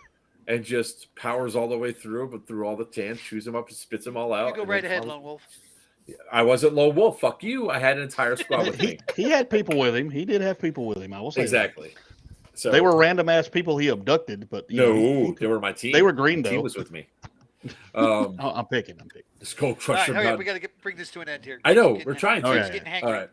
and just powers all the way through, but through all the tans, chews them up, and spits them all out. You go and right then ahead, follows- Lone Wolf. I wasn't Lone Wolf. Fuck you. I had an entire squad with me. He had people with him. He did have people with him. I will say that. Exactly. So They were random ass people he abducted, but you know, no, they were my team. they were green, My team though. was with me. I'm picking. Skull All right, Crusher. hurry up. None. We got to bring this to an end here. I know, Kids we're getting- trying to. kids Okay. getting hangry.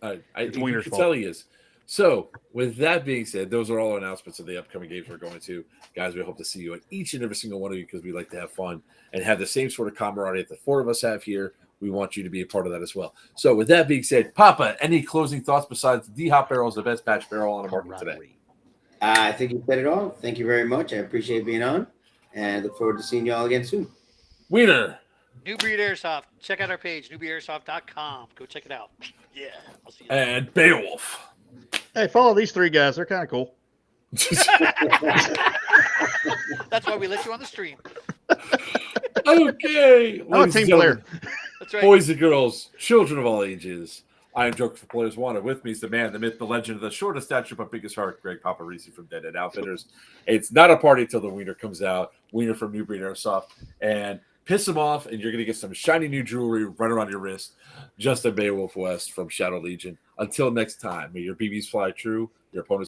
All right. It's You Wiener's can fault. tell he is. So, with that being said, those are all our announcements of the upcoming games we're going to. Guys, we hope to see you at each and every single one of you because we like to have fun and have the same sort of camaraderie that the four of us have here. We want you to be a part of that as well. So, with that being said, Papa, any closing thoughts besides the D-Hop Barrel is the best patch barrel on the market today? I think you said it all. Thank you very much. I appreciate being on, and look forward to seeing you all again soon. Wiener. New Breed Airsoft. Check out our page, newbreedairsoft.com. Go check it out. Yeah. I'll see you. And Beowulf. Hey, follow these three guys. They're kind of cool. That's why we let you on the stream. Okay. I'm a Ladies team and player. gentlemen, That's right. boys and girls, children of all ages, I am Joker for Players Wanted. With me is the man, the myth, the legend of the shortest stature but biggest heart, Greg Paparisi from Dead End Outfitters. It's not a party until the Wiener comes out. Wiener from New Breed Airsoft. And piss him off, and you're going to get some shiny new jewelry right around your wrist. Justin Beowulf West from Shadow Legion. Until next time, may your BBs fly true, your opponents